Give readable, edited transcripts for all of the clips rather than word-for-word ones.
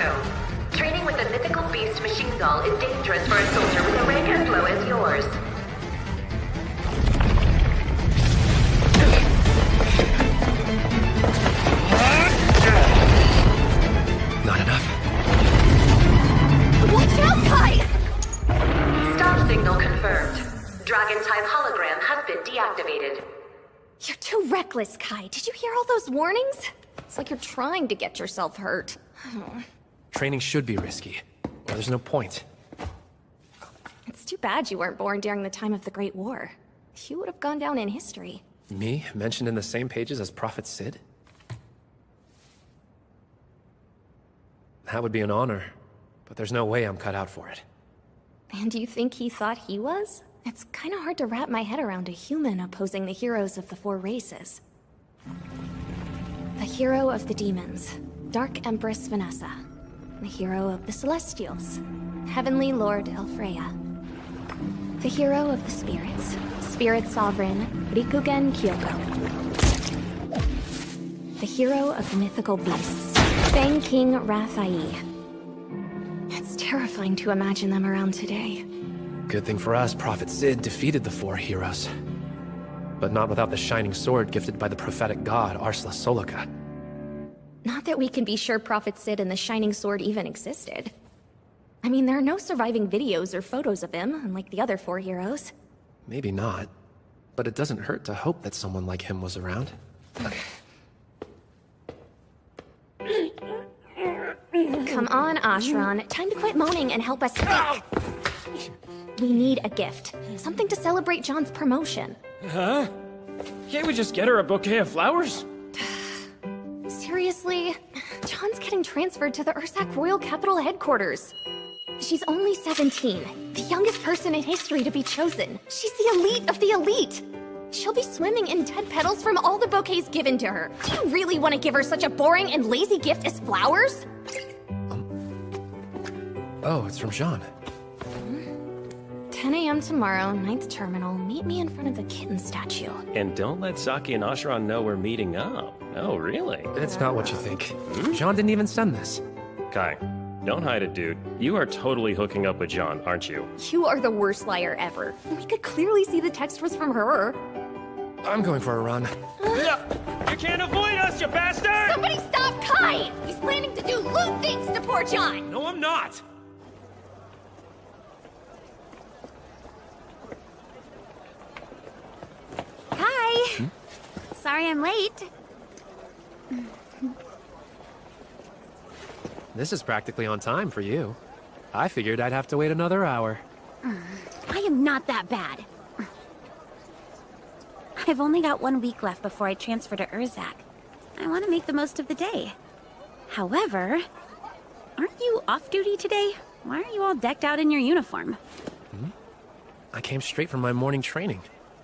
Naruto. Training with the mythical beast Machine Doll is dangerous for a soldier with a rank as low as yours. Not enough. Watch out, Kai! Stop signal confirmed. Dragon-type hologram has been deactivated. You're too reckless, Kai. Did you hear all those warnings? It's like you're trying to get yourself hurt. Training should be risky, or there's no point. It's too bad you weren't born during the time of the Great War. You would have gone down in history. Me, mentioned in the same pages as Prophet Sid? That would be an honor, but there's no way I'm cut out for it. And you think he thought he was? It's kinda hard to wrap my head around a human opposing the heroes of the four races. The hero of the demons, Dark Empress Vanessa. The hero of the Celestials, Heavenly Lord Elfreya. The hero of the spirits, Spirit Sovereign Rikugen Kyoko. The hero of the mythical beasts, Fang King Rathai. It's terrifying to imagine them around today. Good thing for us, Prophet Sid defeated the four heroes. But not without the shining sword gifted by the prophetic god Arsla Soloka. Not that we can be sure Prophet Sid and the Shining Sword even existed. I mean, there are no surviving videos or photos of him, unlike the other four heroes. Maybe not, but it doesn't hurt to hope that someone like him was around. Come on, Ashran. Time to quit moaning and help us think. We need a gift. Something to celebrate John's promotion. Huh? Can't we just get her a bouquet of flowers? Seriously? John's getting transferred to the Ursak Royal Capital headquarters. She's only 17, the youngest person in history to be chosen. She's the elite of the elite. She'll be swimming in dead petals from all the bouquets given to her. Do you really want to give her such a boring and lazy gift as flowers? Oh, it's from Jean. 10 a.m. tomorrow, 9th Terminal. Meet me in front of the kitten statue. And don't let Saki and Ashran know we're meeting up. Oh, really? It's not what you think. Jean didn't even send this. Kai, don't hide it, dude. You are totally hooking up with John, aren't you? You are the worst liar ever. We could clearly see the text was from her. I'm going for a run. You can't avoid us, you bastard! Somebody stop Kai! He's planning to do lewd things to poor John! No, I'm not! Kai! Sorry I'm late. This is practically on time for you. I figured I'd have to wait another hour. I am not that bad. I've only got 1 week left before I transfer to Ursak. I want to make the most of the day. However, aren't you off duty today? Why are you all decked out in your uniform? I came straight from my morning training.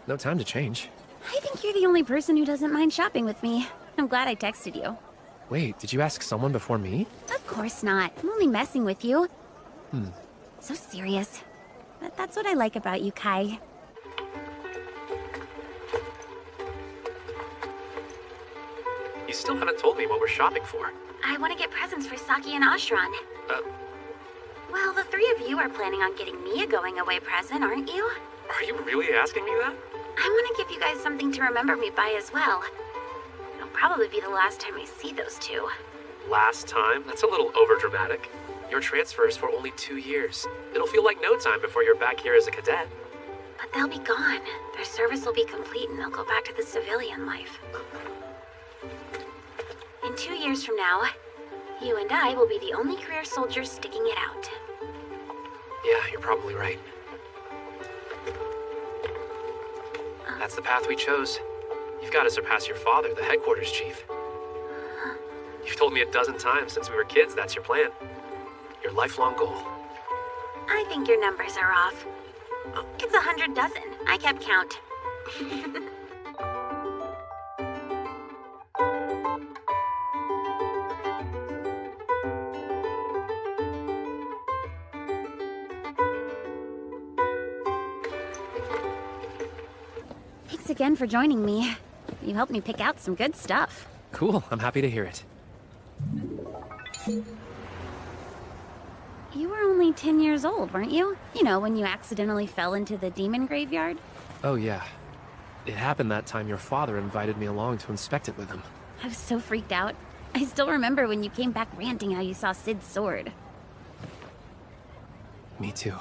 No time to change. I think you're the only person who doesn't mind shopping with me. I'm glad I texted you. Wait, did you ask someone before me? Of course not. I'm only messing with you. So serious. But that's what I like about you, Kai. You still haven't told me what we're shopping for. I want to get presents for Saki and Ashran. Well, the three of you are planning on getting me a going-away present, aren't you? Are you really asking me that? I want to give you guys something to remember me by as well. It'll probably be the last time I see those two. Last time? That's a little overdramatic. Your transfer is for only 2 years. It'll feel like no time before you're back here as a cadet. But they'll be gone. Their service will be complete and they'll go back to the civilian life. In 2 years from now, you and I will be the only career soldiers sticking it out. Yeah, you're probably right. That's the path we chose. You've got to surpass your father, the headquarters chief. You've told me a dozen times since we were kids that's your plan. Your lifelong goal. I think your numbers are off. It's 100 dozen. I kept count. Thanks again for joining me. You helped me pick out some good stuff. Cool, I'm happy to hear it. were only 10 years old, weren't you? You know, when you accidentally fell into the demon graveyard? Oh, yeah. It happened that time your father invited me along to inspect it with him. I was so freaked out. I still remember when you came back ranting how you saw Sid's sword. Me too.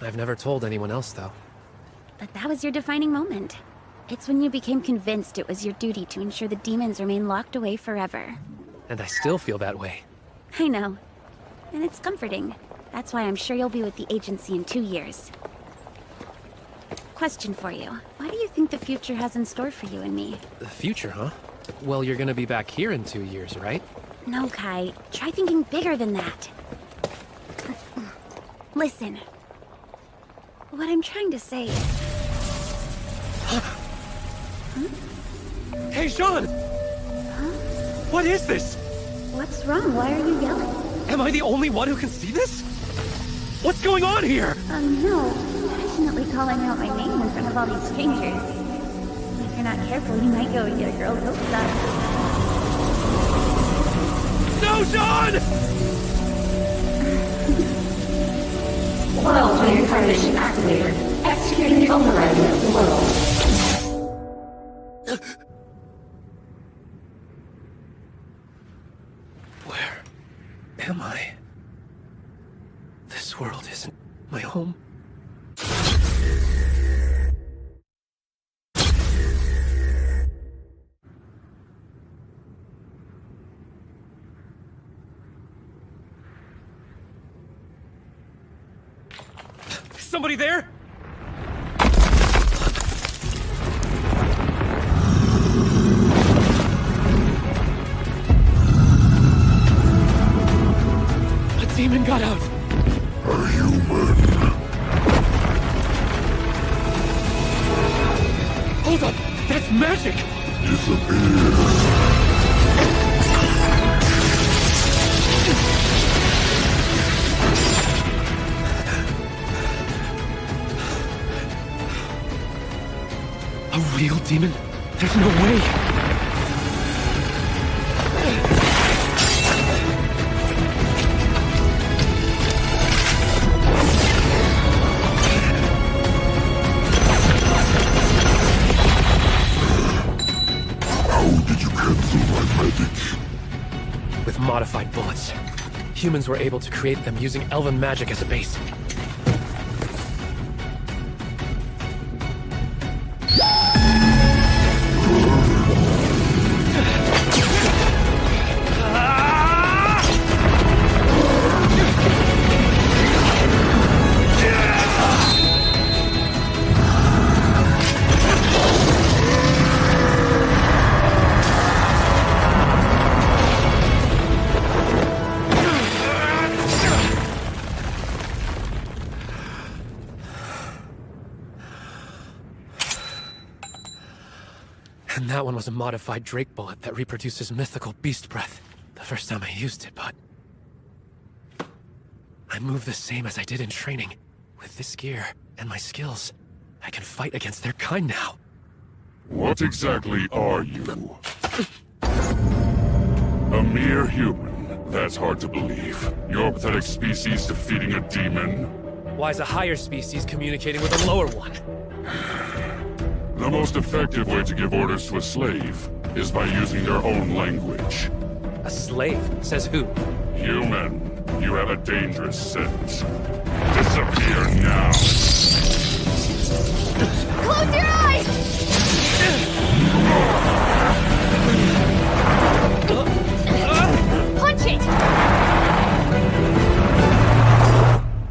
I've never told anyone else, though. But that was your defining moment. It's when you became convinced it was your duty to ensure the demons remain locked away forever. And I still feel that way. I know. And it's comforting. That's why I'm sure you'll be with the agency in 2 years. Question for you. What do you think the future has in store for you and me? The future, huh? Well, you're gonna be back here in 2 years, right? No, Kai. Try thinking bigger than that. Listen. What I'm trying to say is... Hey, Jean! What is this? What's wrong? Why are you yelling? Am I the only one who can see this? What's going on here? No. Passionately calling out my name in front of all these strangers. If you're not careful, you might go and get a girl hopes up. No, Jean! Well, reincarnation activated. Executing the overriding of the world. Where am I? This world isn't my home. Somebody there? A demon got out. A human. Hold up! That's magic! Disappear. A real demon? There's no way! How did you cancel my magic? With modified bullets. Humans were able to create them using elven magic as a base. And that one was a modified Drake bullet that reproduces mythical beast breath. The first time I used it, but... I move the same as I did in training. With this gear and my skills, I can fight against their kind now. What exactly are you? A mere human? That's hard to believe. Your pathetic species defeating a demon? Why is a higher species communicating with a lower one? The most effective way to give orders to a slave is by using their own language. A slave? Says who? Human, you have a dangerous scent. Disappear now! Close your eyes! Punch it!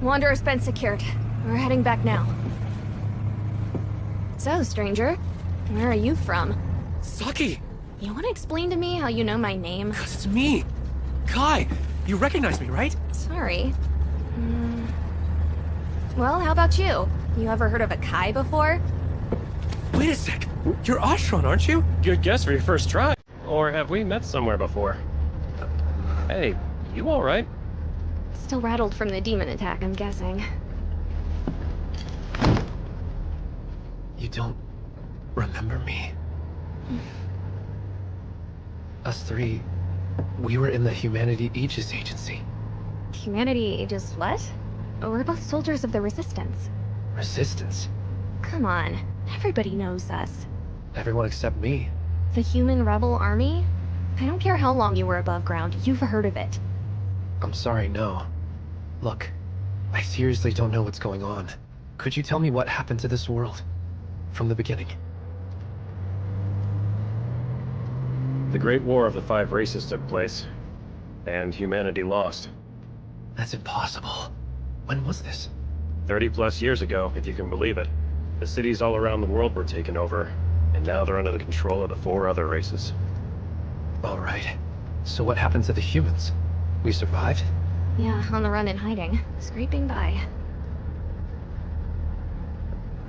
Wanderer's been secured. We're heading back now. So, stranger, where are you from? Saki! You want to explain to me how you know my name? 'Cause it's me! Kai! You recognize me, right? Sorry. Well, how about you? You ever heard of a Kai before? Wait a sec! You're Ashron, aren't you? Good guess for your first try. Or have we met somewhere before? Hey, you alright? Still rattled from the demon attack, I'm guessing. You don't remember me? Us three, we were in the Humanity Aegis Agency. Humanity Aegis what? We're both soldiers of the Resistance. Resistance? Come on, everybody knows us. Everyone except me. The Human Rebel Army? I don't care how long you were above ground, you've heard of it. I'm sorry, no. Look, I seriously don't know what's going on. Could you tell me what happened to this world? From the beginning. The Great War of the Five Races took place, and humanity lost. That's impossible. When was this? 30+ years ago, if you can believe it. The cities all around the world were taken over, and now they're under the control of the 4 other races. Alright. So what happened to the humans? We survived? Yeah, on the run and hiding. Scraping by.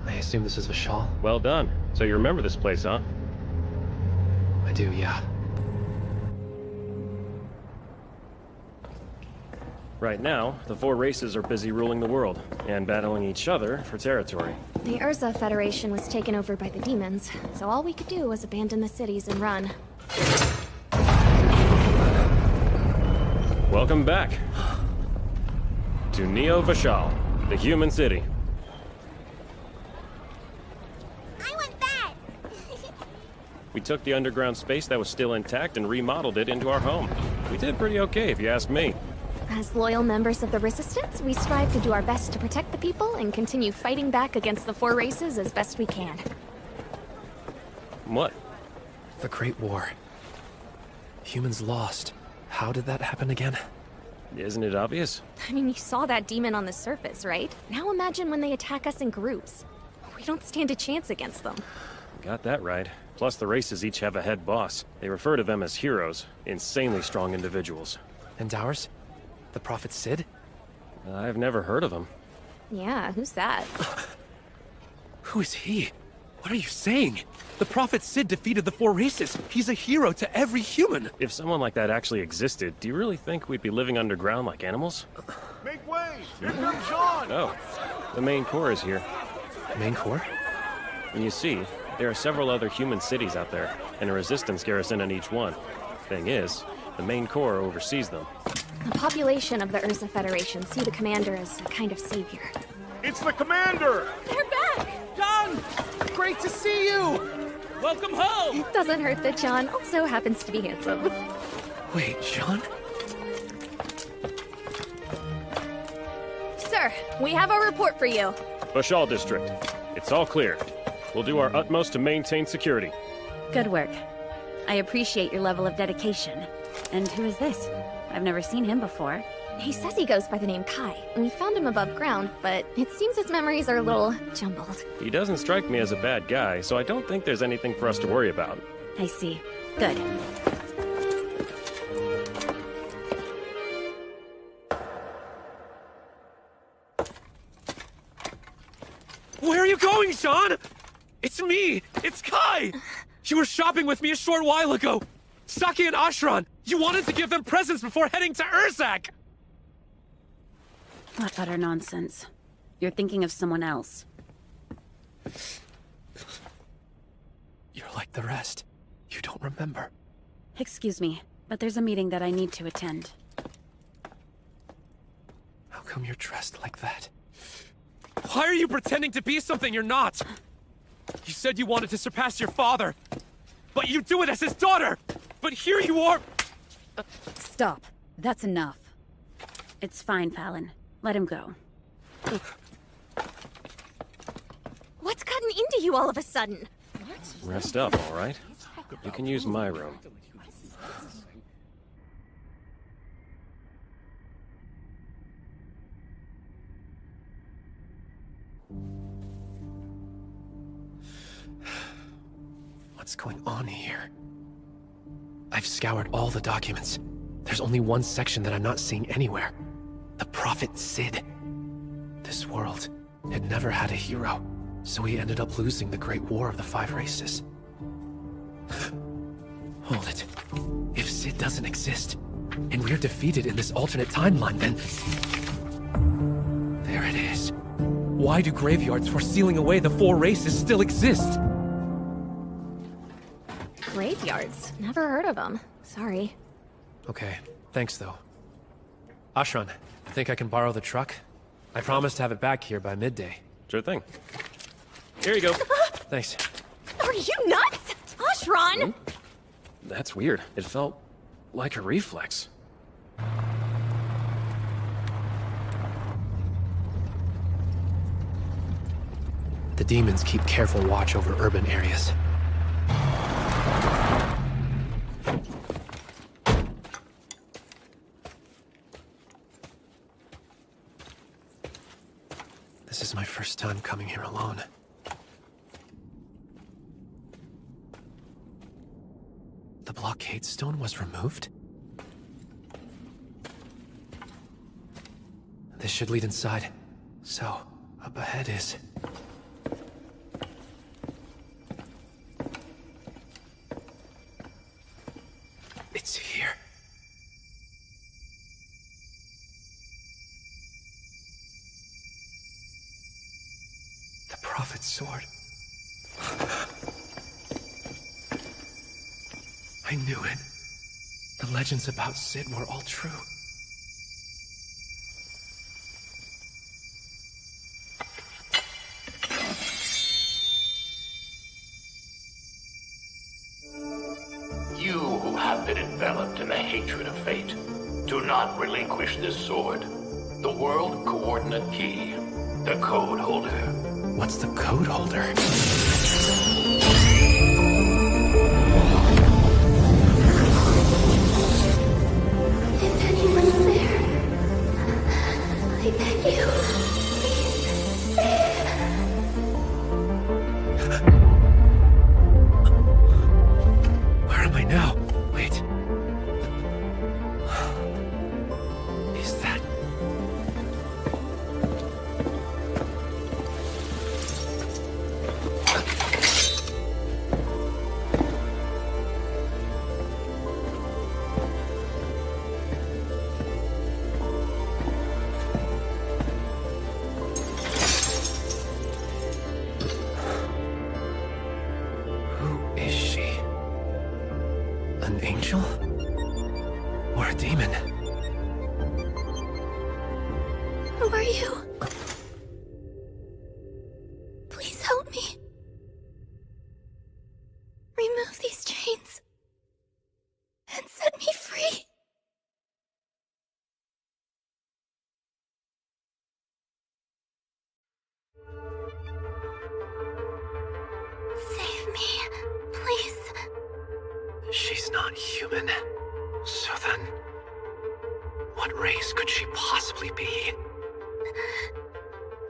I assume this is Vishal? Well done. So you remember this place, huh? I do, yeah. Right now, the 4 races are busy ruling the world, and battling each other for territory. The Urza Federation was taken over by the demons, so all we could do was abandon the cities and run. Welcome back to Neo Vishal, the human city. I want that! We took the underground space that was still intact and remodeled it into our home. We did pretty okay, if you ask me. As loyal members of the Resistance, we strive to do our best to protect the people and continue fighting back against the 4 races as best we can. What? The Great War. Humans lost. How did that happen again? Isn't it obvious? I mean, you saw that demon on the surface, right? Now imagine when they attack us in groups. We don't stand a chance against them. Got that right. Plus, the races each have a head boss. They refer to them as heroes, insanely strong individuals. And ours? The Prophet Sid? I've never heard of him. Yeah, who's that? Who is he? What are you saying? The Prophet Sid defeated the 4 races. He's a hero to every human. If someone like that actually existed, do you really think we'd be living underground like animals? Make way! Here comes John! Oh, the main core is here. Main core? And you see, there are several other human cities out there, and a resistance garrison in each one. Thing is, the main core oversees them. The population of the Urza Federation see the commander as a kind of savior. It's the commander! They're back! John! Great to see you! Welcome home! It doesn't hurt that John also happens to be handsome. Wait, John? Sir, we have a report for you. Vishal District. It's all clear. We'll do our utmost to maintain security. Good work. I appreciate your level of dedication. And who is this? I've never seen him before. He says he goes by the name Kai, and we found him above ground, but it seems his memories are a little jumbled. He doesn't strike me as a bad guy, so I don't think there's anything for us to worry about. I see. Good. Where are you going, Sean? It's me! It's Kai! You were shopping with me a short while ago! Saki and Ashran! You wanted to give them presents before heading to Urzak! What utter nonsense. You're thinking of someone else. You're like the rest. You don't remember. Excuse me, but there's a meeting that I need to attend. How come you're dressed like that? Why are you pretending to be something you're not? You said you wanted to surpass your father, but you do it as his daughter! But here you are! Stop. That's enough. It's fine, Fallon. Let him go. What's gotten into you all of a sudden? Rest up, all right? You can use my room. What's going on here? I've scoured all the documents. There's only one section that I'm not seeing anywhere. The Prophet Sid. This world had never had a hero, so we ended up losing the Great War of the Five Races. Hold it. If Sid doesn't exist, and we're defeated in this alternate timeline, then... There it is. Why do graveyards for sealing away the 4 races still exist? Graveyards? Never heard of them. Sorry. Okay, thanks though. Ashran, I think I can borrow the truck? I promise to have it back here by midday. Sure thing. Here you go. Thanks. Are you nuts? Ashran! That's weird. It felt like a reflex. The demons keep careful watch over urban areas. This is my first time coming here alone. The blockade stone was removed? This should lead inside. So, up ahead is... It's here. The Prophet's sword. I knew it. The legends about Sid were all true. You who have been enveloped in the hatred of fate, do not relinquish this sword. The World Coordinate Key. The Code Holder. What's the Code Holder? If anyone's there, I beg you, please save. Where am I now? Wait. Is that... Who is she? An angel? Or a demon? Who are you? Please help me. Remove these chains. And set me free. Save me, please. She's not human. So then... what race could she possibly be?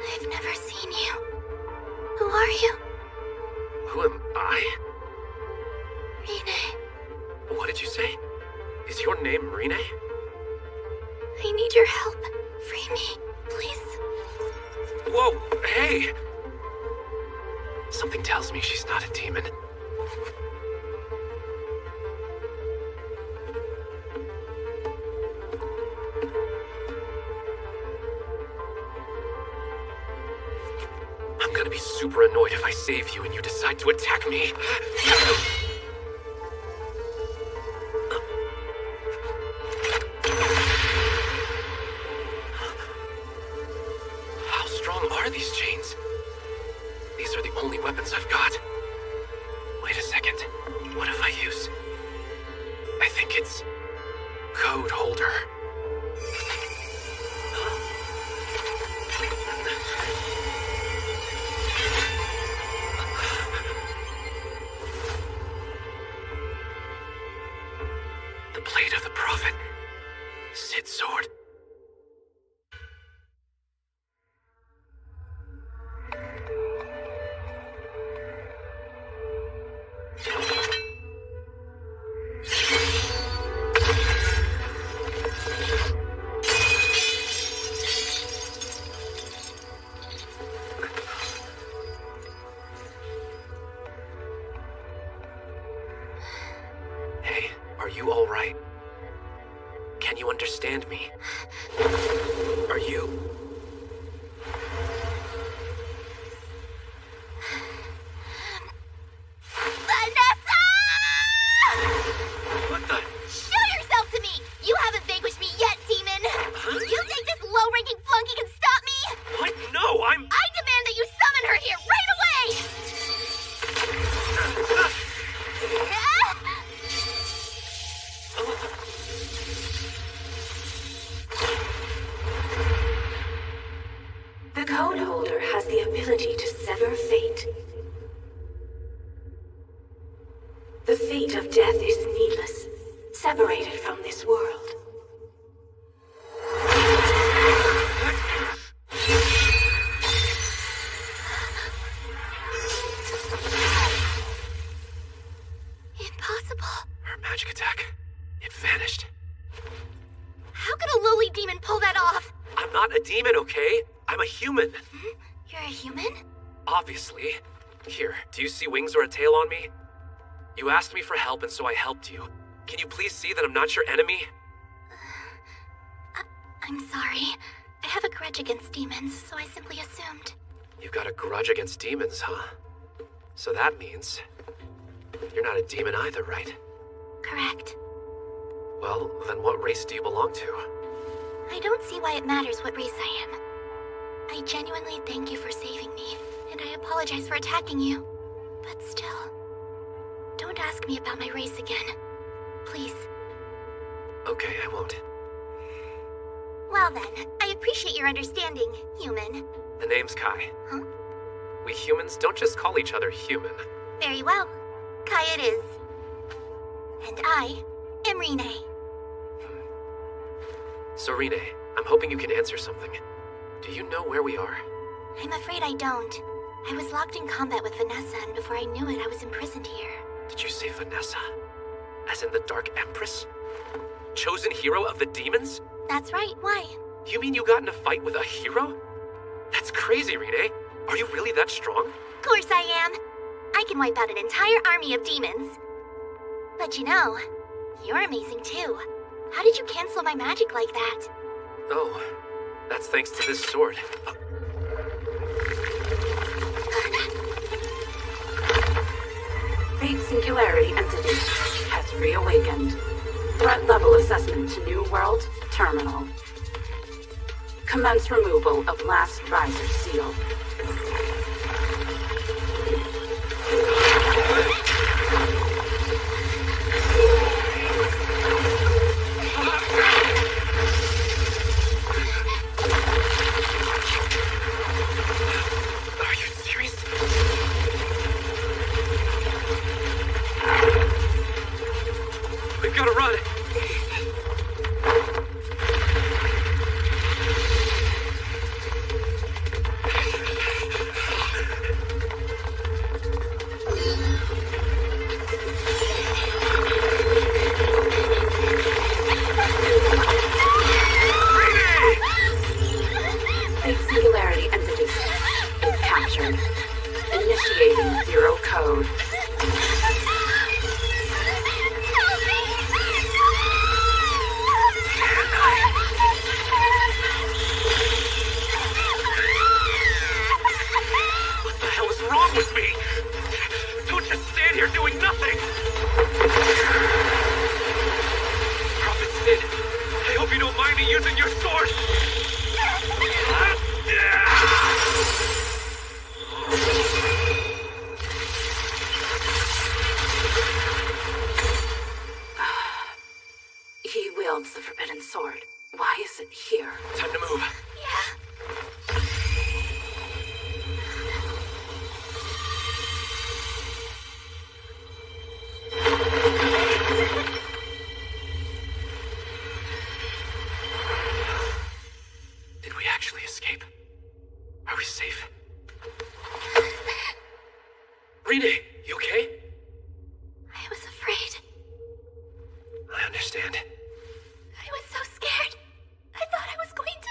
I've never seen you. Who are you? Who am I? Rene. What did you say? Is your name Rene? I need your help. Free me, please. Whoa, hey! Something tells me she's not a demon. I'm gonna be super annoyed if I save you and you decide to attack me. How strong are these chains? These are the only weapons I've got. Wait a second. What if I use... I think it's... Code Holder. The blade of the Prophet. Sid's sword. Hey, are you all right? Can you understand me? Are you... Vanessa! What the... Show yourself to me! You haven't vanquished me yet, demon! Huh? You think this low-ranking flunky can stop me? What? No, I'm... I demand that you summon her here right away! The Code Holder has the ability to sever fate. The fate of death is needless, separated from this world. Impossible. Her magic attack. It vanished. How could a lowly demon pull that off? I'm not a demon, okay? I'm a human. You're a human? Obviously. Here, do you see wings or a tail on me? You asked me for help, and so I helped you. Can you please see that I'm not your enemy? I'm sorry. I have a grudge against demons, so I simply assumed. You've got a grudge against demons, huh? So that means... you're not a demon either, right? Correct. Well, then what race do you belong to? I don't see why it matters what race I am. I genuinely thank you for saving me, and I apologize for attacking you. But still, don't ask me about my race again. Please. Okay, I won't. Well then, I appreciate your understanding, human. The name's Kai. Huh? We humans don't just call each other human. Very well. Kai it is. And I am Rene. So Rene, I'm hoping you can answer something. Do you know where we are? I'm afraid I don't. I was locked in combat with Vanessa, and before I knew it, I was imprisoned here. Did you say Vanessa? As in the Dark Empress? Chosen hero of the demons? That's right, why? You mean you got in a fight with a hero? That's crazy, Rene. Are you really that strong? Of course I am. I can wipe out an entire army of demons. But you know, you're amazing too. How did you cancel my magic like that? Oh, that's thanks to this sword. Fate Singularity Entity has reawakened. Threat level assessment to New World terminal. Commence removal of last riser seal. Are you serious? We've got to run. Fate Singularity Entity is captured. Initiating Zero Code. What the hell is wrong with me? Don't just stand here doing nothing! Prophet Sid, I hope you don't mind me using your sword! He wields the Forbidden Sword. Why is it here? Time to move. Did we actually escape? Are we safe? Rene, you okay? I was afraid. I understand. I was so scared. I thought I was going to...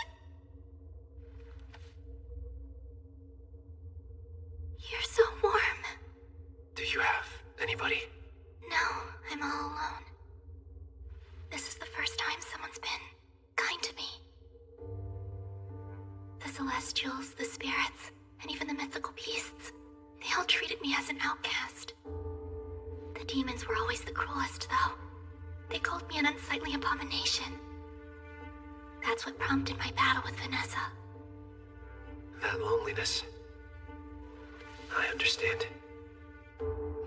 Celestials, the spirits, and even the mythical beasts, they all treated me as an outcast. The demons were always the cruelest, though. They called me an unsightly abomination. That's what prompted my battle with Vanessa. That loneliness. I understand.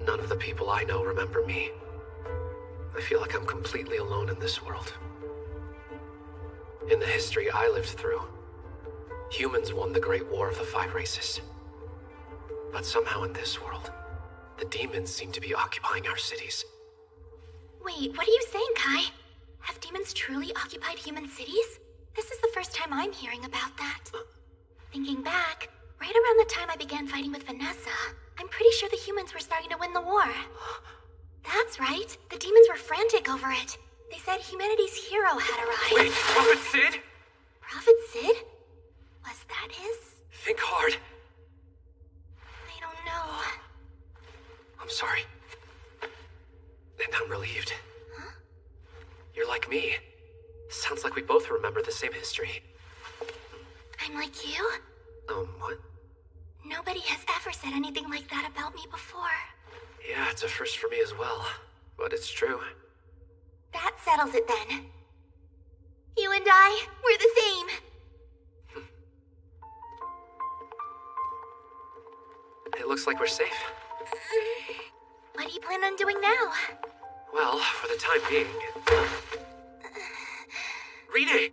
None of the people I know remember me. I feel like I'm completely alone in this world. In the history I lived through, humans won the Great War of the Five Races. But somehow in this world, the demons seem to be occupying our cities. Wait, what are you saying, Kai? Have demons truly occupied human cities? This is the first time I'm hearing about that. Thinking back, right around the time I began fighting with Vanessa, I'm pretty sure the humans were starting to win the war. That's right. The demons were frantic over it. They said humanity's hero had arrived. Wait, Prophet Sid? Prophet Sid? Was that his? Think hard. I don't know. I'm sorry. And I'm relieved. Huh? You're like me. Sounds like we both remember the same history. I'm like you? What? Nobody has ever said anything like that about me before. Yeah, it's a first for me as well. But it's true. That settles it then. You and I, we're the same. It looks like we're safe. What do you plan on doing now? Well, for the time being... Rine!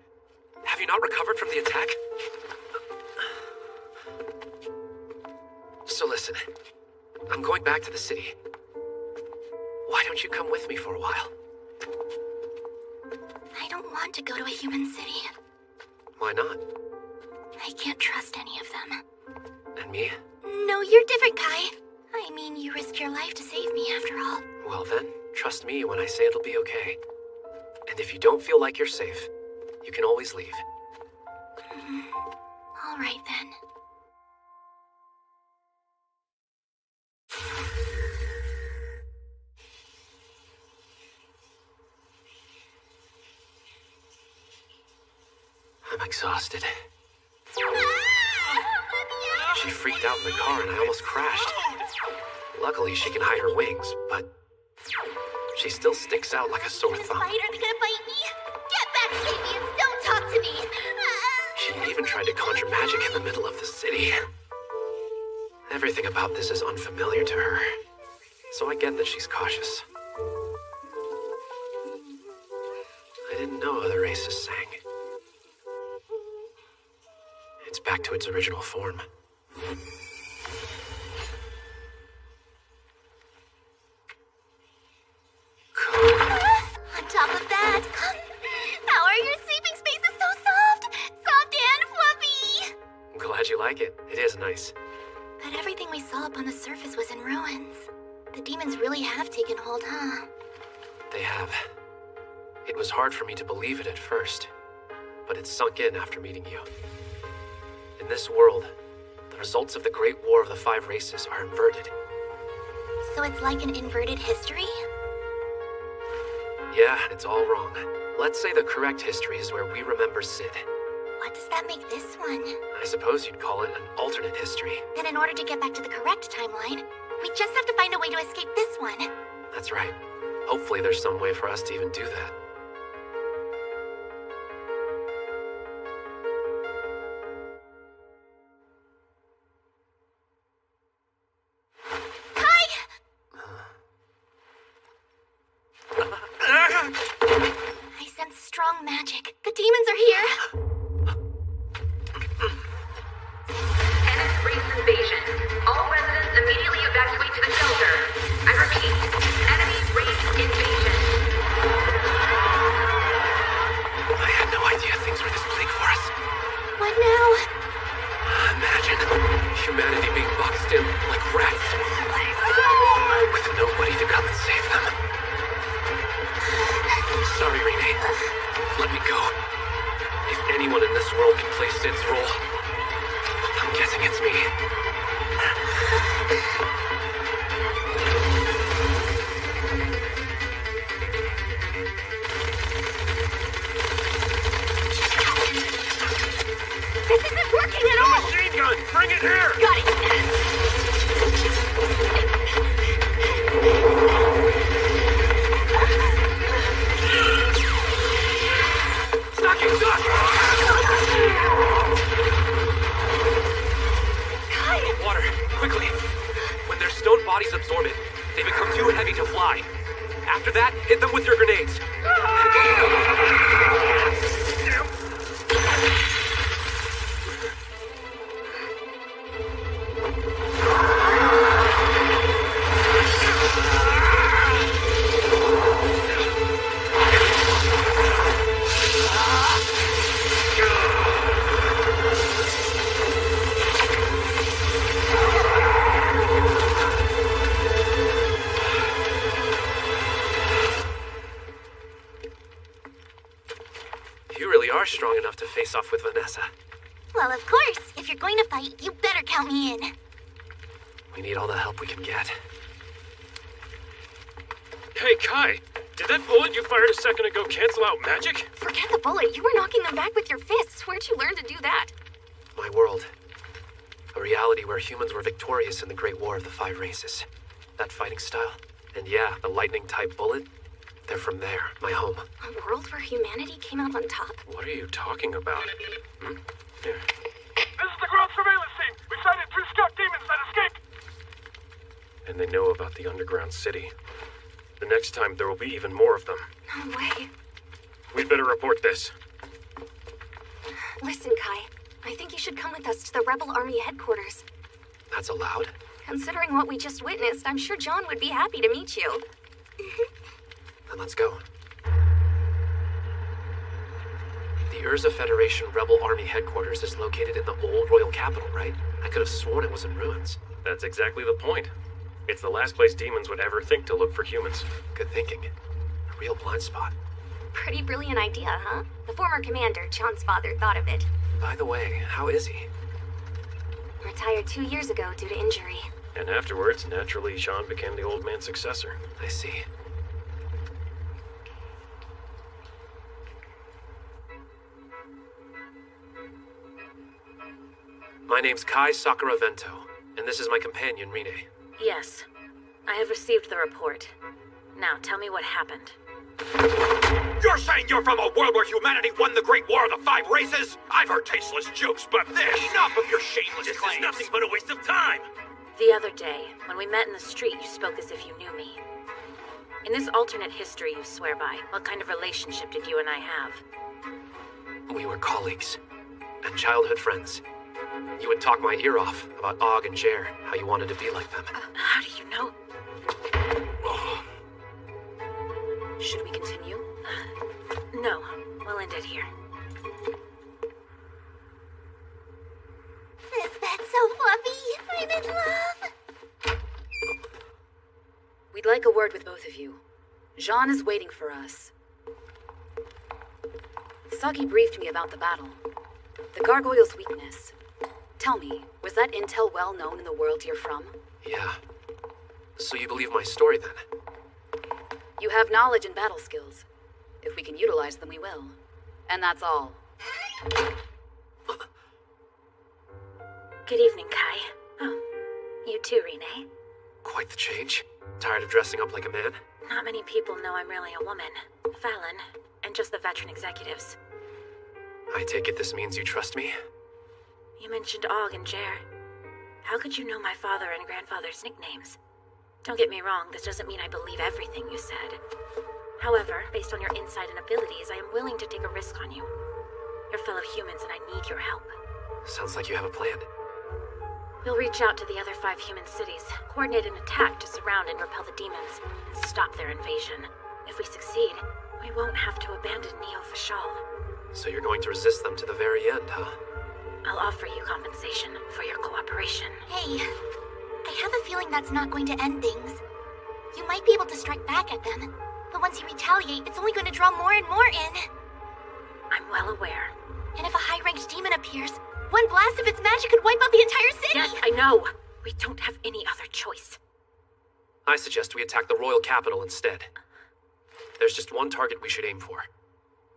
Have you not recovered from the attack? So listen, I'm going back to the city. Why don't you come with me for a while? I don't want to go to a human city. Why not? I can't trust any of them. And me? No, you're different, Kai. I mean, you risked your life to save me after all. Well then, trust me when I say it'll be okay. And if you don't feel like you're safe, you can always leave. All right then. I'm exhausted. She freaked out in the car and I almost crashed. Luckily, she can hide her wings, but she still sticks out like a sore thumb. Spider, they're gonna bite me. Get back, Sabians! Don't talk to me. She even tried to conjure magic in the middle of the city. Everything about this is unfamiliar to her, so I get that she's cautious. I didn't know other races sang. It's back to its original form. On top of that, how are your sleeping spaces so soft? Soft and fluffy! I'm glad you like it. It is nice. But everything we saw up on the surface was in ruins. The demons really have taken hold, huh? They have. It was hard for me to believe it at first, but it sunk in after meeting you. In this world, the results of the Great War of the Five Races are inverted. So it's like an inverted history? Yeah, it's all wrong. Let's say the correct history is where we remember Sid. What does that make this one? I suppose you'd call it an alternate history. Then in order to get back to the correct timeline, we just have to find a way to escape this one. That's right. Hopefully there's some way for us to even do that. I sense strong magic. The demons are here. Ennis race invasion. All residents immediately evacuate to the shelter. I repeat, enemy race invasion. I had no idea things were this bleak for us. What now? Imagine humanity being boxed in like rats, with nobody to come and save them. Sorry, Rine. Let me go. If anyone in this world can play Sid's role, I'm guessing it's me. This isn't working bodies absorb it, they become too heavy to fly. After that, hit them with your grenades. Strong enough to face off with Vanessa. Well, of course. If you're going to fight, you better count me in. We need all the help we can get. Hey, Kai! Did that bullet you fired a second ago cancel out magic? Forget the bullet. You were knocking them back with your fists. Where'd you learn to do that? My world. A reality where humans were victorious in the Great War of the Five Races. That fighting style. And yeah, the lightning-type bullet. They're from there, my home. A world where humanity came out on top? What are you talking about? Here. This is the ground surveillance team. We sighted 2 scout demons that escaped. And they know about the underground city. The next time, there will be even more of them. No way. We'd better report this. Listen, Kai. I think you should come with us to the Rebel Army headquarters. That's allowed? Considering what we just witnessed, I'm sure John would be happy to meet you. Then let's go. The Urza Federation Rebel Army headquarters is located in the old royal capital, right? I could have sworn it was in ruins. That's exactly the point. It's the last place demons would ever think to look for humans. Good thinking. A real blind spot. Pretty brilliant idea, huh? The former commander, John's father, thought of it. By the way, how is he? Retired 2 years ago due to injury. And afterwards, naturally, Sean became the old man's successor. I see. My name's Kai Sakaravento, and this is my companion, Rine. Yes. I have received the report. Now, tell me what happened. You're saying you're from a world where humanity won the Great War of the Five Races? I've heard tasteless jokes, but this... Enough of your shameless claims! This is nothing but a waste of time! The other day, when we met in the street, you spoke as if you knew me. In this alternate history you swear by, what kind of relationship did you and I have? We were colleagues, and childhood friends. You would talk my ear off about Og and Jer, how you wanted to be like them. How do you know? Should we continue? No, we'll end it here. Is that so fluffy? I'm in love. We'd like a word with both of you. Jean is waiting for us. Saki briefed me about the battle. The gargoyle's weakness. Tell me, was that intel well known in the world you're from? Yeah. So you believe my story, then? You have knowledge and battle skills. If we can utilize them, we will. And that's all. Good evening, Kai. Oh, you too, Rine. Quite the change. Tired of dressing up like a man? Not many people know I'm really a woman. Fallon, and just the veteran executives. I take it this means you trust me? You mentioned Og and Jer. How could you know my father and grandfather's nicknames? Don't get me wrong, this doesn't mean I believe everything you said. However, based on your insight and abilities, I am willing to take a risk on you. You're fellow humans and I need your help. Sounds like you have a plan. We'll reach out to the other 5 human cities, coordinate an attack to surround and repel the demons, and stop their invasion. If we succeed, we won't have to abandon Neo Fashal. So you're going to resist them to the very end, huh? I'll offer you compensation for your cooperation. Hey, I have a feeling that's not going to end things. You might be able to strike back at them, but once you retaliate, it's only going to draw more and more in. I'm well aware. And if a high-ranked demon appears, one blast of its magic could wipe out the entire city! Yes, I know! We don't have any other choice. I suggest we attack the royal capital instead. There's just one target we should aim for.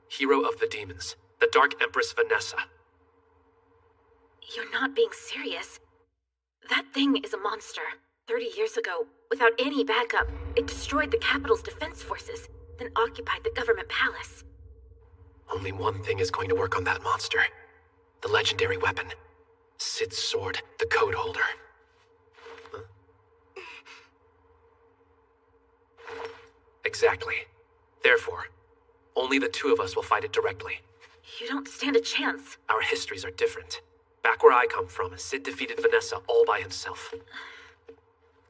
Hero of the demons, the Dark Empress Vanessa. You're not being serious. That thing is a monster. 30 years ago, without any backup, it destroyed the capital's defense forces, then occupied the government palace. Only one thing is going to work on that monster. The legendary weapon. Sid's sword, the code holder. Huh? Exactly. Therefore, only the two of us will fight it directly. You don't stand a chance. Our histories are different. Back where I come from, Sid defeated Vanessa all by himself.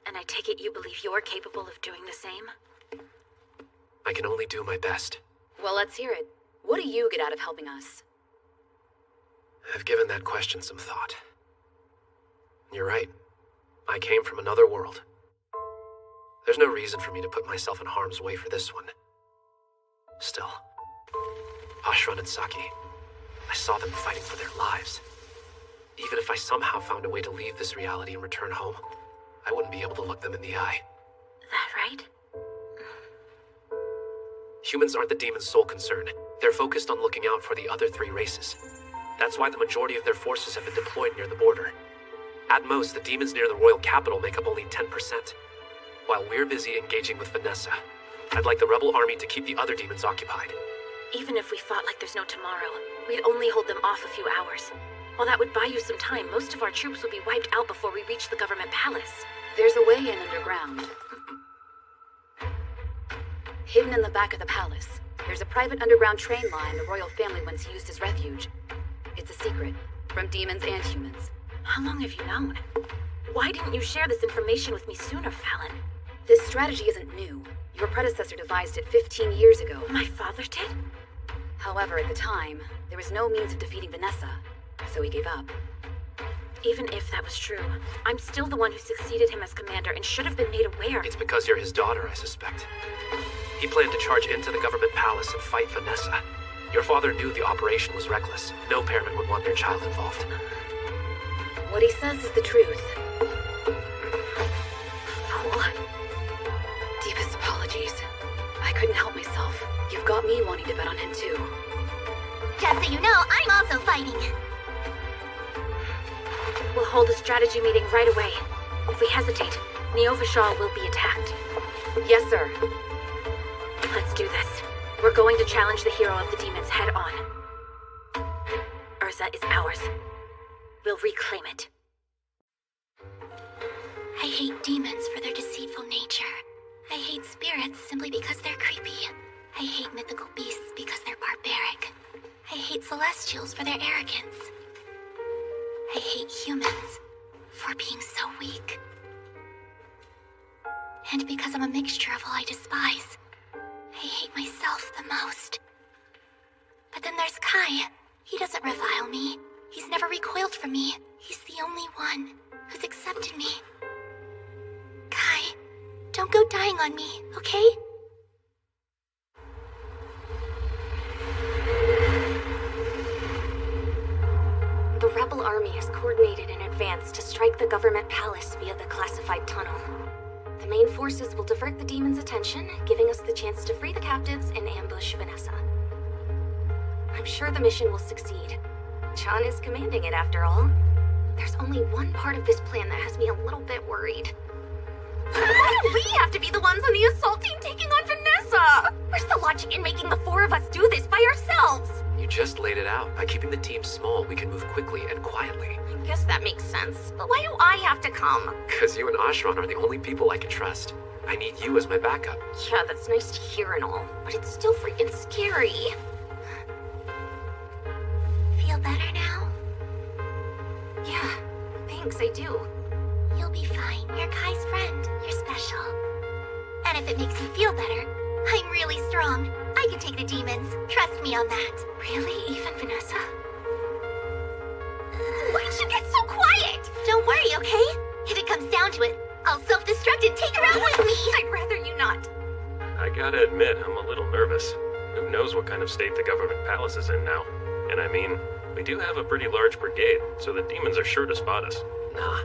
And I take it you believe you're capable of doing the same? I can only do my best. Well, let's hear it. What do you get out of helping us? I've given that question some thought. You're right. I came from another world. There's no reason for me to put myself in harm's way for this one. Still, Ashran and Saki, I saw them fighting for their lives. Even if I somehow found a way to leave this reality and return home, I wouldn't be able to look them in the eye. That right? Humans aren't the demon's sole concern. They're focused on looking out for the other three races. That's why the majority of their forces have been deployed near the border. At most, the demons near the royal capital make up only 10%. While we're busy engaging with Vanessa, I'd like the rebel army to keep the other demons occupied. Even if we fought like there's no tomorrow, we'd only hold them off a few hours. While that would buy you some time, most of our troops would be wiped out before we reach the government palace. There's a way in underground. Hidden in the back of the palace, there's a private underground train line the royal family once used as refuge. It's a secret, from demons and humans. How long have you known? Why didn't you share this information with me sooner, Fallon? This strategy isn't new. Your predecessor devised it 15 years ago. My father did? However, at the time, there was no means of defeating Vanessa, so he gave up. Even if that was true, I'm still the one who succeeded him as commander and should have been made aware. It's because you're his daughter, I suspect. He planned to charge into the government palace and fight Vanessa. Your father knew the operation was reckless. No parent would want their child involved. What he says is the truth. Fool. Deepest apologies. I couldn't help myself. You've got me wanting to bet on him too. Just so you know, I'm also fighting. We'll hold a strategy meeting right away. If we hesitate, Neovashal will be attacked. Yes, sir. Let's do this. We're going to challenge the hero of the demons head on. Urza is ours. We'll reclaim it. I hate demons for their deceitful nature. I hate spirits simply because they're creepy. I hate mythical beasts because they're barbaric. I hate celestials for their arrogance. I hate humans for being so weak. And because I'm a mixture of all I despise, I hate myself the most. But then there's Kai. He doesn't revile me. He's never recoiled from me. He's the only one who's accepted me. Kai, don't go dying on me, okay? The rebel army has coordinated in advance to strike the government palace via the classified tunnel. The main forces will divert the demons' attention, giving us the chance to free the captives and ambush Vanessa. I'm sure the mission will succeed. John is commanding it after all. There's only one part of this plan that has me a little bit worried. Why do we have to be the ones on the assault team taking on Vanessa? Where's the logic in making the four of us do this by ourselves? You just laid it out. By keeping the team small, we can move quickly and quietly. I guess that makes sense. But why do I have to come? Because you and Ashran are the only people I can trust. I need you as my backup. Yeah, that's nice to hear and all, but it's still freaking scary. Feel better now? Yeah, thanks, I do. You'll be fine. You're Kai's friend. You're special. And if it makes you feel better, I'm really strong. I can take the demons. Trust me on that. Really? Even Vanessa? Why did you get so quiet? Don't worry, okay? If it comes down to it, I'll self-destruct and take her out with me. I'd rather you not. I gotta admit, I'm a little nervous. Who knows what kind of state the government palace is in now? And I mean, we do have a pretty large brigade, so the demons are sure to spot us. Nah.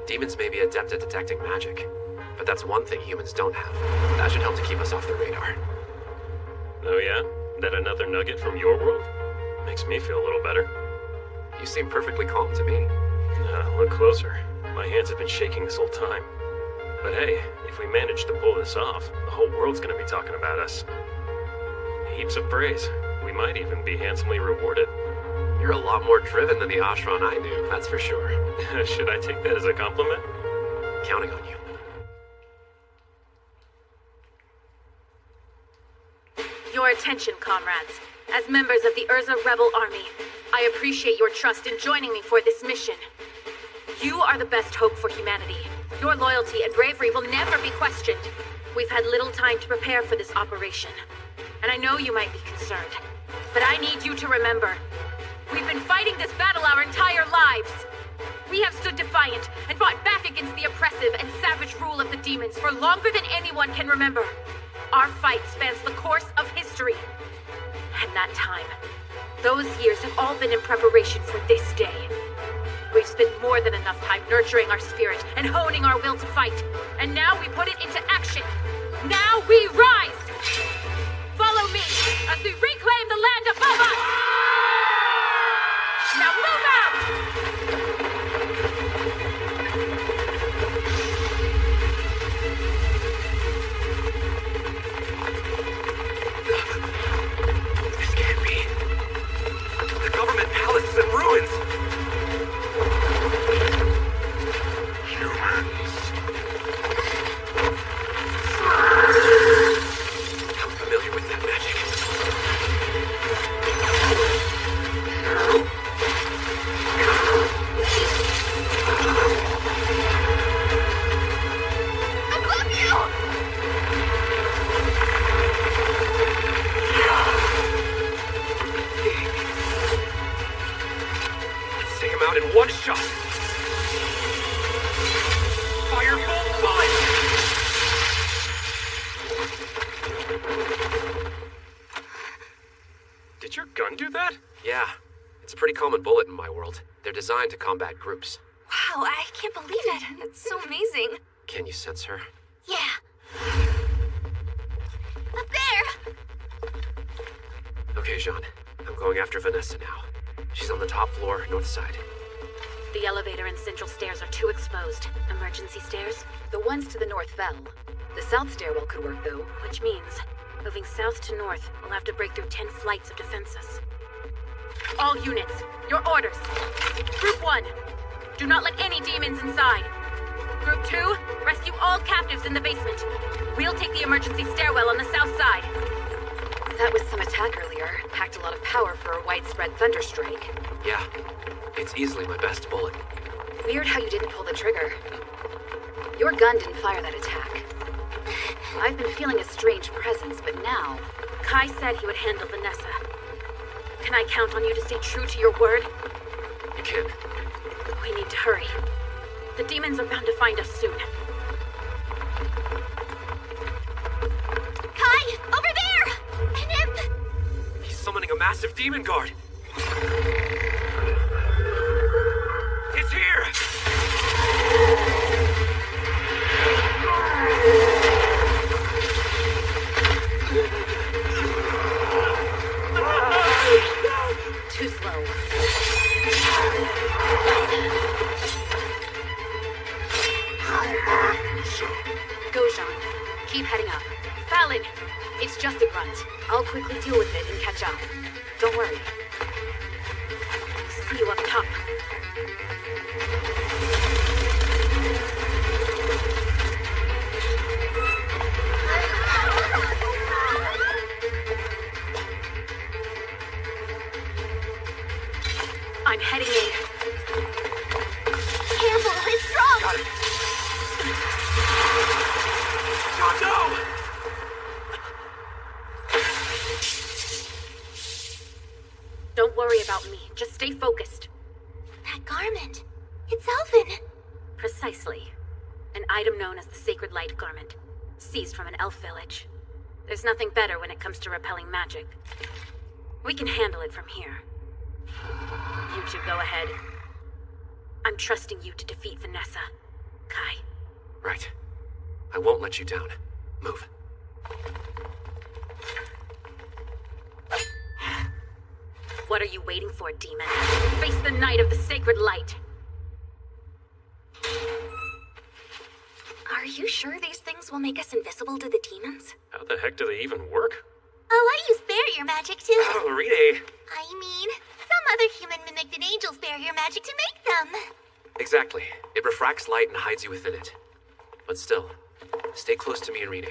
Demons may be adept at detecting magic, but that's one thing humans don't have. That should help to keep us off the radar. Oh yeah? That another nugget from your world? Makes me feel a little better. You seem perfectly calm to me. Look closer. My hands have been shaking this whole time. But hey, if we manage to pull this off, the whole world's gonna be talking about us. Heaps of praise. We might even be handsomely rewarded. You're a lot more driven than the Ashran I knew, that's for sure. Should I take that as a compliment? Counting on you. Attention, comrades. As members of the Urza Rebel Army, I appreciate your trust in joining me for this mission. You are the best hope for humanity. Your loyalty and bravery will never be questioned. We've had little time to prepare for this operation, and I know you might be concerned, but I need you to remember, we've been fighting this battle our entire lives. We have stood defiant and fought back against the oppressive and savage rule of the demons for longer than anyone can remember. Our fight spans the course of history. And that time, those years have all been in preparation for this day. We've spent more than enough time nurturing our spirit and honing our will to fight. And now we put it into action. Now we rise! Follow me as we reclaim the land above us! Now move out! This can't be. The government palace is in ruins. I'm familiar with that magic. I love you! Let's take him out in one shot. Firebolt bullet! Did your gun do that? Yeah, it's a pretty common bullet in my world. They're designed to combat groups. Wow, I can't believe it. It's so amazing. Can you sense her? Yeah. Up there! Okay, Jean. I'm going after Vanessa now. She's on the top floor, north side. The elevator and central stairs are too exposed. Emergency stairs? The ones to the north bell. The south stairwell could work, though. Which means, moving south to north, we'll have to break through 10 flights of defenses. All units, your orders. Group 1, do not let any demons inside. Group 2, rescue all captives in the basement. We'll take the emergency stairwell on the south side. That was some attack earlier. Packed a lot of power for a widespread thunderstrike. Yeah, it's easily my best bullet. Weird how you didn't pull the trigger. Your gun didn't fire that attack. I've been feeling a strange presence, but now... Kai said he would handle Vanessa. Can I count on you to stay true to your word? You can. We need to hurry. The demons are bound to find us soon. Kai! Over there! An imp! He's summoning a massive demon guard. It's here! Too slow. Go, Jean. Keep heading up. Fallon! It's just a grunt. I'll quickly deal with it and catch up. Don't worry. See you up top. I'm heading in. Careful, it's strong! Got it. John, no! Don't worry about me. Just stay focused. That garment. It's Elven. Precisely. An item known as the Sacred Light Garment. Seized from an elf village. There's nothing better when it comes to repelling magic. We can handle it from here. You two go ahead. I'm trusting you to defeat Vanessa. Kai. Right. I won't let you down. Move. What are you waiting for, demon? Face the night of the Sacred Light! Are you sure these things will make us invisible to the demons? How the heck do they even work? I'll let you spare your magic too. Oh, Rene! I mean, some other human mimicked an angel's barrier magic to make them. Exactly. It refracts light and hides you within it. But still, stay close to me and Rene.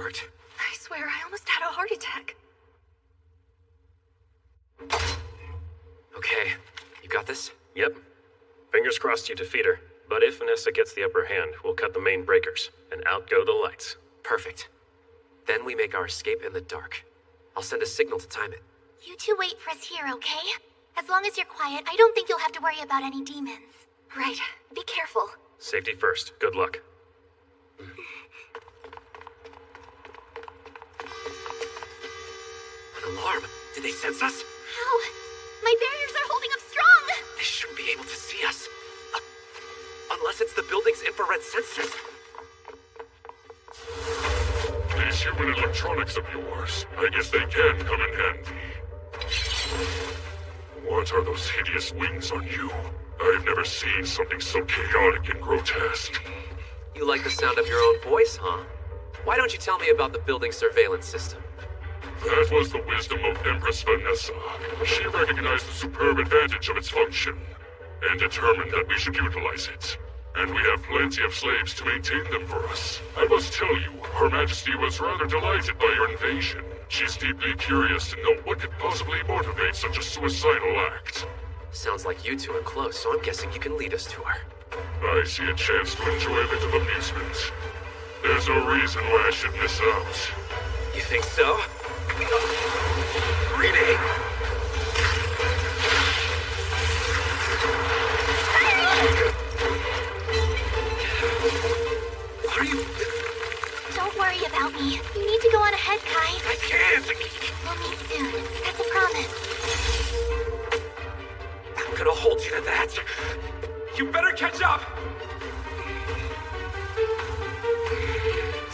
worked. I swear, I almost had a heart attack. Okay, you got this? Yep. Fingers crossed you defeat her. But if Vanessa gets the upper hand, we'll cut the main breakers, and out go the lights. Perfect. Then we make our escape in the dark. I'll send a signal to time it. You two wait for us here, okay? As long as you're quiet, I don't think you'll have to worry about any demons. Right. Be careful. Safety first. Good luck. An alarm. Did they sense us? How? My barriers are holding up strong! They shouldn't be able to see us. Unless it's the building's infrared sensors. These human electronics of yours, I guess they can come in handy. What are those hideous wings on you? I've never seen something so chaotic and grotesque. You like the sound of your own voice, huh? Why don't you tell me about the building surveillance system? That was the wisdom of Empress Vanessa. She recognized the superb advantage of its function, and determined that we should utilize it. And we have plenty of slaves to maintain them for us. I must tell you, Her Majesty was rather delighted by your invasion. She's deeply curious to know what could possibly motivate such a suicidal act. Sounds like you two are close, so I'm guessing you can lead us to her. I see a chance to enjoy a bit of amusement. There's no reason why I should miss out. You think so? Reading! Are you... Don't worry about me. You need to go on ahead, Kai. I can't! We'll meet soon. That's a promise. I'm gonna hold you to that. You better catch up!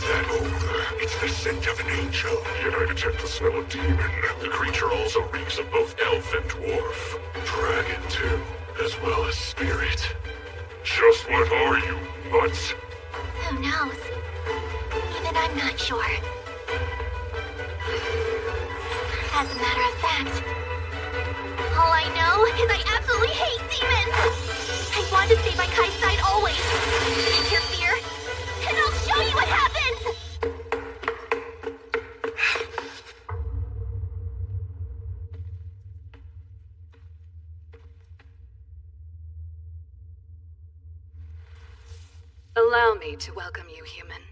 That odor, it's the scent of an angel. Yet I detect the smell of demon. The creature also reeks of both elf and dwarf. Dragon, too, as well as spirit. Just what are you, Mutz? Who knows? Even I'm not sure. As a matter of fact, all I know is I absolutely hate demons! I want to stay by Kai's side always. Interfere, and I'll show you what happens! Allow me to welcome you, human.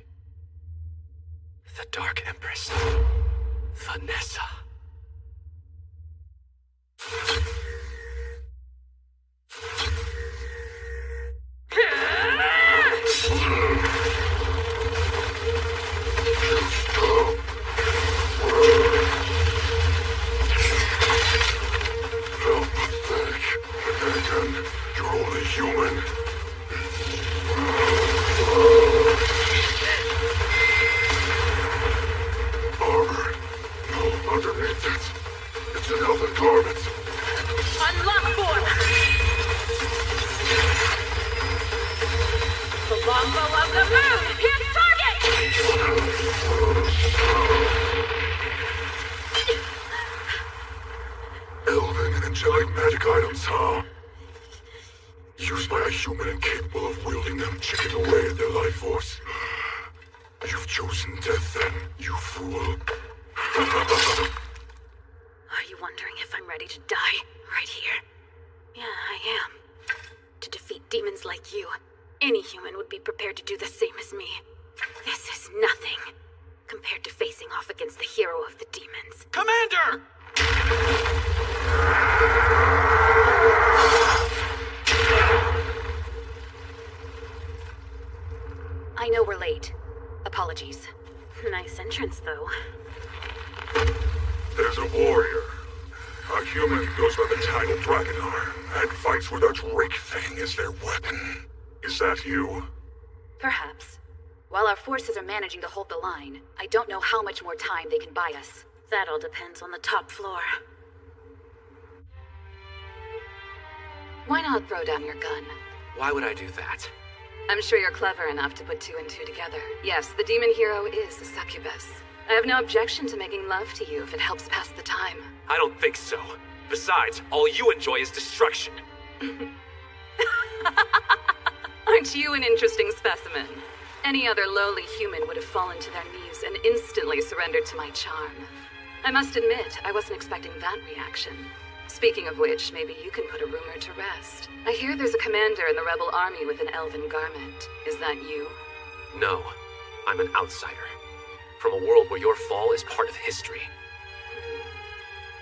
The Dark Empress. Vanessa. How pathetic. Again, you're only human. Armor. No, underneath it. It's an elven garment. Unlock form! The longbow of the moon! Hit target! Elven and angelic magic items, huh? Used by a human incapable of wielding them, chipping away at their life force. You've chosen death then, you fool. Are you wondering if I'm ready to die? Right here? Yeah, I am. To defeat demons like you, any human would be prepared to do the same as me. This is nothing compared to facing off against the hero of the demons. Commander! I know we're late. Apologies. Nice entrance, though. There's a warrior. A human who goes by the title Dragonar, and fights with a Drake thing as their weapon. Is that you? Perhaps. While our forces are managing to hold the line, I don't know how much more time they can buy us. That all depends on the top floor. Why not throw down your gun? Why would I do that? I'm sure you're clever enough to put two and two together. Yes, the demon hero is a succubus. I have no objection to making love to you if it helps pass the time. I don't think so. Besides, all you enjoy is destruction. Aren't you an interesting specimen? Any other lowly human would have fallen to their knees and instantly surrendered to my charm. I must admit, I wasn't expecting that reaction. Speaking of which, maybe you can put a rumor to rest. I hear there's a commander in the rebel army with an elven garment. Is that you? No, I'm an outsider. From a world where your fall is part of history.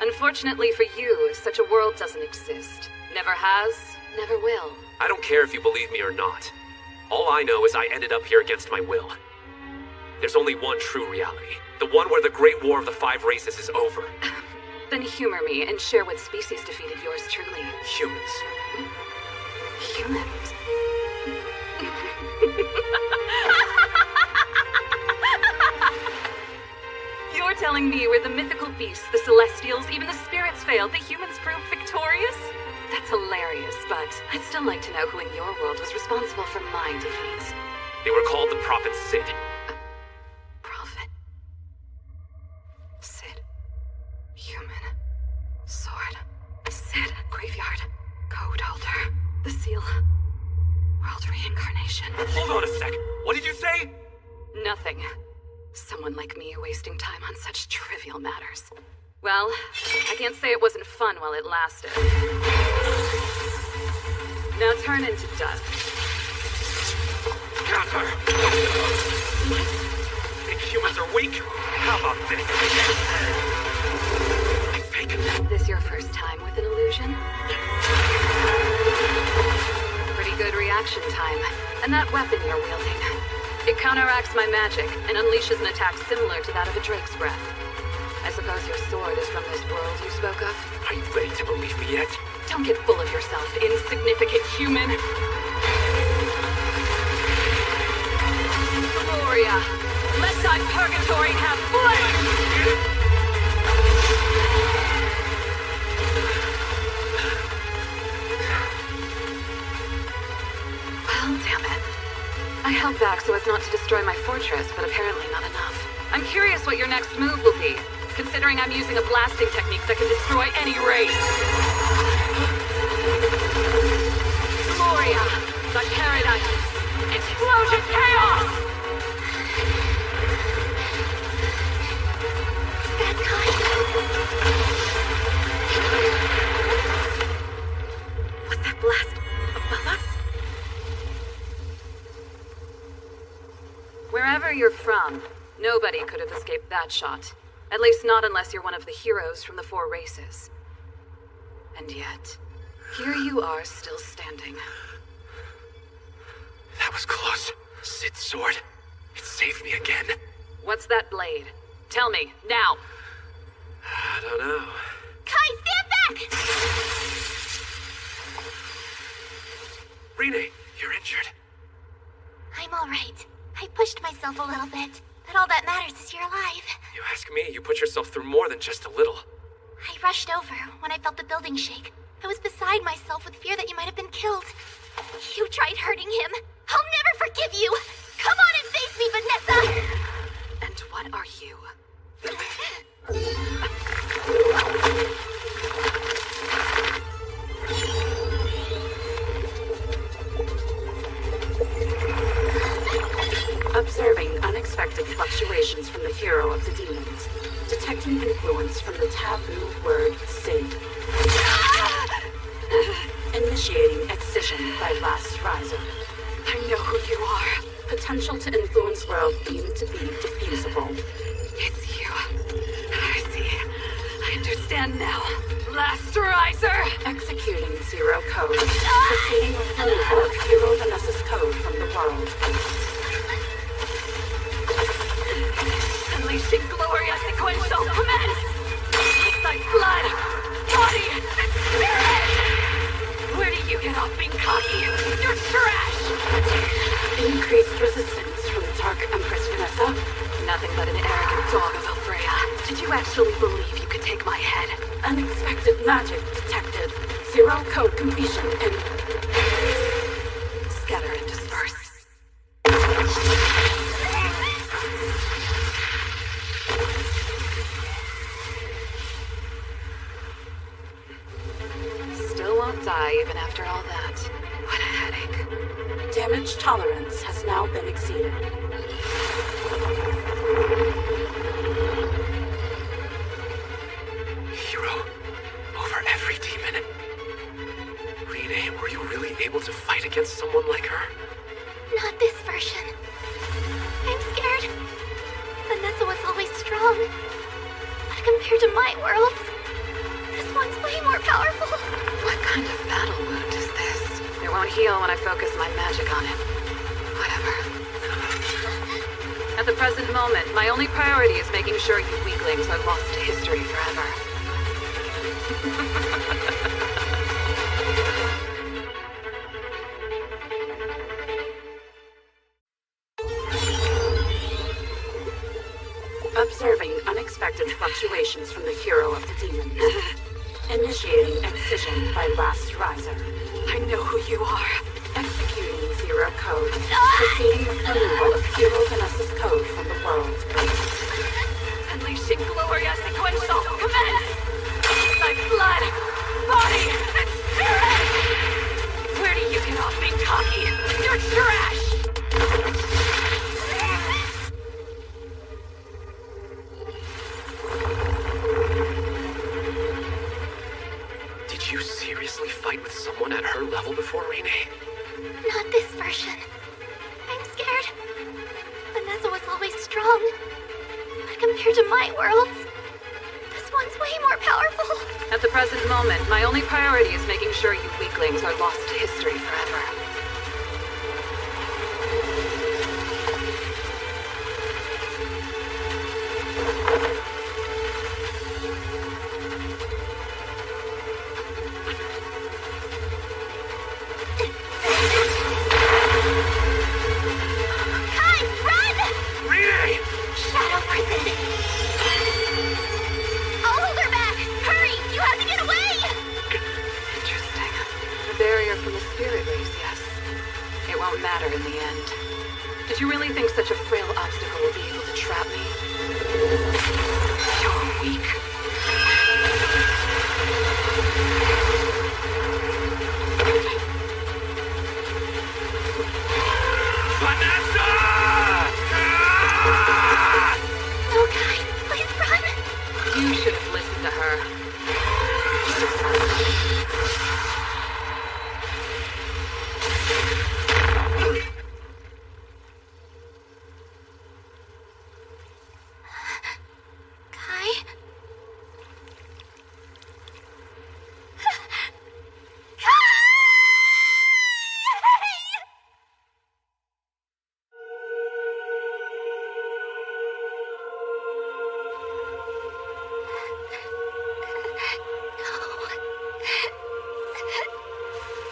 Unfortunately for you, such a world doesn't exist. Never has, never will. I don't care if you believe me or not. All I know is I ended up here against my will. There's only one true reality. The one where the Great War of the Five Races is over. Then humor me and share what species defeated yours truly. Humans. Humans? You're telling me where the mythical beasts, the Celestials, even the spirits failed, the humans proved victorious? That's hilarious, but I'd still like to know who in your world was responsible for my defeat. They were called the Prophet Sid. Prophet? Sid. Human. Sword. Sid. Graveyard. Code holder. The seal. World reincarnation. Hold on a sec. What did you say? Nothing. Someone like me wasting time on such trivial matters. Well, I can't say it wasn't fun while it lasted. Now turn into dust. Counter! What? Think humans are weak? How about this? I fake. This your first time with an illusion? Pretty good reaction time. And that weapon you're wielding. It counteracts my magic and unleashes an attack similar to that of a drake's breath. I suppose your sword is from this world you spoke of? Are you ready to believe me yet? Don't get full of yourself, insignificant human. Gloria, let thy purgatory have flame! Well, damn it. I held back so as not to destroy my fortress, but apparently not enough. I'm curious what your next move will be, considering I'm using a blasting technique that can destroy any race. Gloria, the paradise, explosion chaos! Bad guy. Was that blast above us? Wherever you're from, nobody could have escaped that shot. At least not unless you're one of the heroes from the Four Races. And yet, here you are still standing. That was close. Sid's sword. It saved me again. What's that blade? Tell me, now! I don't know. Kai, stand back! Rene, you're injured. I'm alright. I pushed myself a little bit, but all that matters is you're alive. You ask me, you put yourself through more than just a little. I rushed over when I felt the building shake. I was beside myself with fear that you might have been killed. You tried hurting him. I'll never forgive you! Come on and face me, Vanessa! And what are you? Observing unexpected fluctuations from the hero of the demons. Detecting influence from the taboo word Sid. Initiating excision by Last Riser. I know who you are. Potential to influence world deemed to be diffusable. It's you. I see. I understand now. Last Riser! Executing Zero Code. Proceeding with removal of Hero Vanessa's code from the world. Unleashing Gloria sequential commence! Like blood, body, spirit! Where do you get off being cocky? You're trash! Increased resistance from Dark Empress Vanessa. Nothing but an arrogant dog of Alfreya. Did you actually believe you could take my head? Unexpected magic detected. Zero code completion in... Scatter and disperse. Still won't die even after all that. What a headache. Damage tolerance has now been exceeded. able to fight against someone like her? Not this version. I'm scared. Vanessa was always strong. But compared to my world, this one's way more powerful. What kind of battle wound is this? It won't heal when I focus my magic on it. Whatever. At the present moment, my only priority is making sure you weaklings are lost to history forever. Observing unexpected fluctuations from the hero of the demons. Initiating excision by Last Riser. I know who you are. Executing Zero Code. Proceeding with removal of Hero Vanessa's code from the world. Unleashing Gloria Sequential. Commence! My blood, body, and spirit! Where do you get off being cocky? You're trash! Did you seriously fight with someone at her level before, Renee? Not this version. I'm scared. Vanessa was always strong. But compared to my worlds, this one's way more powerful. At the present moment, my only priority is making sure you weaklings are lost to history forever.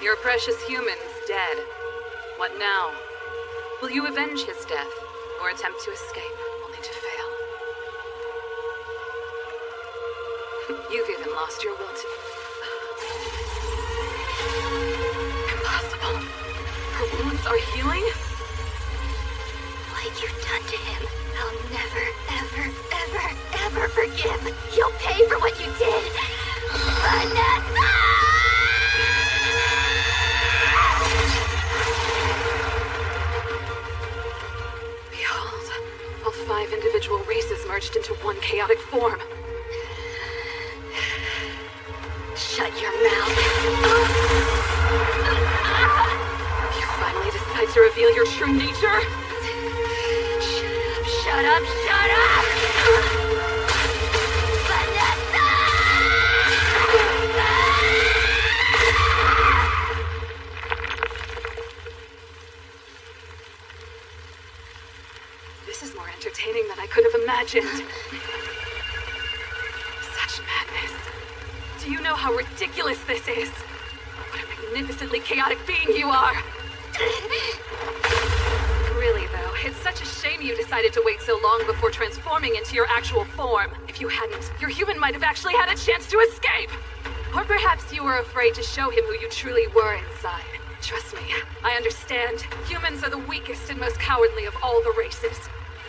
Your precious human's dead. What now? Will you avenge his death, or attempt to escape, only to fail? You've even lost your will to... Impossible. Her wounds are healing? What you've done to him, I'll never, ever, ever, ever forgive. You'll pay for what you did. Vanessa! All 5 individual races merged into one chaotic form. Shut your mouth. You finally decide to reveal your true nature? Shut up, shut up! Vanessa! This is more entertaining than I could have imagined. Such madness. Do you know how ridiculous this is? What a magnificently chaotic being you are! Really, though, it's such a shame you decided to wait so long before transforming into your actual form. If you hadn't, your human might have actually had a chance to escape! Or perhaps you were afraid to show him who you truly were inside. Trust me, I understand. Humans are the weakest and most cowardly of all the races.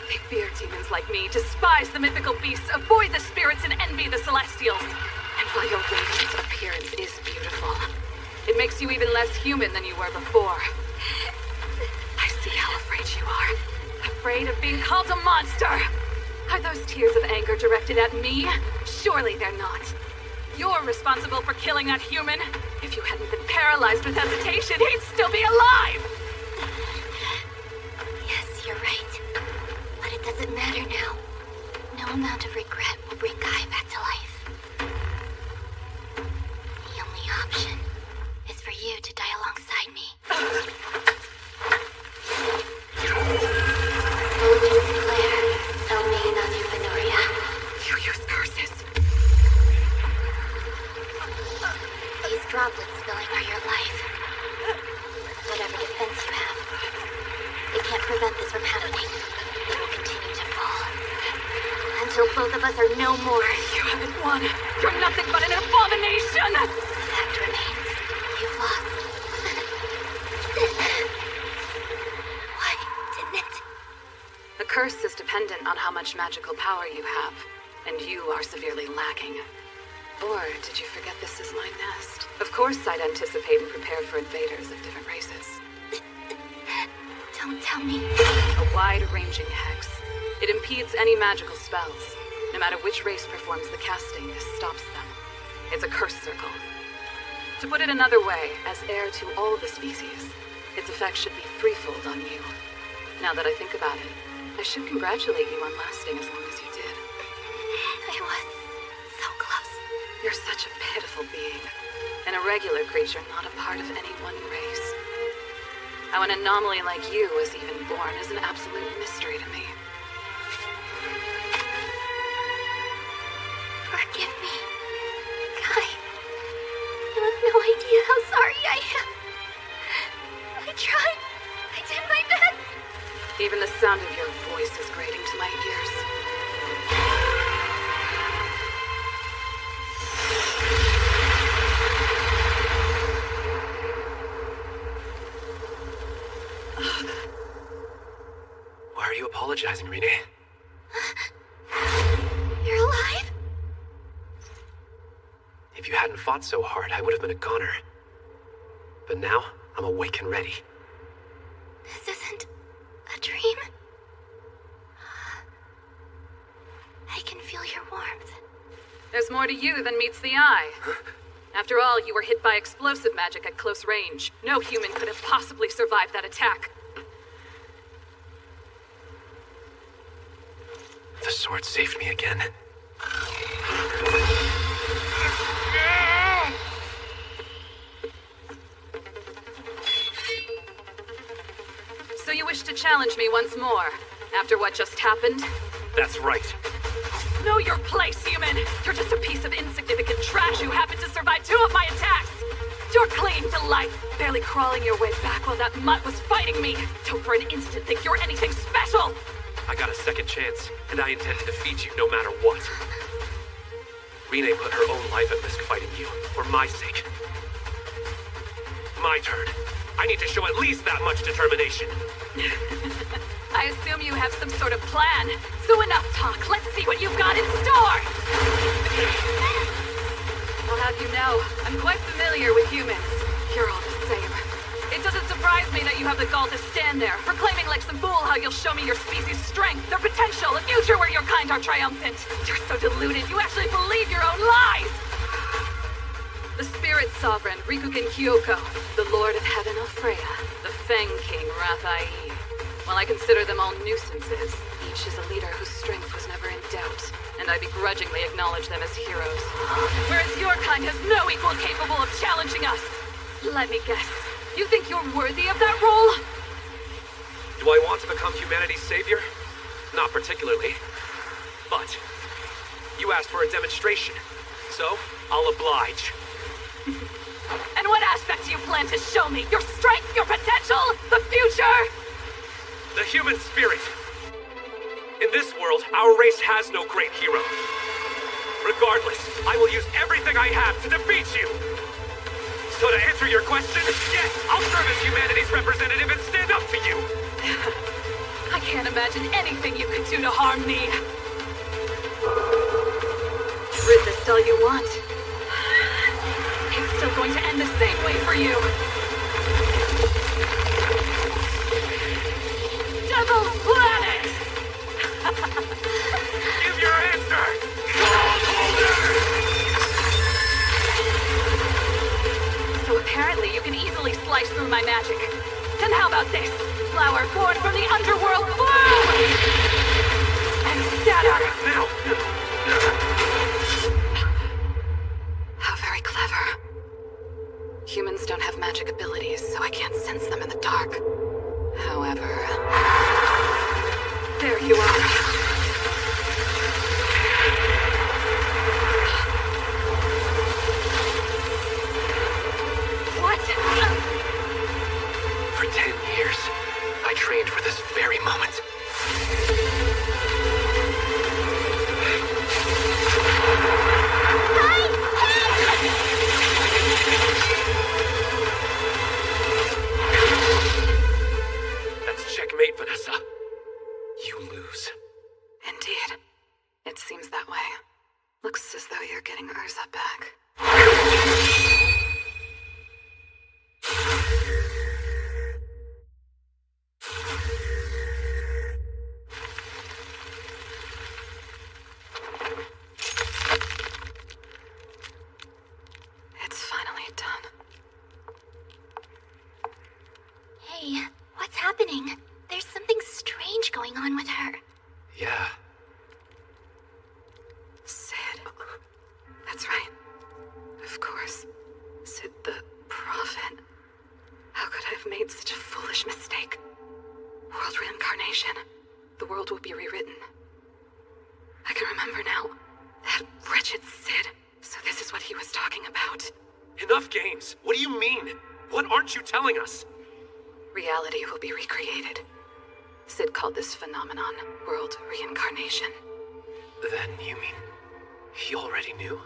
They fear demons like me, despise the mythical beasts, avoid the spirits, and envy the celestials. And while your radiant appearance is beautiful, it makes you even less human than you were before. I see how afraid you are. Afraid of being called a monster. Are those tears of anger directed at me? Surely they're not. You're responsible for killing that human. If you hadn't been paralyzed with hesitation, he'd still be alive! Yes, you're right. But it doesn't matter now. No amount of regret will bring Kai back to life. The only option is for you to die alongside me. Holdings Claire, Elmina Nufenoria. You use curses. These droplets spilling are your life. Whatever defense you have, they can't prevent this from happening. They will continue to fall. Until both of us are no more. You haven't won. You're nothing but an abomination! The fact remains, you've lost. Why didn't it? The curse is dependent on how much magical power you have, and you are severely lacking. Or did you forget this is my nest? Of course I'd anticipate and prepare for invaders of different races. Don't tell me. A wide-ranging hex. It impedes any magical spells. No matter which race performs the casting, this stops them. It's a curse circle. To put it another way, as heir to all the species, its effect should be threefold on you. Now that I think about it, I should congratulate you on lasting as long as you did. I was so close. You're such a pitiful being. An irregular creature, not a part of any one race. How an anomaly like you was even born is an absolute mystery to me. Forgive me, Kai. You have no idea how sorry I am. I tried. I did my best. Even the sound of your voice is grating to my ears. Why are you apologizing, Rene? You're alive? If you hadn't fought so hard, I would have been a goner. But now, I'm awake and ready. This isn't a dream. I can feel your warmth. There's more to you than meets the eye. After all, you were hit by explosive magic at close range. No human could have possibly survived that attack. The sword saved me again. So you wish to challenge me once more, after what just happened? That's right. Know your place, human! You're just a piece of insignificant trash who happened to survive 2 of my attacks! You're clinging to life, barely crawling your way back while that mutt was fighting me! Don't for an instant think you're anything special! I got a second chance, and I intend to defeat you no matter what. Rene put her own life at risk fighting you, for my sake. My turn. I need to show at least that much determination. I assume you have some sort of plan. So enough talk. Let's see what you've got in store! I'll have you know, I'm quite familiar with humans. You're all the same. It doesn't surprise me that you have the gall to stand there, proclaiming like some fool how you'll show me your species' strength, their potential, a future where your kind are triumphant. You're so deluded, you actually believe your own lies! The Spirit Sovereign, Rikugen Kyoko, the Lord of Heaven Alfreya, the Feng King Rathai. While I consider them all nuisances, each is a leader whose strength was never in doubt, and I begrudgingly acknowledge them as heroes. Whereas your kind has no equal capable of challenging us. Let me guess, you think you're worthy of that role? Do I want to become humanity's savior? Not particularly. But you asked for a demonstration, so I'll oblige. And what aspect do you plan to show me? Your strength, your potential, the future? The human spirit. In this world, our race has no great hero. Regardless, I will use everything I have to defeat you. So to answer your question, yes, I'll serve as humanity's representative and stand up to you. I can't imagine anything you could do to harm me. Resist all you want. It's still going to end the same way for you. Devil's Planet! Give your answer! This flower born from the underworld blew! And scattered! Now! How very clever. Humans don't have magic abilities, so I can't sense them in the dark. However... there you are. What? For 10 years, I trained for this very moment. That's checkmate, Vanessa. You lose. Indeed. It seems that way. Looks as though you're getting Urza back. It's finally done. Hey, what's happening? There's something strange going on with her. Yeah. Sid. That's right. Of course. Sid the Prophet. How could I have made such a foolish mistake? World reincarnation. The world will be rewritten. I can remember now. That wretched Sid. So this is what he was talking about. Enough games. What do you mean? What aren't you telling us? Reality will be recreated. Sid called this phenomenon world reincarnation. Then you mean he already knew?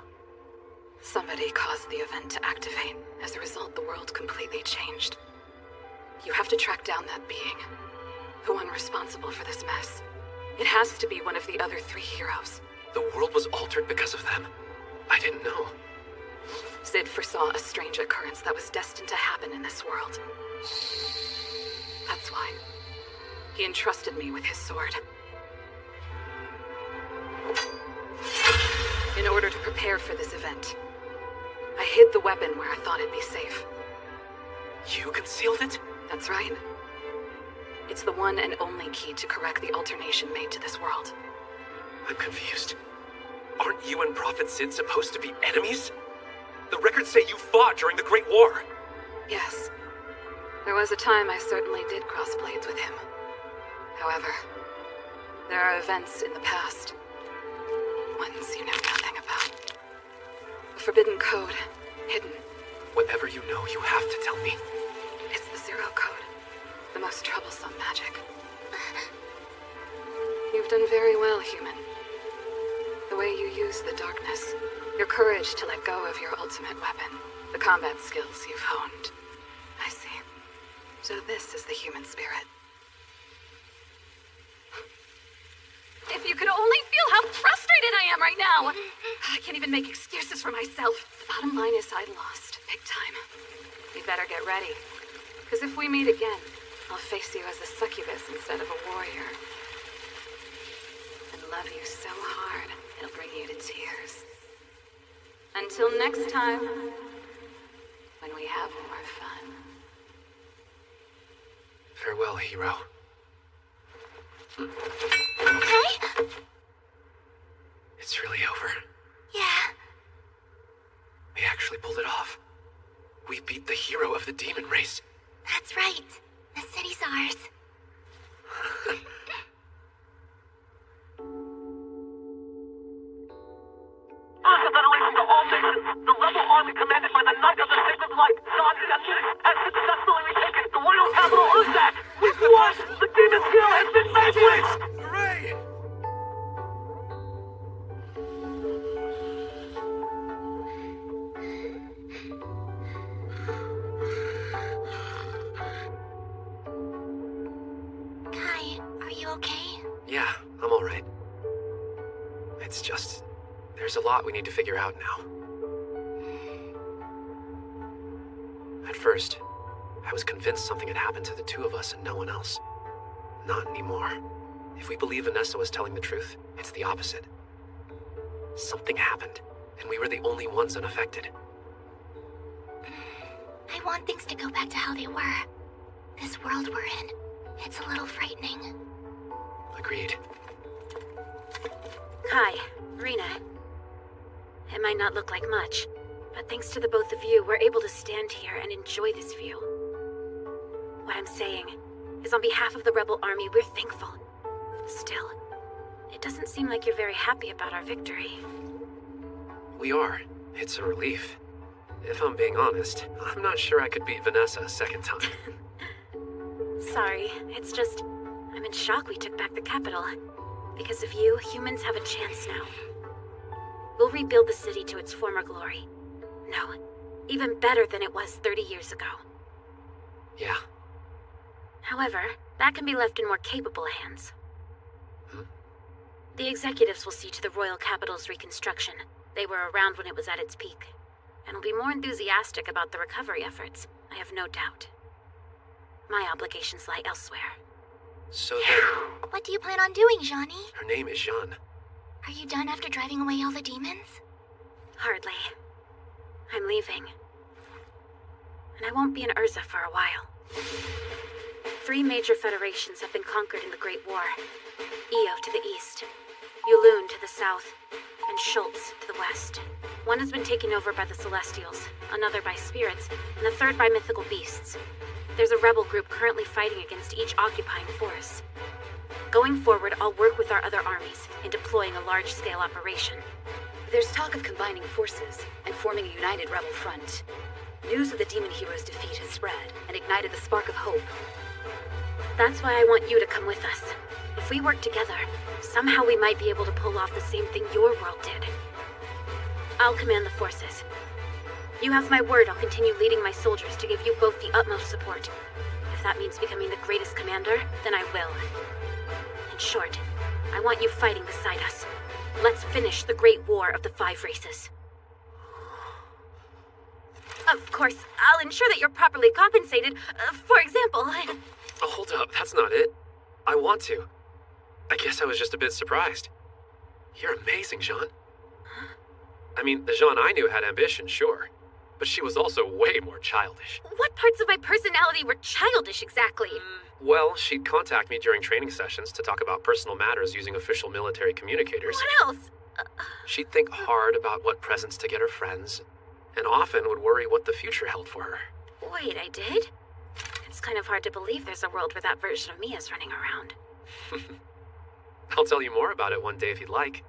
Somebody caused the event to activate. As a result, the world completely changed. You have to track down that being. The one responsible for this mess. It has to be one of the other 3 heroes. The world was altered because of them. I didn't know. Sid foresaw a strange occurrence that was destined to happen in this world. That's why. He entrusted me with his sword. In order to prepare for this event, I hid the weapon where I thought it'd be safe. You concealed it? That's right. It's the one and only key to correct the alternation made to this world. I'm confused. Aren't you and Prophet Sid supposed to be enemies? The records say you fought during the Great War. Yes. There was a time I certainly did cross blades with him. However, there are events in the past. Ones you know nothing about. A forbidden code, hidden. Whatever you know, you have to tell me. It's the Zero Code. The most troublesome magic. You've done very well, human. The way you use the darkness. Your courage to let go of your ultimate weapon. The combat skills you've honed. I see. So this is the human spirit. If you could only feel how frustrated I am right now! I can't even make excuses for myself. The bottom line is I lost. Big time. You better get ready. Because if we meet again, I'll face you as a succubus instead of a warrior. And love you so hard, it'll bring you to tears. Until next time, when we have more fun. Farewell, hero. Okay? It's really over. Yeah. We actually pulled it off. We beat the hero of the demon race. That's right. The city's ours. Federation to all nations, the rebel army commanded by the Knight of the Sacred Light, Zod Yashin, has successfully retaken the royal capital Urzak. We've won! The demon kill has been vanquished! Hooray! Kai, are you okay? Yeah, I'm alright. It's just... there's a lot we need to figure out now. At first, I was convinced something had happened to the two of us and no one else. Not anymore. If we believe Vanessa was telling the truth, it's the opposite. Something happened, and we were the only ones unaffected. I want things to go back to how they were. This world we're in, it's a little frightening. Agreed. Kai, Rena. It might not look like much, but thanks to the both of you, we're able to stand here and enjoy this view. What I'm saying is on behalf of the Rebel Army, we're thankful. Still, it doesn't seem like you're very happy about our victory. We are. It's a relief. If I'm being honest, I'm not sure I could beat Vanessa a second time. Sorry, it's just, I'm in shock we took back the capital. Because of you, humans have a chance now. We'll rebuild the city to its former glory. No, even better than it was 30 years ago. Yeah. However, that can be left in more capable hands. The executives will see to the royal capital's reconstruction. They were around when it was at its peak, and will be more enthusiastic about the recovery efforts, I have no doubt. My obligations lie elsewhere. So then... What do you plan on doing, Johnny? Her name is Jeanne. Are you done after driving away all the demons? Hardly. I'm leaving. And I won't be in Urza for a while. 3 major federations have been conquered in the Great War. Io to the east, Yulun to the south, and Schultz to the west. One has been taken over by the Celestials, another by spirits, and the third by mythical beasts. There's a rebel group currently fighting against each occupying force. Going forward, I'll work with our other armies in deploying a large-scale operation. There's talk of combining forces and forming a united rebel front. News of the demon hero's defeat has spread and ignited the spark of hope. That's why I want you to come with us. If we work together, somehow we might be able to pull off the same thing your world did. I'll command the forces. You have my word I'll continue leading my soldiers to give you both the utmost support. If that means becoming the greatest commander, then I will. In short, I want you fighting beside us. Let's finish the Great War of the 5 races. Of course, I'll ensure that you're properly compensated. For example... Oh, hold up, that's not it. I want to. I guess I was just a bit surprised. You're amazing, Jeanne. I mean, the Jeanne I knew had ambition, sure. But she was also way more childish. What parts of my personality were childish, exactly? Well, she'd contact me during training sessions to talk about personal matters using official military communicators. What else? She'd think hard about what presents to get her friends, and often would worry what the future held for her. Wait, I did? It's kind of hard to believe there's a world where that version of me is running around. I'll tell you more about it one day if you'd like.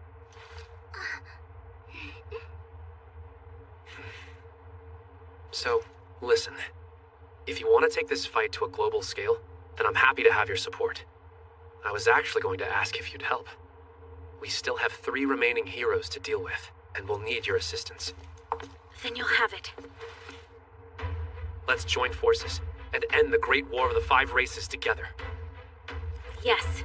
So, listen. If you want to take this fight to a global scale, then I'm happy to have your support. I was actually going to ask if you'd help. We still have 3 remaining heroes to deal with, and we'll need your assistance. Then you'll have it. Let's join forces and end the Great War of the 5 races together. Yes.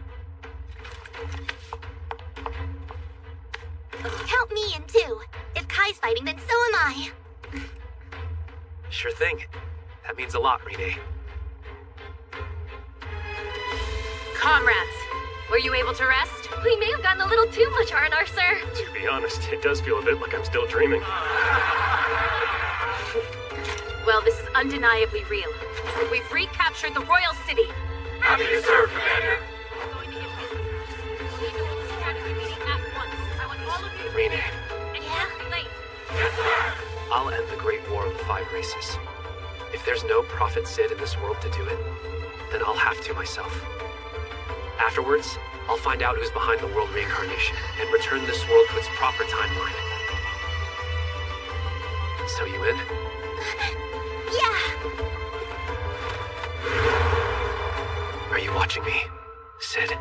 Count me in too. If Kai's fighting, then so am I. Sure thing. That means a lot, Renee. Comrades, were you able to rest? We may have gotten a little too much R&R, sir. To be honest, it does feel a bit like I'm still dreaming. Well, this is undeniably real. We've recaptured the Royal City. Happy to serve, Commander. Renee. Yeah? Yes, sir. I'll end the Great War of the 5 races. If there's no Prophet Sid in this world to do it, then I'll have to myself. Afterwards, I'll find out who's behind the world reincarnation and return this world to its proper timeline. So you in? Yeah. Are you watching me, Sid?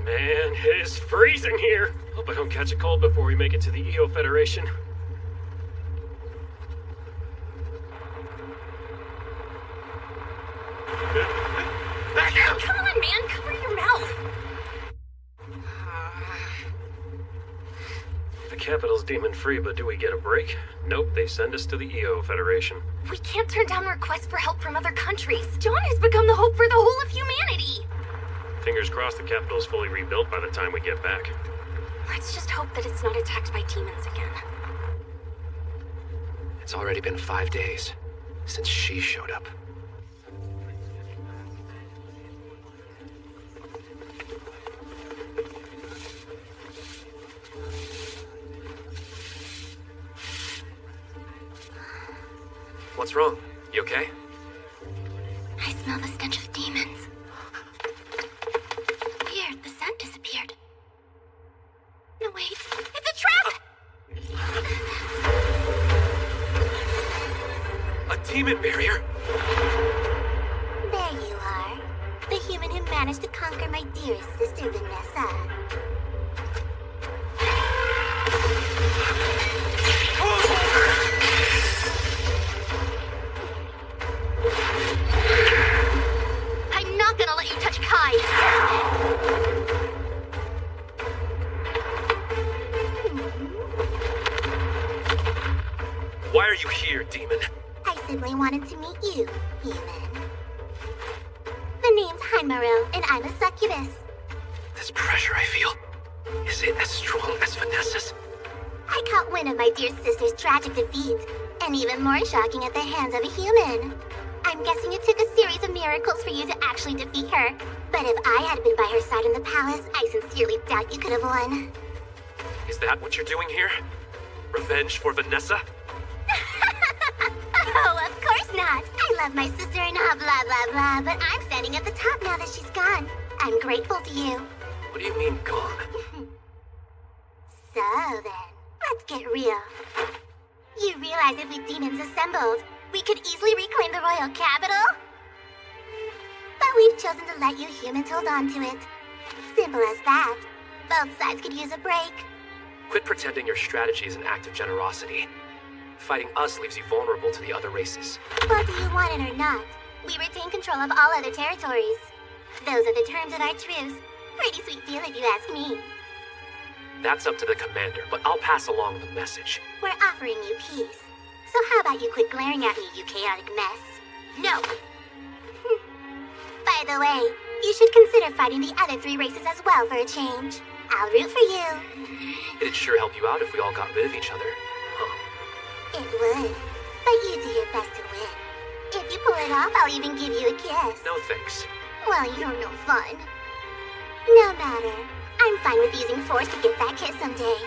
Man, it is freezing here. Hope I don't catch a cold before we make it to the EO Federation. Back out! Come on, man! Cover your mouth! The capital's demon-free, but do we get a break? Nope, they send us to the EO Federation. We can't turn down requests for help from other countries. John has become the hope for the whole of humanity! Fingers crossed the capital's fully rebuilt by the time we get back. Let's just hope that it's not attacked by demons again. It's already been 5 days since she showed up. What's wrong? You okay? I smell the stench of demons. Weird, the scent disappeared. No, wait. It's a trap! A demon barrier? There you are. The human who managed to conquer my dearest sister, Vanessa. I'm not gonna let you touch Kai! Why are you here, demon? I simply wanted to meet you, human. The name's Heimeril, and I'm a succubus. This pressure I feel, is it as strong as Vanessa's? I caught wind of my dear sister's tragic defeat, and even more shocking at the hands of a human. I'm guessing it took a series of miracles for you to actually defeat her. But if I had been by her side in the palace, I sincerely doubt you could have won. Is that what you're doing here? Revenge for Vanessa? Oh, of course not. I love my sister and blah, blah, blah, but I'm standing at the top now that she's gone. I'm grateful to you. What do you mean, gone? So then, let's get real. You realize if we demons assembled, we could easily reclaim the royal capital? But we've chosen to let you humans hold on to it. Simple as that. Both sides could use a break. Quit pretending your strategy is an act of generosity. Fighting us leaves you vulnerable to the other races. Well, do you want it or not? We retain control of all other territories. Those are the terms of our truce. Pretty sweet deal if you ask me. That's up to the commander, but I'll pass along the message. We're offering you peace. So how about you quit glaring at me, you chaotic mess? No! By the way, you should consider fighting the other 3 races as well for a change. I'll root for you. It'd sure help you out if we all got rid of each other. It would. But you do your best to win. If you pull it off, I'll even give you a kiss. No thanks. Well, you're no fun. No matter. I'm fine with using force to get that kiss someday.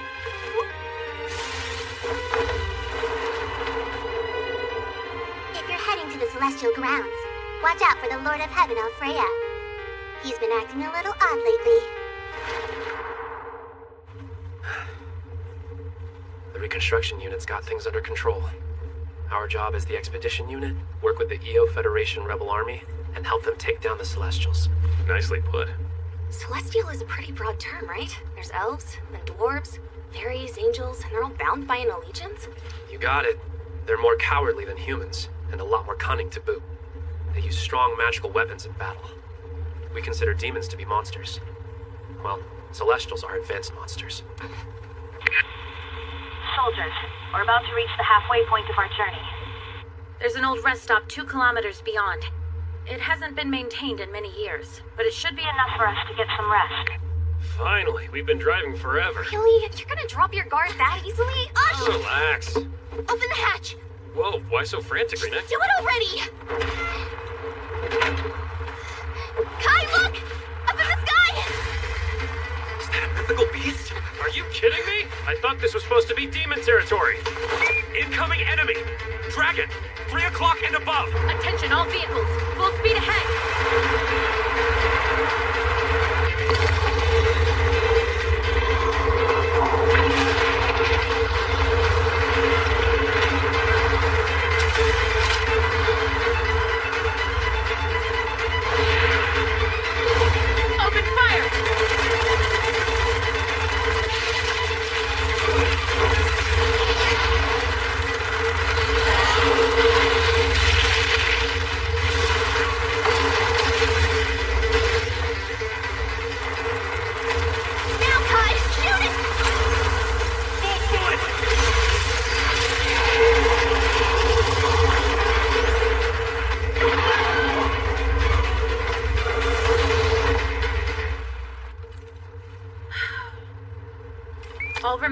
If you're heading to the Celestial Grounds, watch out for the Lord of Heaven, Alfreya. He's been acting a little odd lately. The reconstruction unit's got things under control. Our job as the expedition unit, work with the EO Federation Rebel Army, and help them take down the Celestials. Nicely put. Celestial is a pretty broad term, right? There's elves, and dwarves, fairies, angels, and they're all bound by an allegiance? You got it. They're more cowardly than humans, and a lot more cunning to boot. They use strong magical weapons in battle. We consider demons to be monsters. Well, Celestials are advanced monsters. Soldiers, we're about to reach the halfway point of our journey. There's an old rest stop 2 kilometers beyond. It hasn't been maintained in many years, but it should be enough for us to get some rest. Finally, we've been driving forever. Really? You're gonna drop your guard that easily? Ush! Relax. Open the hatch! Whoa, why so frantic, Rena? Do it already! Kai, look! Up in the sky! Is that a mythical beast? Are you kidding me? I thought this was supposed to be demon territory. Incoming enemy! Dragon! 3 o'clock and above! Attention all vehicles! Full speed ahead! Open fire!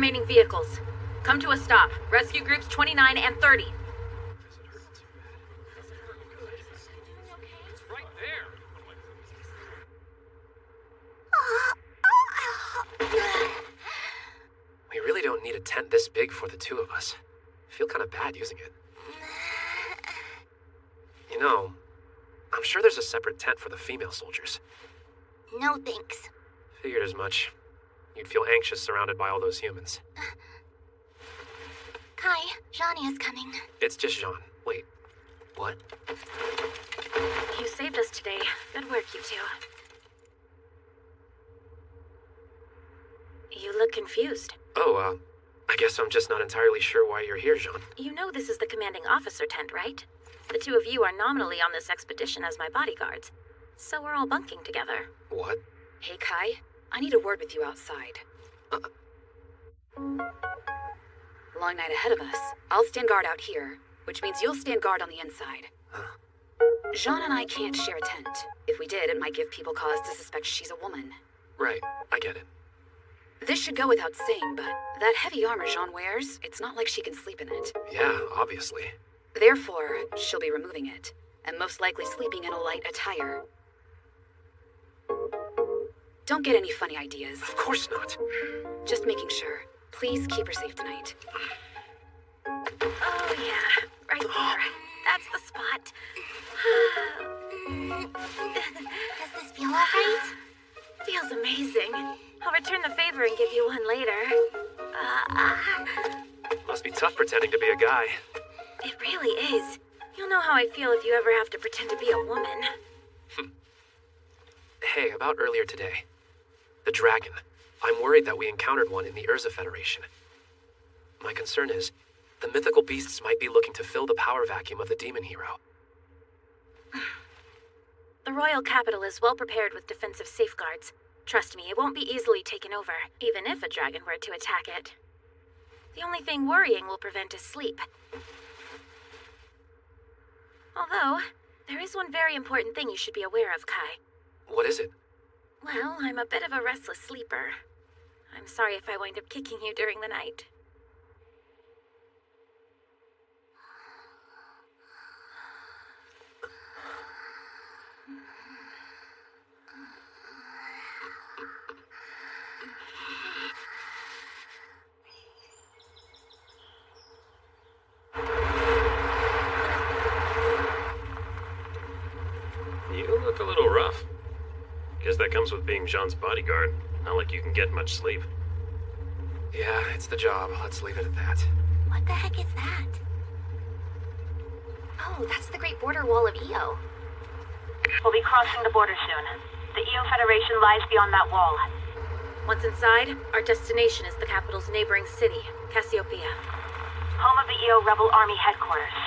remaining vehicles. Come to a stop. Rescue groups 29 and 30. We really don't need a tent this big for the two of us. I feel kind of bad using it. You know, I'm sure there's a separate tent for the female soldiers. No thanks. Figured as much. You'd feel anxious surrounded by all those humans. Kai, Johnny is coming. It's just Jean. Wait, what? You saved us today. Good work, you two. You look confused. Oh, I guess I'm just not entirely sure why you're here, Jean. You know this is the commanding officer tent, right? The two of you are nominally on this expedition as my bodyguards. So we're all bunking together. What? Hey, Kai. I need a word with you outside. Long night ahead of us. I'll stand guard out here, which means you'll stand guard on the inside. Jean and I can't share a tent. If we did, it might give people cause to suspect she's a woman. Right, I get it. This should go without saying, but that heavy armor Jean wears, it's not like she can sleep in it. Yeah, obviously. Therefore, she'll be removing it, and most likely sleeping in a light attire. Don't get any funny ideas. Of course not. Just making sure. Please keep her safe tonight. Oh yeah, right there. That's the spot. Does this feel alright? Feels amazing. I'll return the favor and give you one later. Must be tough pretending to be a guy. It really is. You'll know how I feel if you ever have to pretend to be a woman. Hey, about earlier today. The dragon. I'm worried that we encountered one in the Urza Federation. My concern is, the mythical beasts might be looking to fill the power vacuum of the demon hero. The royal capital is well prepared with defensive safeguards. Trust me, it won't be easily taken over, even if a dragon were to attack it. The only thing worrying will prevent is sleep. Although, there is one very important thing you should be aware of, Kai. What is it? Well, I'm a bit of a restless sleeper. I'm sorry if I wind up kicking you during the night. You look a little rough. Guess that comes with being Jean's bodyguard. Not like you can get much sleep. Yeah, it's the job. Let's leave it at that. What the heck is that? Oh, that's the Great Border Wall of Io. We'll be crossing the border soon. The Io Federation lies beyond that wall. Once inside, our destination is the capital's neighboring city, Cassiopeia. Home of the Io Rebel Army headquarters.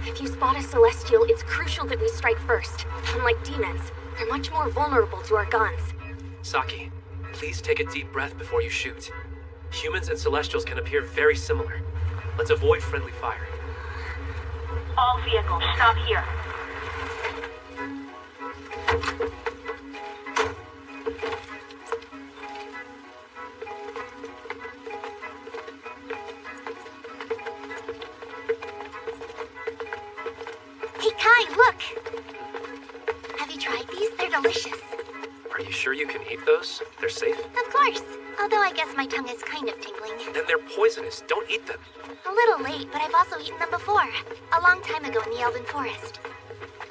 If you spot a Celestial, it's crucial that we strike first. Unlike demons, they're much more vulnerable to our guns. Saki, please take a deep breath before you shoot. Humans and Celestials can appear very similar. Let's avoid friendly fire. All vehicles, stop here. Hey, Kai, look! Have you tried these? They're delicious. Are you sure you can eat those? They're safe? Of course. Although I guess my tongue is kind of tingling. Then they're poisonous. Don't eat them. A little late, but I've also eaten them before. A long time ago in the Elven Forest.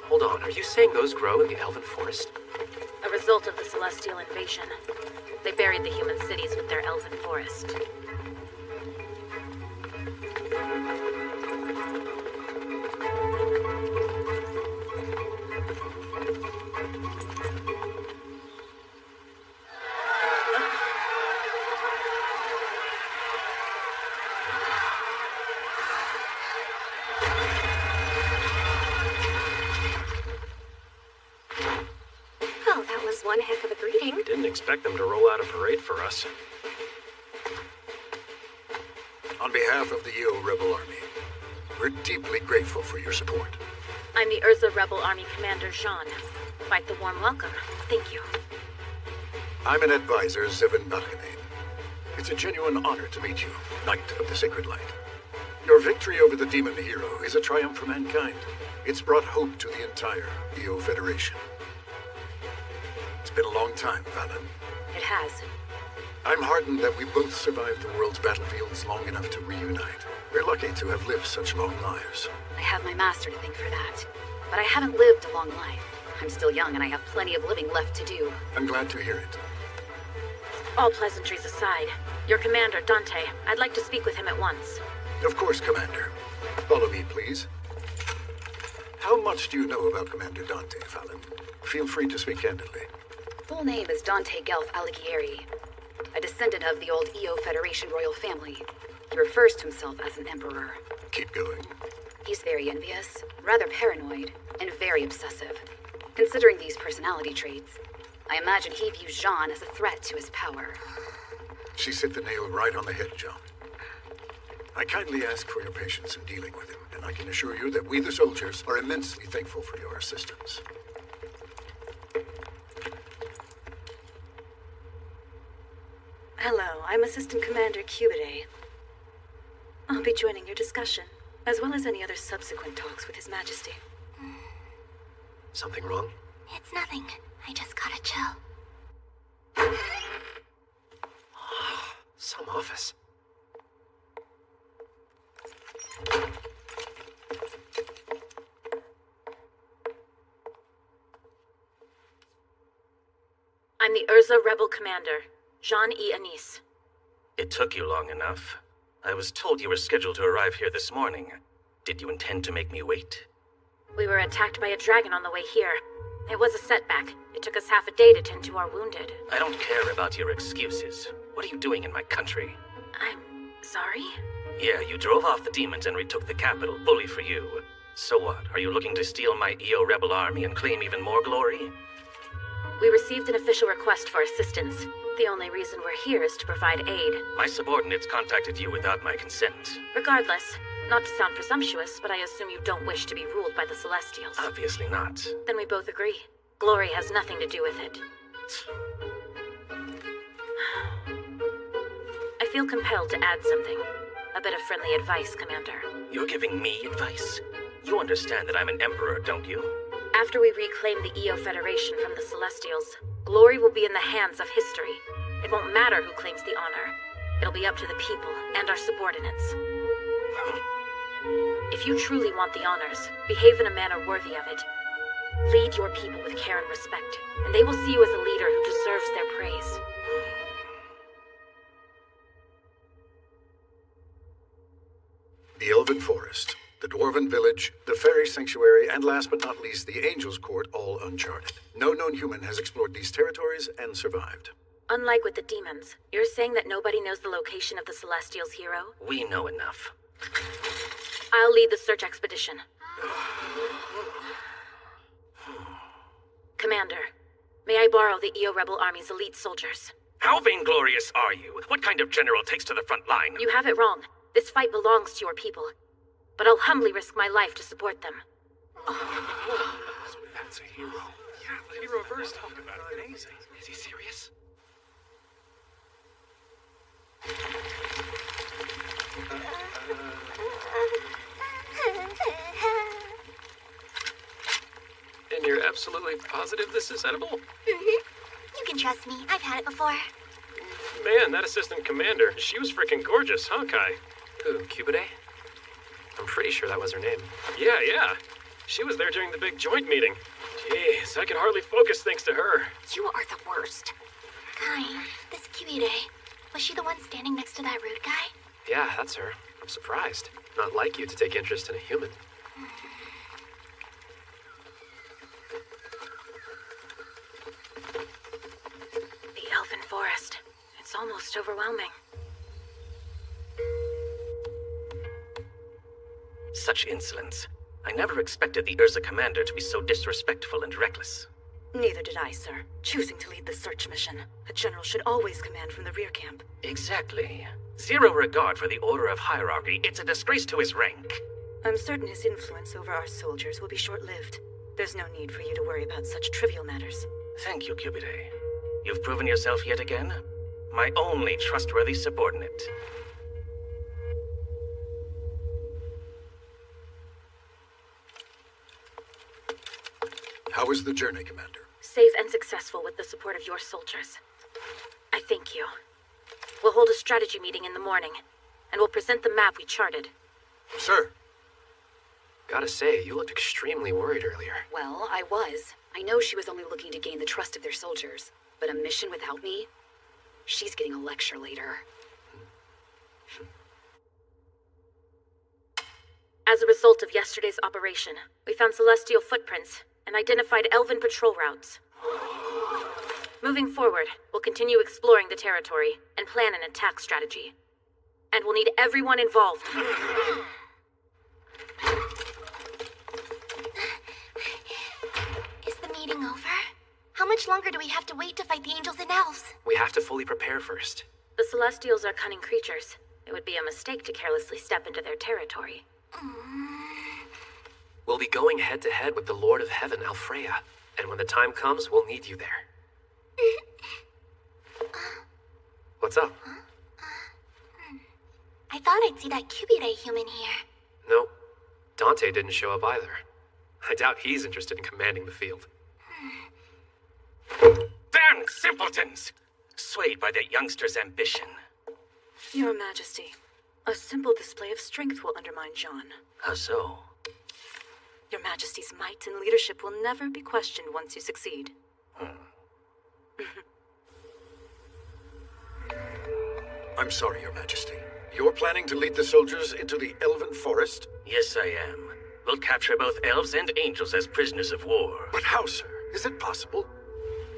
Hold on, are you saying those grow in the Elven Forest? A result of the Celestial invasion. They buried the human cities with their elven forest. Oh, that was one heck of a greeting. Didn't expect them to roll out a parade for us. On behalf of the EO Rebel Army, we're deeply grateful for your support. I'm the Urza Rebel Army Commander Jean. Quite the warm welcome. Thank you. I'm an advisor, Zevin Balkanane. It's a genuine honor to meet you, Knight of the Sacred Light. Your victory over the demon hero is a triumph for mankind. It's brought hope to the entire EO Federation. It's been a long time, Valen. It has. I'm heartened that we both survived the world's battlefields long enough to reunite. We're lucky to have lived such long lives. I have my master to thank for that. But I haven't lived a long life. I'm still young and I have plenty of living left to do. I'm glad to hear it. All pleasantries aside, your commander, Dante, I'd like to speak with him at once. Of course, Commander. Follow me, please. How much do you know about Commander Dante, Valen? Feel free to speak candidly. Full name is Dante Gelf Alighieri, a descendant of the old EO Federation royal family. He refers to himself as an emperor. Keep going. He's very envious, rather paranoid, and very obsessive. Considering these personality traits, I imagine he views Jean as a threat to his power. She's hit the nail right on the head, John. I kindly ask for your patience in dealing with him, and I can assure you that we, the soldiers, are immensely thankful for your assistance. Hello, I'm Assistant Commander Cubide. I'll be joining your discussion, as well as any other subsequent talks with His Majesty. Something wrong? It's nothing. I just gotta chill. Some office. I'm the Urza Rebel Commander, Jean E. Anise. It took you long enough. I was told you were scheduled to arrive here this morning. Did you intend to make me wait? We were attacked by a dragon on the way here. It was a setback. It took us half a day to tend to our wounded. I don't care about your excuses. What are you doing in my country? I'm sorry? Yeah, you drove off the demons and retook the capital, bully for you. So what? Are you looking to steal my EO Rebel Army and claim even more glory? We received an official request for assistance. The only reason we're here is to provide aid. My subordinates contacted you without my consent. Regardless, not to sound presumptuous, but I assume you don't wish to be ruled by the Celestials. Obviously not. Then we both agree. Glory has nothing to do with it. I feel compelled to add something. A bit of friendly advice, Commander. You're giving me advice? You understand that I'm an emperor, don't you? After we reclaim the EO Federation from the Celestials, glory will be in the hands of history. It won't matter who claims the honor. It'll be up to the people and our subordinates. If you truly want the honors, behave in a manner worthy of it. Lead your people with care and respect, and they will see you as a leader who deserves their praise. The Elven Forest, the Dwarven Village, the Fairy Sanctuary, and last but not least, the Angel's Court, all uncharted. No known human has explored these territories and survived. Unlike with the demons, you're saying that nobody knows the location of the Celestials' hero? We know enough. I'll lead the search expedition. Commander, may I borrow the EO Rebel Army's elite soldiers? How vainglorious are you? What kind of general takes to the front line? You have it wrong. This fight belongs to your people. But I'll humbly risk my life to support them. That's a hero. Yeah, the hero verse talked about it. Amazing. Is he serious? And you're absolutely positive this is edible? You can trust me. I've had it before. Man, that assistant commander, she was freaking gorgeous, huh, Kai? Who, Cubide? I'm pretty sure that was her name. Yeah. She was there during the big joint meeting. Jeez, I can hardly focus thanks to her. You are the worst. Kai, this Cubide, was she the one standing next to that rude guy? Yeah, that's her. I'm surprised. Not like you to take interest in a human. The Elven Forest. It's almost overwhelming. Such insolence. I never expected the Urza commander to be so disrespectful and reckless. Neither did I, sir. Choosing to lead the search mission, a general should always command from the rear camp. Exactly. Zero regard for the order of hierarchy. It's a disgrace to his rank. I'm certain his influence over our soldiers will be short-lived. There's no need for you to worry about such trivial matters. Thank you, Cupide. You've proven yourself yet again. My only trustworthy subordinate. How was the journey, Commander? Safe and successful with the support of your soldiers. I thank you. We'll hold a strategy meeting in the morning, and we'll present the map we charted. Sir. Gotta say, you looked extremely worried earlier. Well, I was. I know she was only looking to gain the trust of their soldiers, but a mission without me? She's getting a lecture later. As a result of yesterday's operation, we found celestial footprints and identified elven patrol routes. Moving forward, we'll continue exploring the territory and plan an attack strategy. And we'll need everyone involved. Is the meeting over? How much longer do we have to wait to fight the angels and elves? We have to fully prepare first. The Celestials are cunning creatures. It would be a mistake to carelessly step into their territory. We'll be going head-to-head with the Lord of Heaven, Alfreya. And when the time comes, we'll need you there. What's up? I thought I'd see that Cupide human here. No, Dante didn't show up either. I doubt he's interested in commanding the field. Damn simpletons! Swayed by that youngster's ambition. Your Majesty, a simple display of strength will undermine Jean. How so? Your Majesty's might and leadership will never be questioned once you succeed. I'm sorry, Your Majesty. You're planning to lead the soldiers into the Elven Forest? Yes, I am. We'll capture both elves and angels as prisoners of war. But how, sir? Is it possible?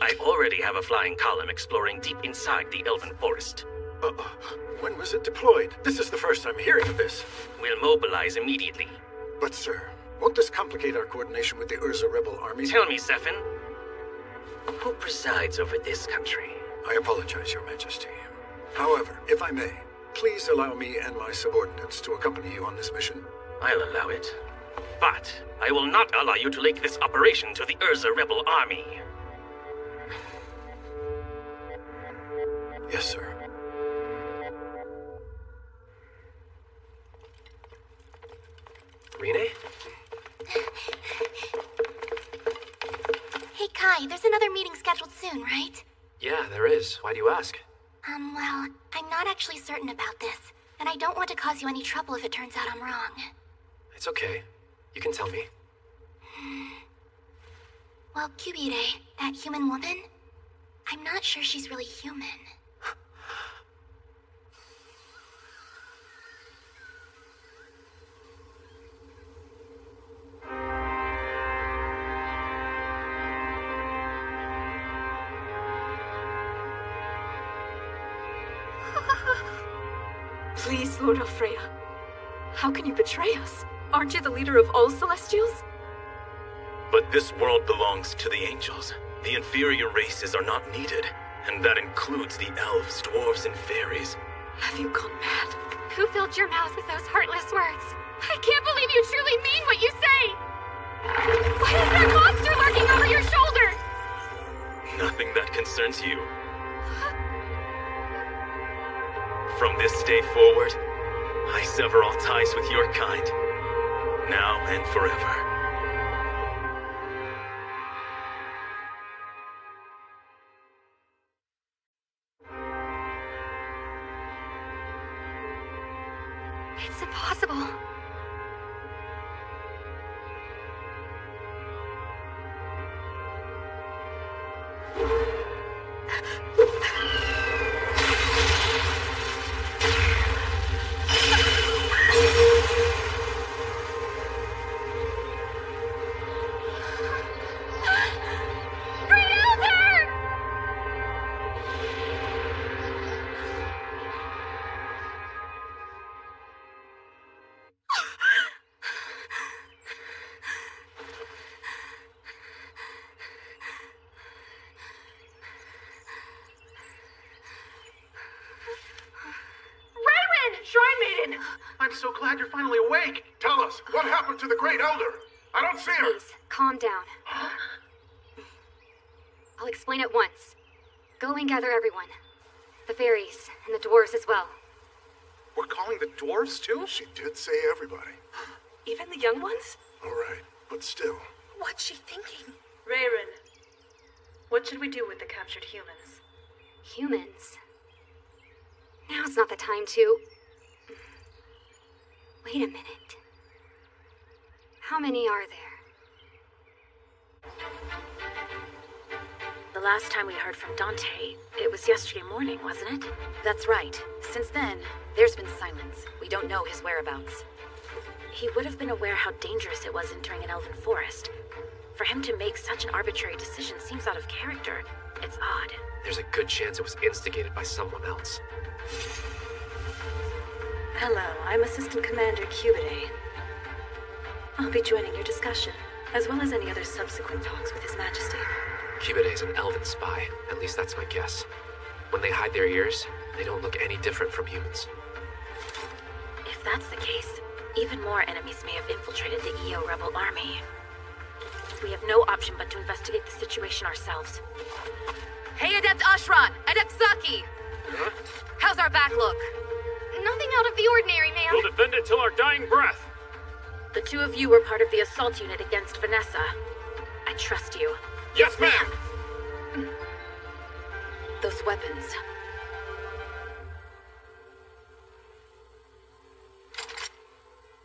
I already have a flying column exploring deep inside the Elven Forest. When was it deployed? This is the first I'm hearing of this. We'll mobilize immediately. But, sir, won't this complicate our coordination with the Urza rebel army? Tell me, Zephin, who presides over this country? I apologize, Your Majesty. However, if I may, please allow me and my subordinates to accompany you on this mission. I'll allow it. But I will not allow you to link this operation to the Urza rebel army. Yes, sir. Rene? Hey, Kai, there's another meeting scheduled soon, right? Yeah, there is. Why do you ask? Well, I'm not actually certain about this, and I don't want to cause you any trouble if it turns out I'm wrong. It's okay. You can tell me. Well, Cupide, that human woman, I'm not sure she's really human. Please, Lord Alfreya. How can you betray us? Aren't you the leader of all Celestials? But this world belongs to the angels. The inferior races are not needed, and that includes the elves, dwarves, and fairies. Have you gone mad? Who filled your mouth with those heartless words? I can't believe you truly mean what you say! What is that monster lurking over your shoulder? Nothing that concerns you. From this day forward, I sever all ties with your kind, now and forever. It's impossible. I'm so glad you're finally awake. Tell us, what happened to the Great Elder? I don't see her. Please, calm down. I'll explain at once. Go and gather everyone. The fairies, and the dwarves as well. We're calling the dwarves too? She did say everybody. Even the young ones? All right, but still. What's she thinking? Rayron, what should we do with the captured humans? Humans? Now's not the time to... Wait a minute. How many are there? The last time we heard from Dante, it was yesterday morning, wasn't it? That's right. Since then, there's been silence. We don't know his whereabouts. He would have been aware how dangerous it was entering an elven forest. For him to make such an arbitrary decision seems out of character. It's odd. There's a good chance it was instigated by someone else. Hello, I'm Assistant Commander Cubide. I'll be joining your discussion, as well as any other subsequent talks with His Majesty. Cubide is an elven spy. At least that's my guess. When they hide their ears, they don't look any different from humans. If that's the case, even more enemies may have infiltrated the EO rebel army. We have no option but to investigate the situation ourselves. Hey, Adept Ashran! Adept Saki! Huh? How's our back look? Nothing out of the ordinary, ma'am. We'll defend it till our dying breath. The two of you were part of the assault unit against Vanessa. I trust you. Yes, ma'am! Those weapons.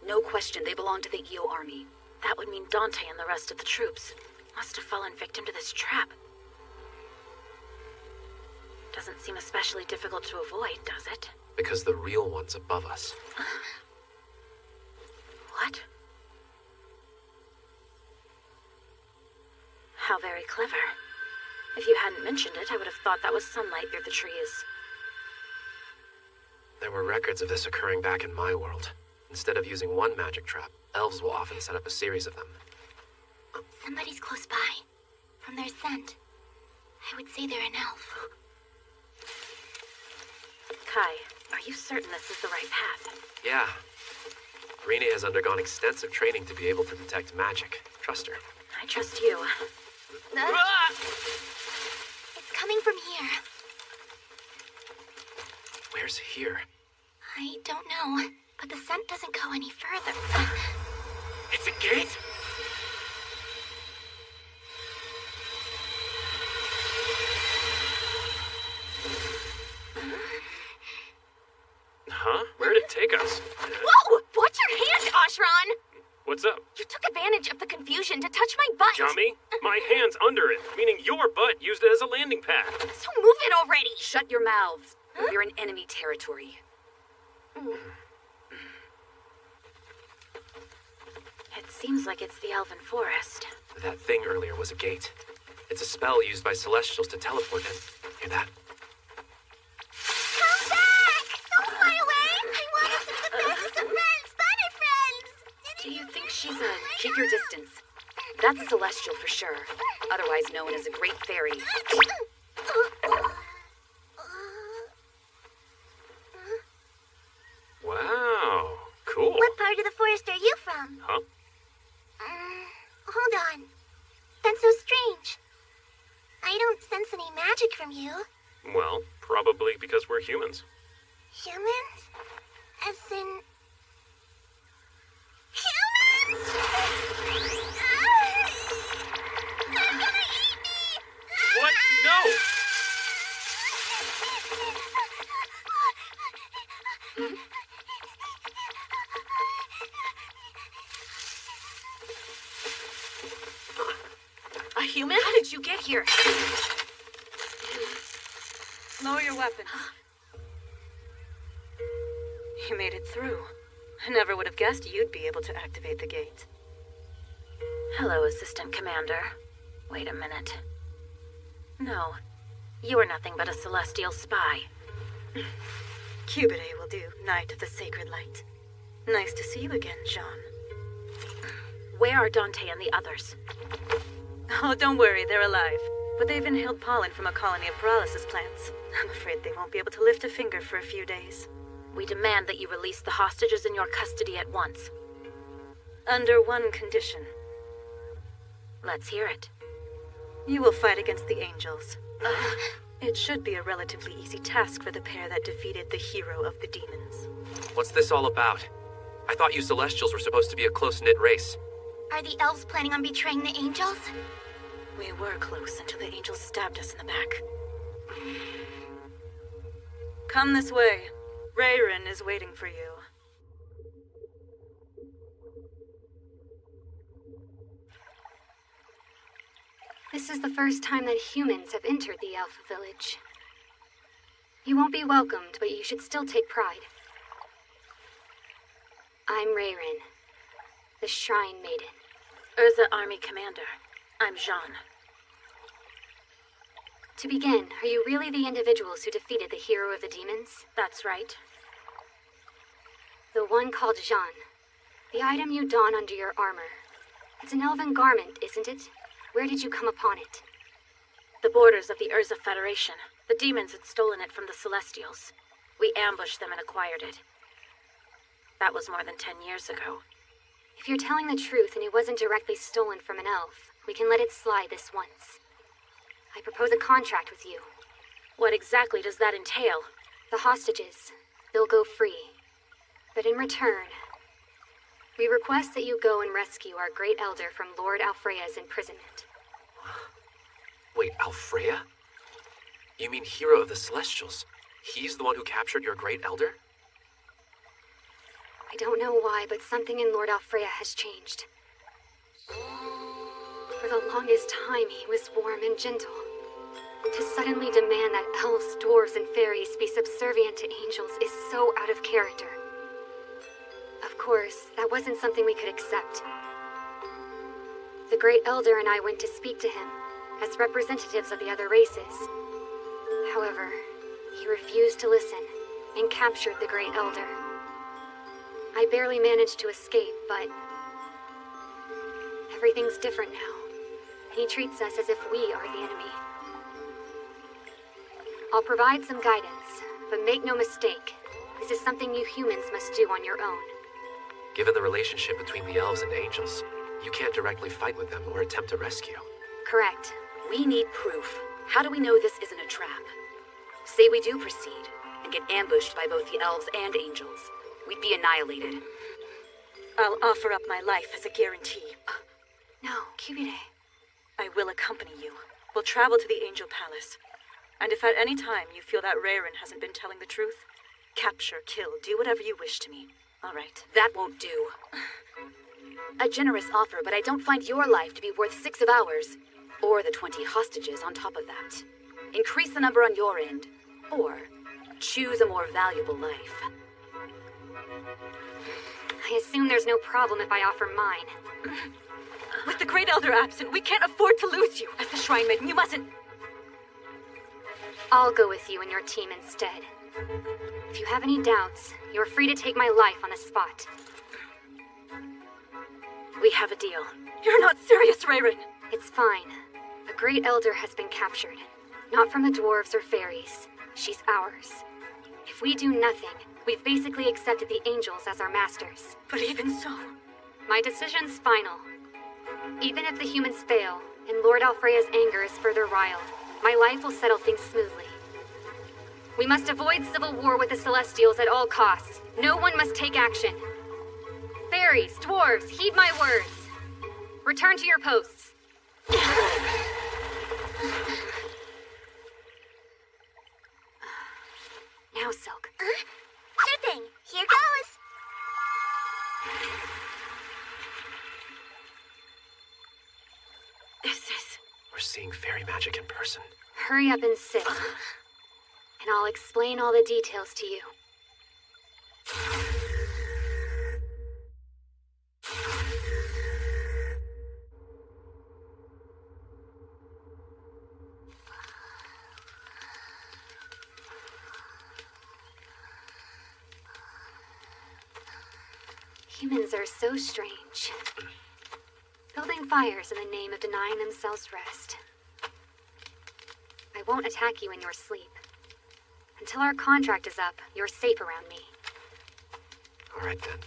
No question, they belong to the EO army. That would mean Dante and the rest of the troops must have fallen victim to this trap. Doesn't seem especially difficult to avoid, does it? Because the real one's above us. What? How very clever. If you hadn't mentioned it, I would have thought that was sunlight through the trees. There were records of this occurring back in my world. Instead of using one magic trap, elves will often set up a series of them. Somebody's close by. From their scent. I would say they're an elf. Kai, are you certain this is the right path? Yeah. Rene has undergone extensive training to be able to detect magic. Trust her. I trust you. It's coming from here. Where's here? I don't know, but the scent doesn't go any further. It's a gate? Huh? Where'd it take us? Whoa! Watch your hand, Ashran! What's up? You took advantage of the confusion to touch my butt! Jummy? My hand's under it, meaning your butt used it as a landing pad. So move it already! Shut your mouths. We're in enemy territory. It seems like it's the Elven Forest. That thing earlier was a gate. It's a spell used by Celestials to teleport in. Hear that? Come back! Don't fly away! I want us to be the bestest of friends! Funny friends! Do you think she's a... Keep your distance. That's a Celestial for sure. Otherwise known as a Great Fairy. Wow, cool. What part of the forest are you from? Huh? Hold on. That's so strange. I don't sense any magic from you. Well, probably because we're humans. Humans? As in... Humans? They're gonna eat me! What? No! A human? How did you get here? Lower your weapons. You made it through. I never would have guessed you'd be able to activate the gate. Hello, Assistant Commander. Wait a minute. No, you are nothing but a celestial spy. Cubide will do, Knight of the Sacred Light. Nice to see you again, Jean. Where are Dante and the others? Oh, don't worry, they're alive. But they've inhaled pollen from a colony of paralysis plants. I'm afraid they won't be able to lift a finger for a few days. We demand that you release the hostages in your custody at once. Under one condition. Let's hear it. You will fight against the Angels. It should be a relatively easy task for the pair that defeated the hero of the demons. What's this all about? I thought you Celestials were supposed to be a close-knit race. Are the elves planning on betraying the angels? We were close until the Angels stabbed us in the back. Come this way. Rayrin is waiting for you. This is the first time that humans have entered the Alpha Village. You won't be welcomed, but you should still take pride. I'm Rayrin, the Shrine Maiden. Urza Army Commander. I'm Jean. To begin, are you really the individuals who defeated the hero of the demons? That's right. The one called Jean. The item you don under your armor. It's an elven garment, isn't it? Where did you come upon it? The borders of the Urza Federation. The demons had stolen it from the Celestials. We ambushed them and acquired it. That was more than 10 years ago. If you're telling the truth and it wasn't directly stolen from an elf, we can let it slide this once. I propose a contract with you. What exactly does that entail? The hostages. They'll go free. But in return, we request that you go and rescue our Great Elder from Lord Alfreya's imprisonment. Wait, Alfreya? You mean hero of the Celestials? He's the one who captured your Great Elder? I don't know why, but something in Lord Alfreya has changed. For the longest time, he was warm and gentle. To suddenly demand that elves, dwarves, and fairies be subservient to angels is so out of character. Of course, that wasn't something we could accept. The Great Elder and I went to speak to him, as representatives of the other races. However, he refused to listen, and captured the Great Elder. I barely managed to escape, but everything's different now. He treats us as if we are the enemy. I'll provide some guidance, but make no mistake, this is something you humans must do on your own. Given the relationship between the elves and angels, you can't directly fight with them or attempt to rescue. Correct. We need proof. How do we know this isn't a trap? Say we do proceed, and get ambushed by both the elves and angels. We'd be annihilated. I'll offer up my life as a guarantee. No, Cupide. I will accompany you. We'll travel to the Angel Palace. And if at any time you feel that Rayrin hasn't been telling the truth, capture, kill, do whatever you wish to me. All right. That won't do. A generous offer, but I don't find your life to be worth 6 of ours. Or the 20 hostages on top of that. Increase the number on your end. Or choose a more valuable life. I assume there's no problem if I offer mine. With the Great Elder absent, we can't afford to lose you. As the Shrine Maiden, you mustn't... I'll go with you and your team instead. If you have any doubts, you're free to take my life on the spot. We have a deal. You're not serious, Rayrin. It's fine. The Great Elder has been captured. Not from the dwarves or fairies. She's ours. If we do nothing, we've basically accepted the angels as our masters. But even so... My decision's final. Even if the humans fail, and Lord Alfreya's anger is further riled, my life will settle things smoothly. We must avoid civil war with the Celestials at all costs. No one must take action. Fairies, dwarves, heed my words. Return to your posts. Now, Silk. Sure thing. Here goes. We're seeing fairy magic in person. Hurry up and sit. And I'll explain all the details to you. Humans are so strange. Building fires in the name of denying themselves rest. I won't attack you in your sleep. Until our contract is up, you're safe around me. All right then.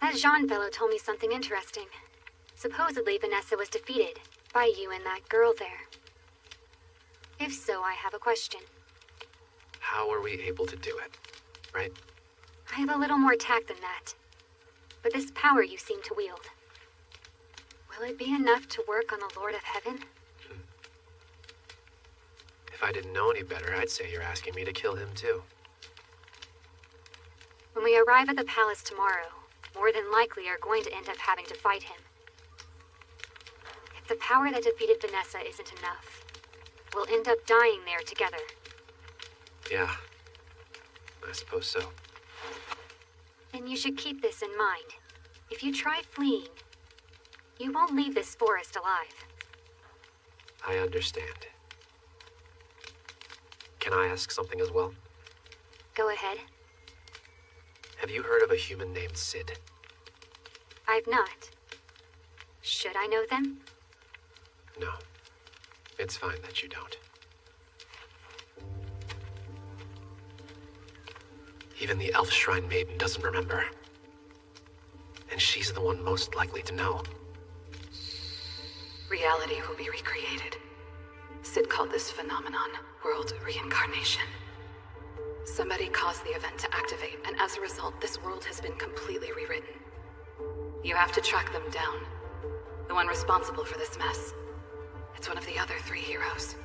That Jean fellow told me something interesting. Supposedly Vanessa was defeated by you and that girl there. If so, I have a question. How were we able to do it, right? I have a little more tact than that. But this power you seem to wield, will it be enough to work on the Lord of Heaven? If I didn't know any better, I'd say you're asking me to kill him too. When we arrive at the palace tomorrow, more than likely are going to end up having to fight him. If the power that defeated Vanessa isn't enough, we'll end up dying there together. Yeah, I suppose so. Then you should keep this in mind. If you try fleeing, you won't leave this forest alive. I understand. Can I ask something as well? Go ahead. Have you heard of a human named Sid? I've not. Should I know them? No. It's fine that you don't. Even the Elf Shrine Maiden doesn't remember. And she's the one most likely to know. Reality will be recreated. Sid called this phenomenon world reincarnation. Somebody caused the event to activate, and as a result, this world has been completely rewritten. You have to track them down. The one responsible for this mess. It's one of the other 3 heroes.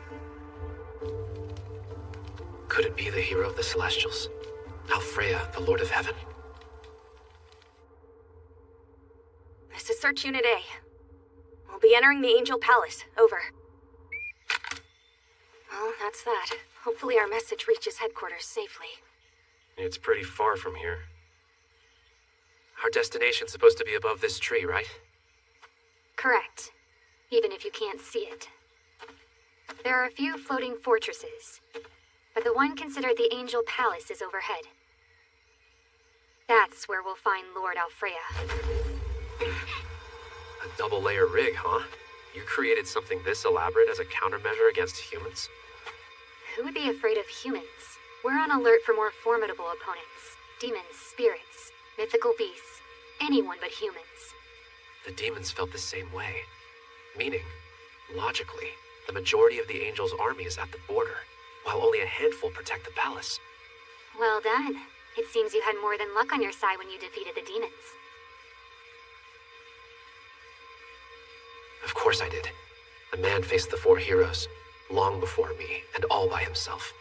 Could it be the hero of the Celestials? Alfreya, the Lord of Heaven? This is Search Unit A. We'll be entering the Angel Palace. Over. Well, that's that. Hopefully our message reaches headquarters safely. It's pretty far from here. Our destination's supposed to be above this tree, right? Correct. Even if you can't see it. There are a few floating fortresses, but the one considered the Angel Palace is overhead. That's where we'll find Lord Alfreya. A double-layer rig, huh? You created something this elaborate as a countermeasure against humans? Who would be afraid of humans? We're on alert for more formidable opponents. Demons, spirits, mythical beasts, anyone but humans. The demons felt the same way. Meaning, logically, the majority of the Angel's army is at the border, while only a handful protect the palace. Well done. It seems you had more than luck on your side when you defeated the demons. Of course I did. The man faced the 4 heroes, long before me, and all by himself.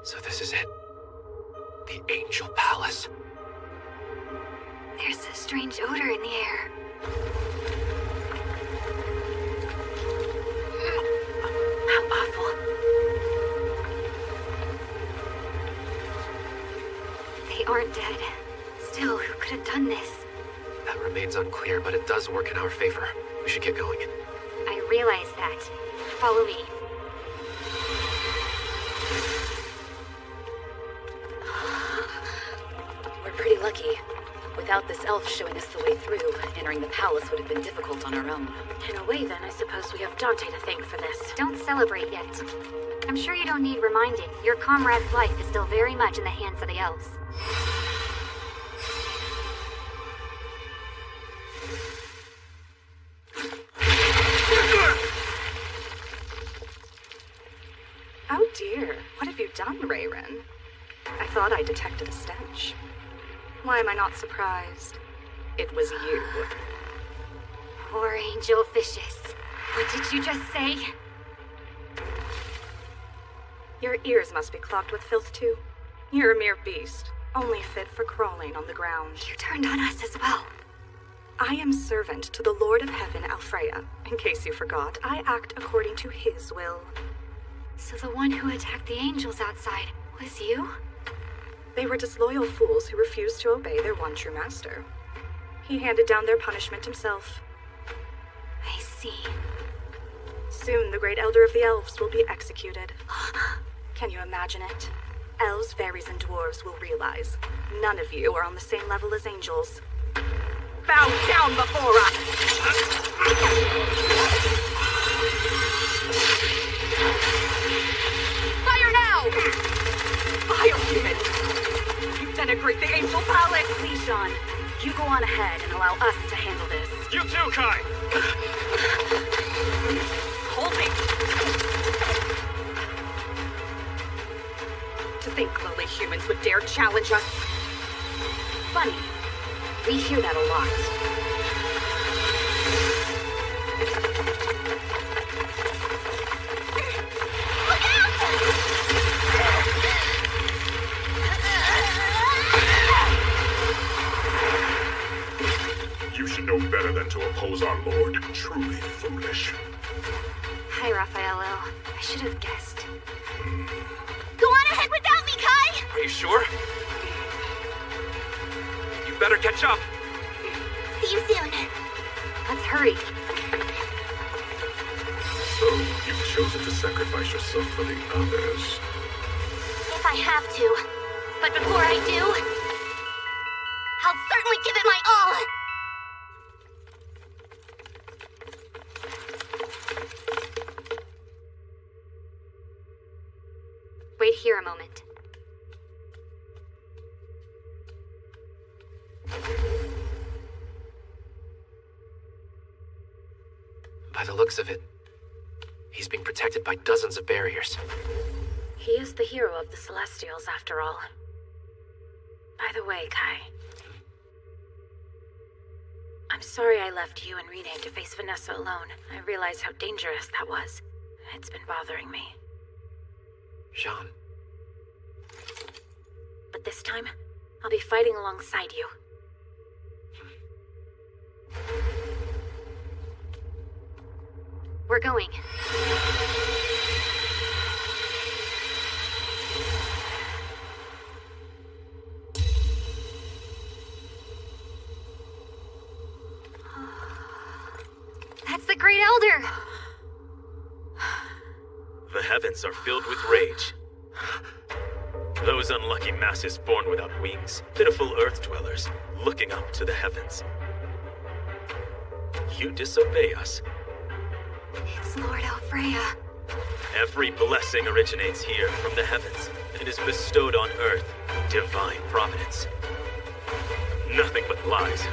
So this is it. The Angel Palace. There's a strange odor in the air. How awful. They aren't dead. Still, who could have done this? That remains unclear, but it does work in our favor. We should get going. I realize that. Follow me. We're pretty lucky. Without this elf showing us the way through, entering the palace would have been difficult on our own. In a way, then, I suppose we have Dante to thank for this. Don't celebrate yet. I'm sure you don't need reminding. Your comrade's life is still very much in the hands of the elves. Oh dear, what have you done, Rayren? I thought I detected a stench. Why am I not surprised? It was you. Poor angel fishes. What did you just say? Your ears must be clogged with filth too. You're a mere beast, only fit for crawling on the ground. You turned on us as well. I am servant to the Lord of Heaven, Alfreya. In case you forgot, I act according to his will. So the one who attacked the angels outside was you? They were disloyal fools who refused to obey their one true master. He handed down their punishment himself. I see. Soon the great elder of the elves will be executed. Can you imagine it? elves, fairies, and dwarves will realize none of you are on the same level as angels. Bow down before us! Fire now! Vile human! You denigrate the angel palace! Please, Sean. You go on ahead and allow us to handle this. You too, Kai! Hold me! To think lowly humans would dare challenge us. Funny. We hear that a lot. You should know better than to oppose our lord. Truly foolish. Hi, Raffaello. I should have guessed. Go on ahead without me, Kai! Are you sure? You better catch up. See you soon. Let's hurry. So, you've chosen to sacrifice yourself for the others. If I have to. But before I do, I'll certainly give it my all! Wait here a moment. By the looks of it, he's being protected by dozens of barriers. He is the hero of the Celestials, after all. By the way, Kai. I'm sorry I left you and Renee to face Vanessa alone. I realize how dangerous that was. It's been bothering me. Jean. But this time, I'll be fighting alongside you. We're going. That's the Great Elder! The heavens are filled with rage. Those unlucky masses born without wings, pitiful earth dwellers, looking up to the heavens. You disobey us. It's Lord Alfreya. Every blessing originates here from the heavens and is bestowed on earth. Divine providence. Nothing but lies.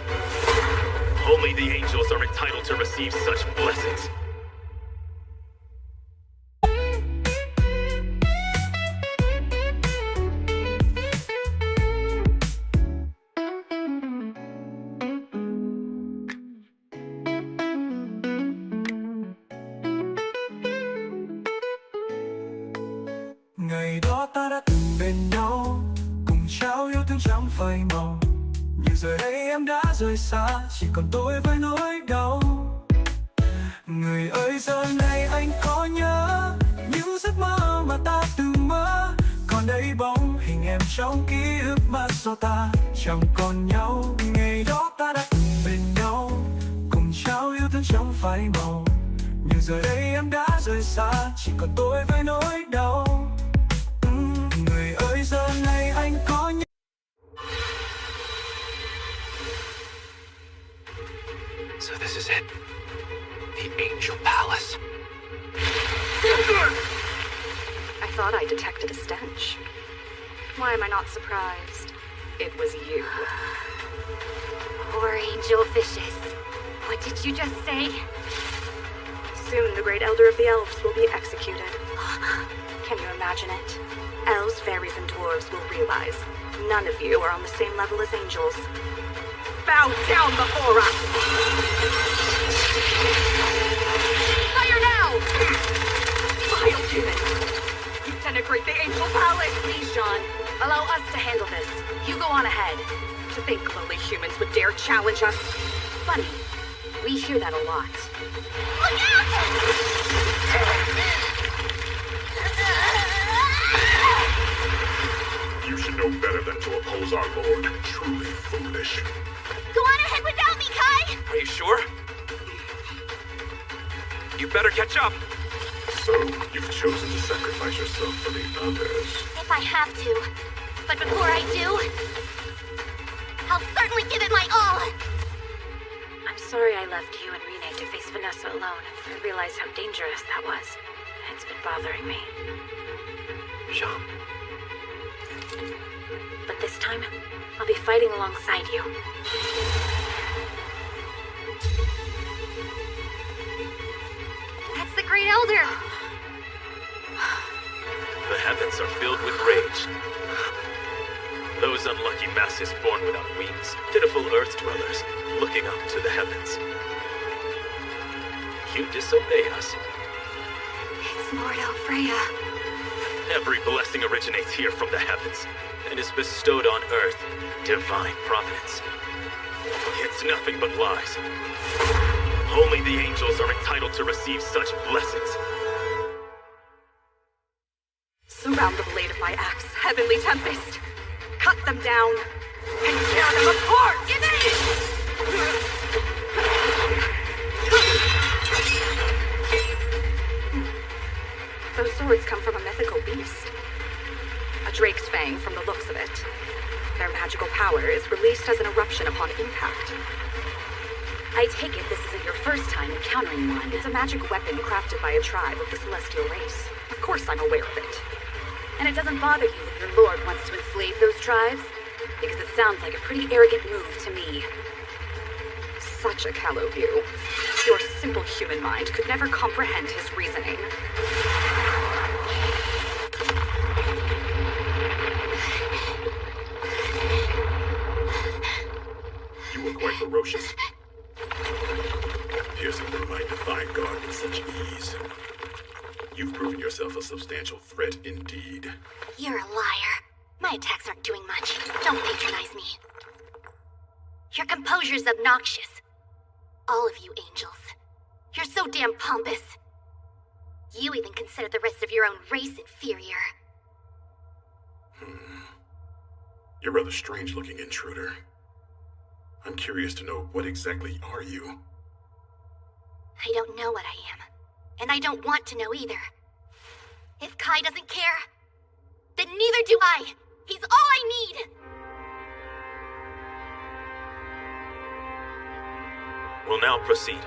Only the angels are entitled to receive such blessings. Ngày đó ta đã từng bên nhau, cùng trao yêu thương chẳng phai màu. Nhưng giờ đây em đã rời xa, chỉ còn tôi với nỗi đau. Người ơi giờ này anh có nhớ những giấc mơ mà ta từng mơ. Còn đây bóng hình em trong ký ức mà sao ta chẳng còn nhau. Ngày đó ta đã từng bên nhau, cùng trao yêu thương chẳng phai màu. Nhưng giờ đây em đã rời xa, chỉ còn tôi với nỗi đau. Người ơi giờ này anh có nhớ. So this is it. The Angel Palace. I thought I detected a stench. Why am I not surprised? It was you. Poor angel fishes. What did you just say? Soon the Great Elder of the Elves will be executed. Can you imagine it? Elves, fairies, and dwarves will realize none of you are on the same level as angels. Bow down before us! Fire now! Vile human! You denigrate the angel palace! Please, Sean. Allow us to handle this. You go on ahead. To think lowly humans would dare challenge us. Funny. We hear that a lot. Look out! You should know better than to oppose our lord. Truly foolish. Go on ahead without me, Kai! Are you sure? You better catch up. So, you've chosen to sacrifice yourself for the others. If I have to. But before I do, I'll certainly give it my all. I'm sorry I left you and Rene to face Vanessa alone. I realized how dangerous that was. It's been bothering me. Jean. But this time, I'll be fighting alongside you. That's the Great Elder! The heavens are filled with rage. Those unlucky masses born without wings, pitiful earth dwellers, looking up to the heavens. You disobey us. It's Lord Alfreya. Every blessing originates here from the heavens, and is bestowed on earth, divine providence. It's nothing but lies. Only the angels are entitled to receive such blessings. Surround the blade of my axe, Heavenly Tempest. Cut them down and tear them apart! Give in! Those swords come from a mythical beast. A drake's fang from the looks of it. Their magical power is released as an eruption upon impact. I take it this isn't your first time encountering one. It's a magic weapon crafted by a tribe of the celestial race. Of course I'm aware of it. And it doesn't bother you that your lord wants to enslave those tribes? Because it sounds like a pretty arrogant move to me. Such a callow view. Your simple human mind could never comprehend his reasoning. You were quite ferocious. Piercing through my divine guard with such ease. You've proven yourself a substantial threat indeed. You're a liar. My attacks aren't doing much. Don't patronize me. Your composure's obnoxious. All of you angels. You're so damn pompous. You even consider the rest of your own race inferior. You're a rather strange-looking intruder. I'm curious to know, what exactly are you? I don't know what I am. And I don't want to know either. If Kai doesn't care, then neither do I. He's all I need. We'll now proceed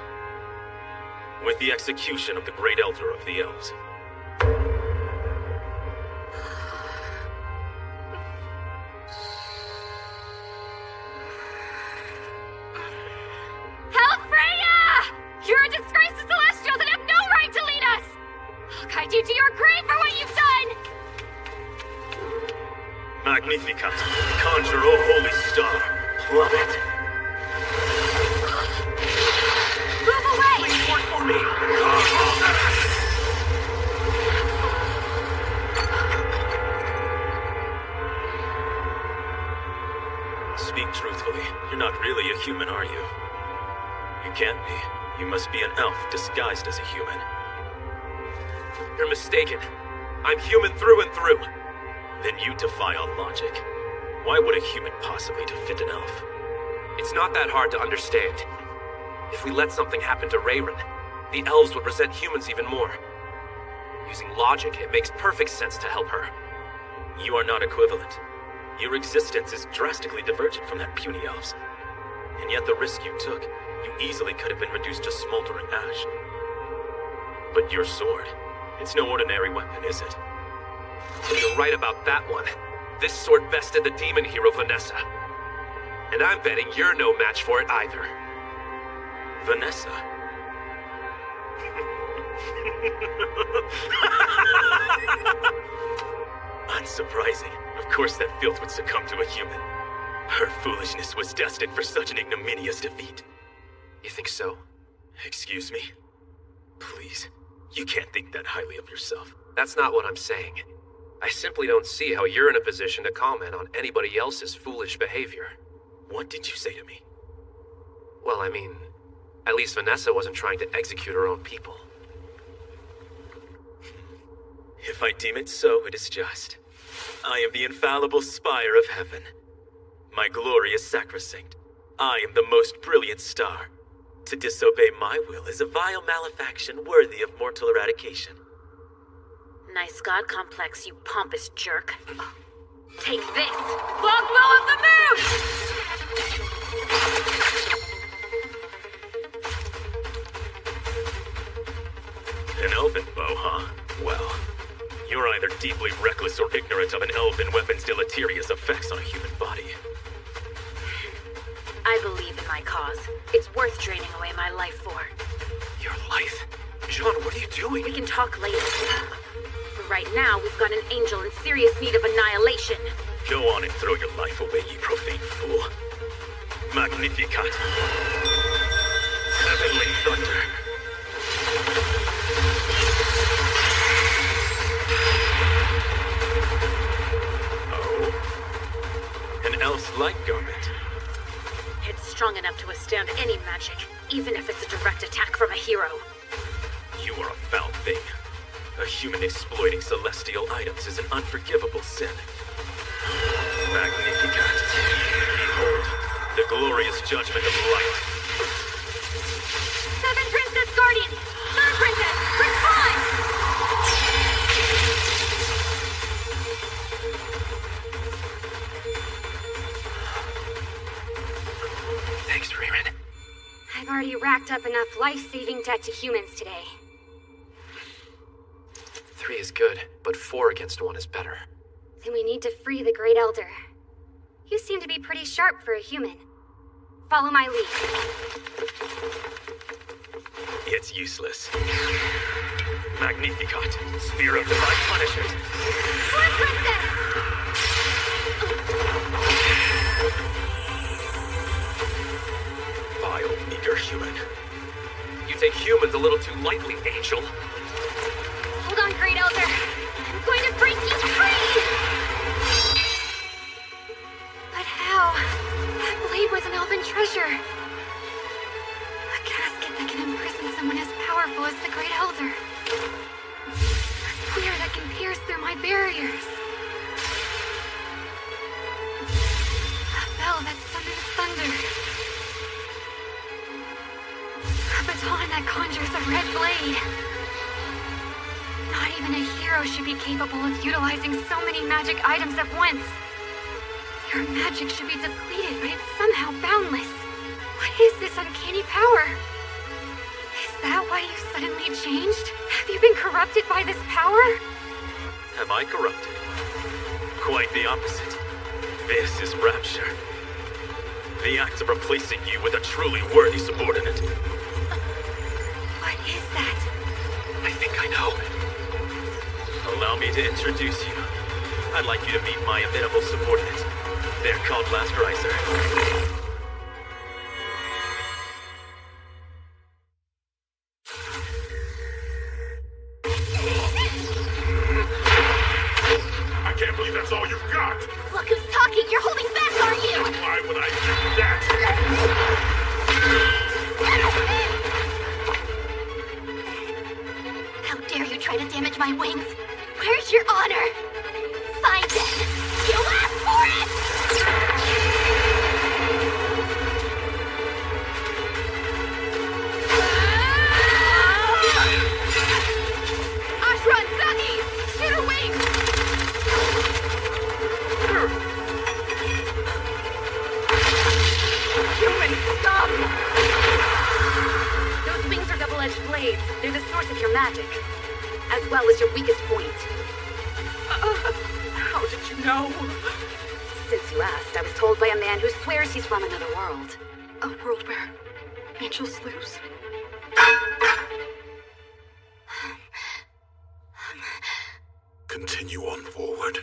with the execution of the Great Elder of the Elves. Alfreya! You're a disgrace to Celestials and have no right to lead us! I'll guide you to your grave for what you've done! Magnificat! Conjure, O holy star! Plummet! Move away! Please work for me! Speak truthfully. You're not really a human, are you? You can't be. You must be an elf disguised as a human. You're mistaken. I'm human through and through. Then you defy all logic. Why would a human possibly defeat an elf? It's not that hard to understand. If we let something happen to Rayron, the elves would resent humans even more. Using logic, it makes perfect sense to help her. You are not equivalent. Your existence is drastically divergent from that puny elf's. And yet the risk you took, you easily could have been reduced to smoldering ash. But your sword, it's no ordinary weapon, is it? You're right about that one. This sword bested the demon hero Vanessa. And I'm betting you're no match for it either. Vanessa? Unsurprising. Of course that filth would succumb to a human. Her foolishness was destined for such an ignominious defeat. You think so? Excuse me? Please, you can't think that highly of yourself. That's not what I'm saying. I simply don't see how you're in a position to comment on anybody else's foolish behavior. What did you say to me? Well, I mean, at least Vanessa wasn't trying to execute her own people. If I deem it so, it is just. I am the infallible spire of heaven. My glory is sacrosanct. I am the most brilliant star. To disobey my will is a vile malefaction worthy of mortal eradication. Nice god complex, you pompous jerk. Take this! Longbow of the Moon! An elven bow, huh? Well, you're either deeply reckless or ignorant of an elven weapon's deleterious effects on a human body. I believe in my cause. It's worth draining away my life for. Your life? Jean, what are you doing? We can talk later. But right now, we've got an angel in serious need of annihilation. Go on and throw your life away, you profane fool. Magnificat. Heavenly thunder. Oh. An elf's light garment. It's strong enough to withstand any magic, even if it's a direct attack from a hero. You are a foul thing. A human exploiting celestial items is an unforgivable sin. Magnificat. Behold, the glorious judgment of light. 7 Princess Guardians! 3rd Princess, respond! Thanks, Reman. I've already racked up enough life-saving debt to humans today. 3 is good, but 4 against 1 is better. Then we need to free the Great Elder. You seem to be pretty sharp for a human. Follow my lead. It's useless. Magnificat, Spear of Divine Punishment. Sword Princess! Vile, meager human. You take humans a little too lightly, Angel. Hold on, Great Elder. I'm going to break you free! But how? That blade was an elven treasure. A casket that can imprison someone as powerful as the Great Elder. A spear that can pierce through my barriers. A bell that summons thunder. A baton that conjures a red blade. Not even a hero should be capable of utilizing so many magic items at once. Your magic should be depleted, but it's somehow boundless. What is this uncanny power? Is that why you suddenly changed? Have you been corrupted by this power? Am I corrupted? Quite the opposite. This is rapture. The act of replacing you with a truly worthy subordinate. What is that? I think I know. Allow me to introduce you. I'd like you to meet my amenable subordinate. They're called Last Riser. I can't believe that's all you've got! Look who's talking! You're holding back, aren't you? Why would I do that? How dare you try to damage my wings? Where's your honor? Find it! You asked for it! Ashra and Zagi! Shoot her wings! Human, stop! Those wings are double-edged blades. They're the source of your magic, as well as your weakest point. How did you know? Since you asked, I was told by a man who swears he's from another world. A world where angels lose? Continue on forward.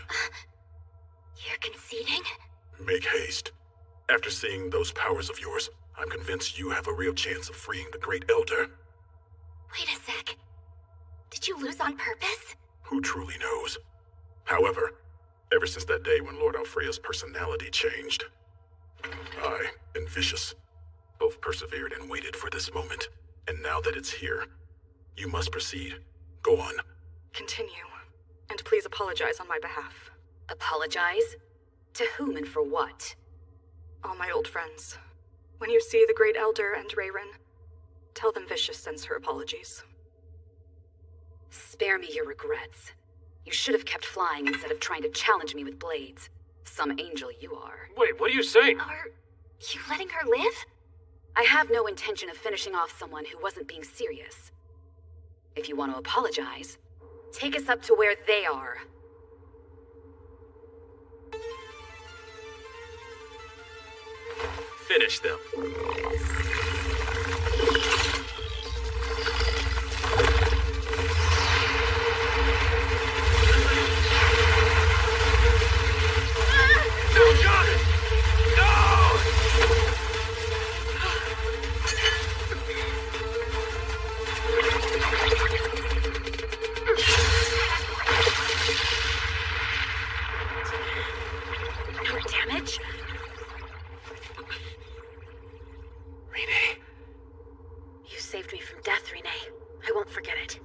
You're conceding? Make haste. After seeing those powers of yours, I'm convinced you have a real chance of freeing the Great Elder. Wait a sec. Did you lose on purpose? Who truly knows? However, ever since that day when Lord Alfreya's personality changed, I and Vicious both persevered and waited for this moment. And now that it's here, you must proceed. Go on. Continue. And please apologize on my behalf. Apologize? To whom and for what? All my old friends. When you see the Great Elder and Rayren, tell them Vicious sends her apologies. Spare me your regrets. You should have kept flying instead of trying to challenge me with blades. Some angel you are. Wait, what are you saying? Are you letting her live? I have no intention of finishing off someone who wasn't being serious. If you want to apologize, take us up to where they are. Finish them. No damage? Renee. You saved me from death, Renee. I won't forget it.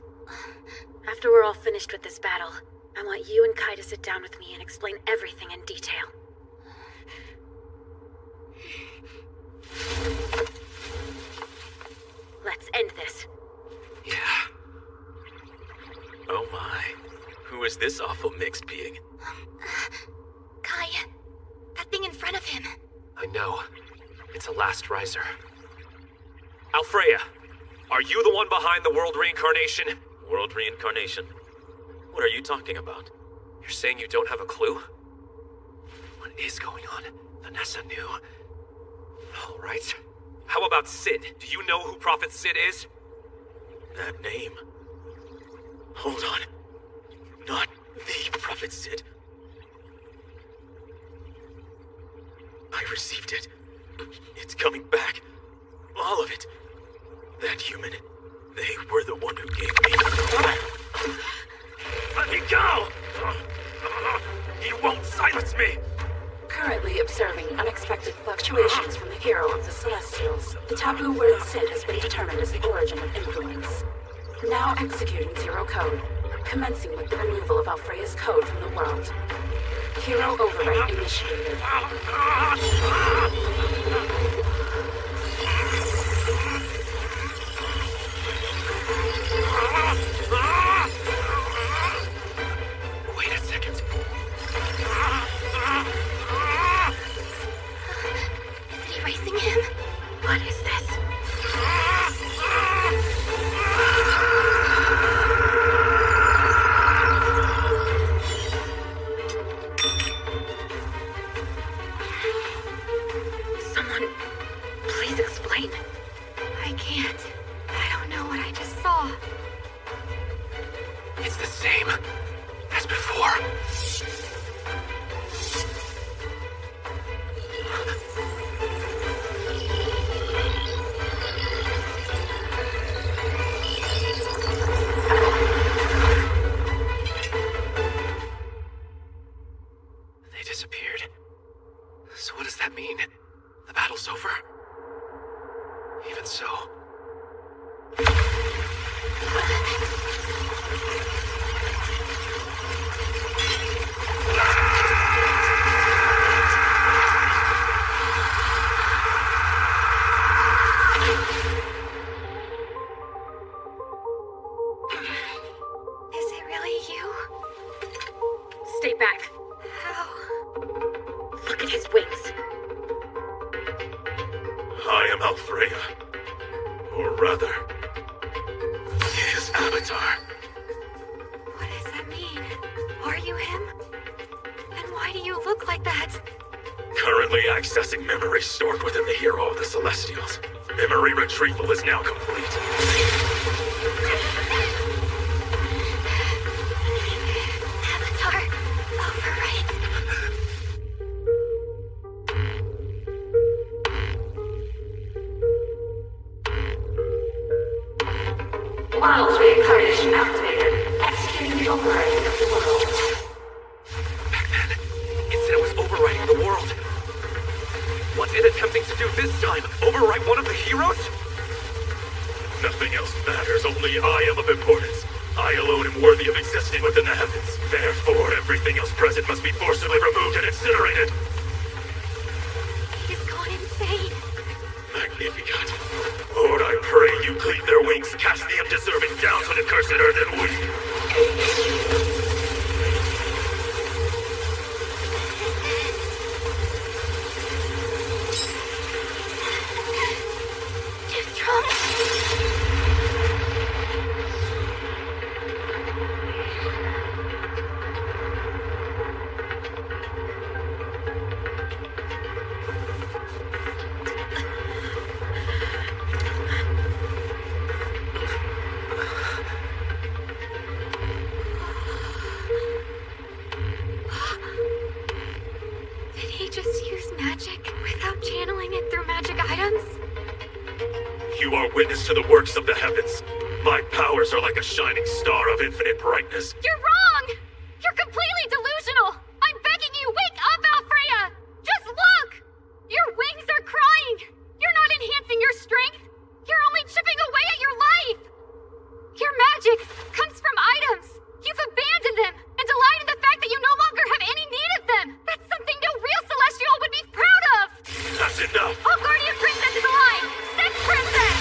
After we're all finished with this battle, I want you and Kai to sit down with me and explain everything in detail. Let's end this. Yeah. Oh my. Who is this awful mixed being? Kai, that thing in front of him. I know. It's a last riser. Alfreya, are you the one behind the world reincarnation? World reincarnation? What are you talking about? You're saying you don't have a clue? What is going on? Vanessa knew. All right. How about Sid? Do you know who Prophet Sid is? That name. Hold on. Not the Prophet Sid. I received it. It's coming back. All of it. That human. They were the one who gave me. Let me go! He won't silence me! Currently observing unexpected fluctuations from the hero of the Celestials. The taboo word Sid has been determined as the origin of influence. Now executing Zero Code, commencing with the removal of Alfreya's code from the world. Hero override initiated. Wait a second. Is it erasing him? What is this? Someone, please explain. I can't. I don't know what I just saw. It's the same as before. They disappeared. So what does that mean? The battle's over? Even so... Is it really you? Stay back. How? Look at his wings. I am Alfreya. Or rather, his avatar. What does that mean? Are you him? And why do you look like that? Currently accessing memories stored within the hero of the Celestials. Memory retrieval is now complete. Avatar, override. World reincarnation activated. Executing the overriding of the world. Back then, it said it was overriding the world. What's it attempting to do this time? Overwrite one of the heroes? Nothing else matters, only I am of importance. I alone am worthy of existing within the heavens. Therefore, everything else present must be forcibly removed and incinerated. He's gone insane. Magnificat. Lord, I pray you cleave their wings, cast the undeserving down to the cursed earth and weep. channeling it through magic items? You are witness to the works of the heavens. My powers are like a shining star of infinite brightness. You're wrong! You're completely delusional! I'm begging you, wake up, Alfreya! Just look! Your wings are crying! You're not enhancing your strength! You're only chipping away at your life! Your magic comes from items! You've abandoned them, and delight in the fact that you no longer have any need of them! That's something no real Celestial would be proud of! That's enough! All Guardian Princess is alive! Sixth Princess!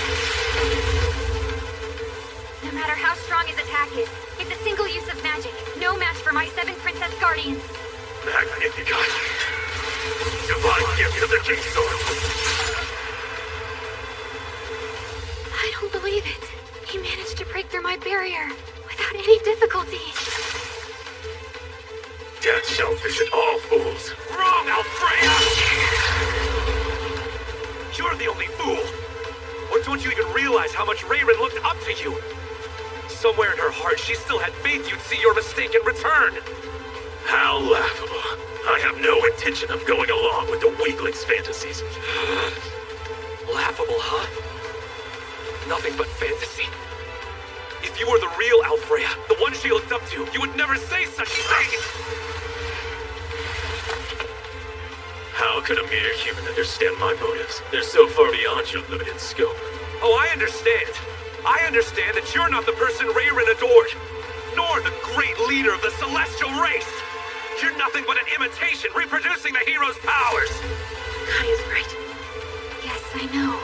No matter how strong his attack is, it's a single use of magic. No match for my 7 Princess Guardians. Magnificat! Divine gift of the King's Sword! I don't believe it. He managed to break through my barrier without any difficulty. Death shall visit all fools. Wrong, Alfreya! You're the only fool! Or don't you even realize how much Rayrin looked up to you? Somewhere in her heart, she still had faith you'd see your mistake and return. How laughable. I have no intention of going along with the weakling's fantasies. Laughable, huh? Nothing but fantasy. If you were the real Alfreya, the one she looked up to, you would never say such things! How could a mere human understand my motives? They're so far beyond your limited scope. Oh, I understand. I understand that you're not the person Rayrin adored, nor the great leader of the Celestial race. You're nothing but an imitation, reproducing the hero's powers. Kai is right. Yes, I know.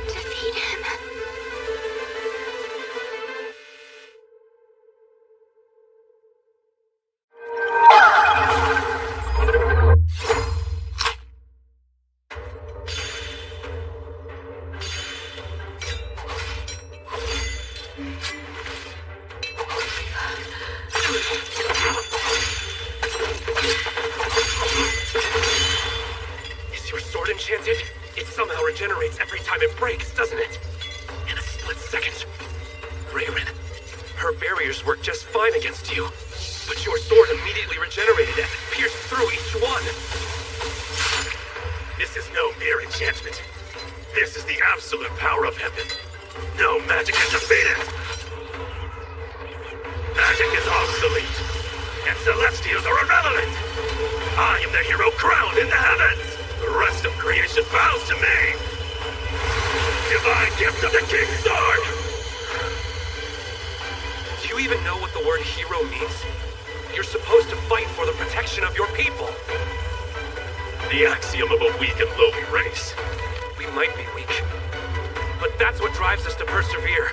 Defeat him. Is your sword enchanted? It somehow regenerates every time it breaks, doesn't it? In a split second. Rayrin, her barriers work just fine against you, but your sword immediately regenerated as it pierced through each one. This is no mere enchantment. This is the absolute power of heaven. No magic can defeat it. Magic is obsolete, and Celestials are irrelevant. I am the hero crowned in the heavens. The rest of creation bows to me. Divine gift of the King's Sword. Do you even know what the word hero means? You're supposed to fight for the protection of your people. The axiom of a weak and lowly race. We might be weak, but that's what drives us to persevere.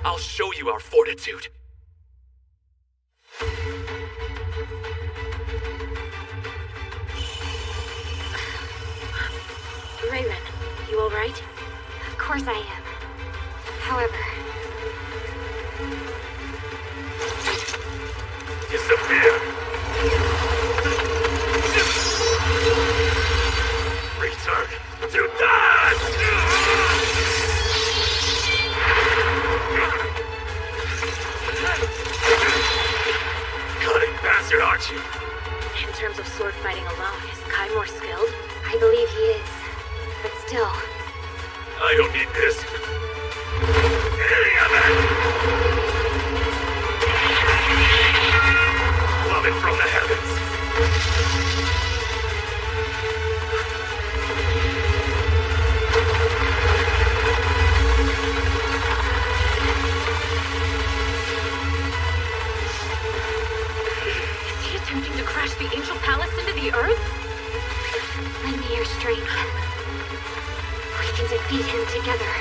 I'll show you our fortitude. Rayrin, you alright? Of course I am. However... Disappear! Return to dust! Cunning bastard, aren't you? In terms of sword fighting alone, is Kai more skilled? I believe he is. But still... I don't need this. Any of it! Love it from the heavens. Is he attempting to crash the Angel Palace into the Earth? Lend me your strength. We can defeat him together.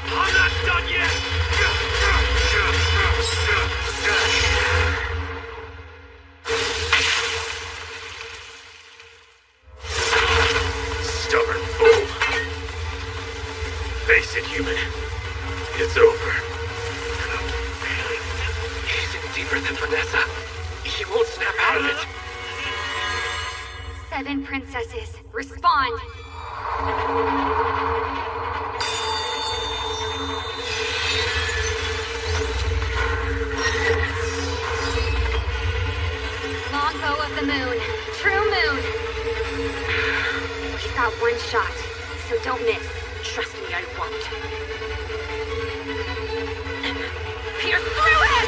I'm not done yet! Stubborn fool. Face it, human. It's over. He's in deeper than Vanessa. He won't snap out of it. 7 princesses, respond! got the moon. True moon. He's got one shot, so don't miss. Trust me, I won't. Pierce through it!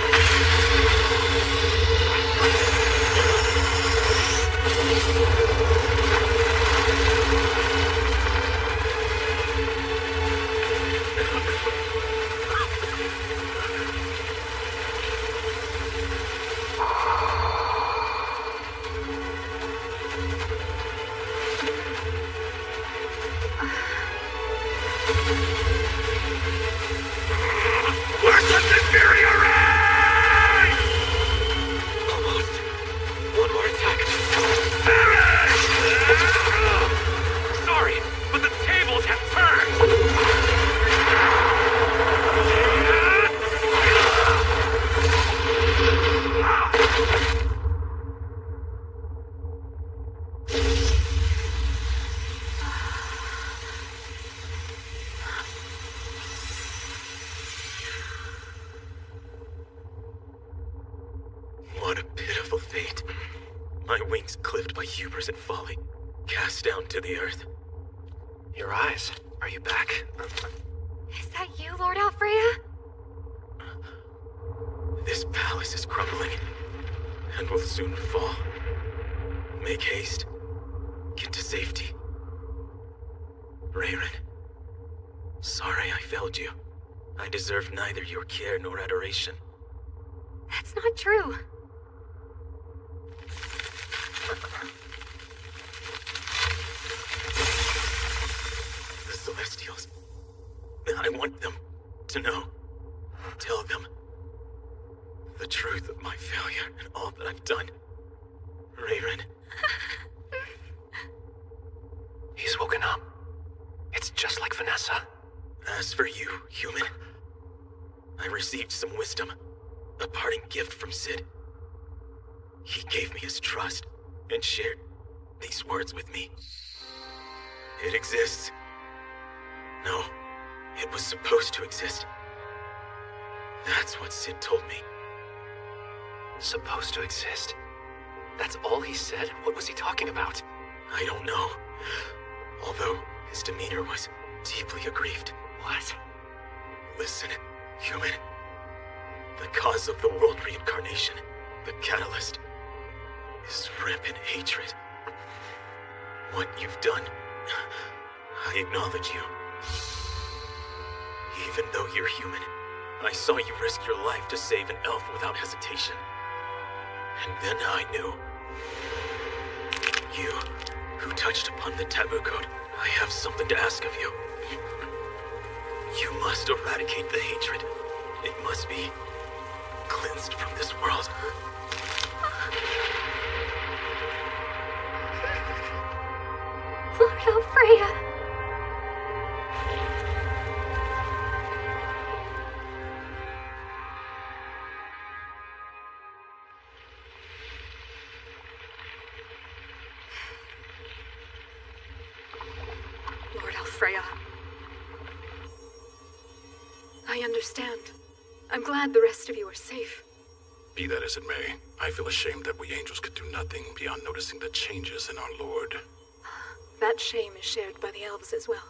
Where's the inferior ray? Almost. One more attack. Sorry, but the tables have turned! What a pitiful fate. My wings clipped by hubris and folly, cast down to the earth. Your eyes. Are you back? Is that you, Lord Alfreya? This palace is crumbling, and will soon fall. Make haste. Get to safety. Rayren, sorry I failed you. I deserve neither your care nor adoration. That's not true. The Celestials. I want them to know. Tell them the truth of my failure and all that I've done. Rayren. He's woken up. It's just like Vanessa. As for you, human, I received some wisdom. A parting gift from Sid. He gave me his trust and shared these words with me. It exists. No, it was supposed to exist. That's what Sid told me. Supposed to exist? That's all he said? What was he talking about? I don't know. Although his demeanor was deeply aggrieved. What? Listen, human. The cause of the world reincarnation, the catalyst, is rampant hatred. What you've done, I acknowledge you. Even though you're human, I saw you risk your life to save an elf without hesitation. And then I knew. You, who touched upon the taboo code, I have something to ask of you. You must eradicate the hatred. It must be cleansed from this world. Lord Alfreya. Lord Alfreya. I understand. I'm glad the rest of you are safe. Be that as it may, I feel ashamed that we angels could do nothing beyond noticing the changes in our Lord. That shame is shared by the elves as well.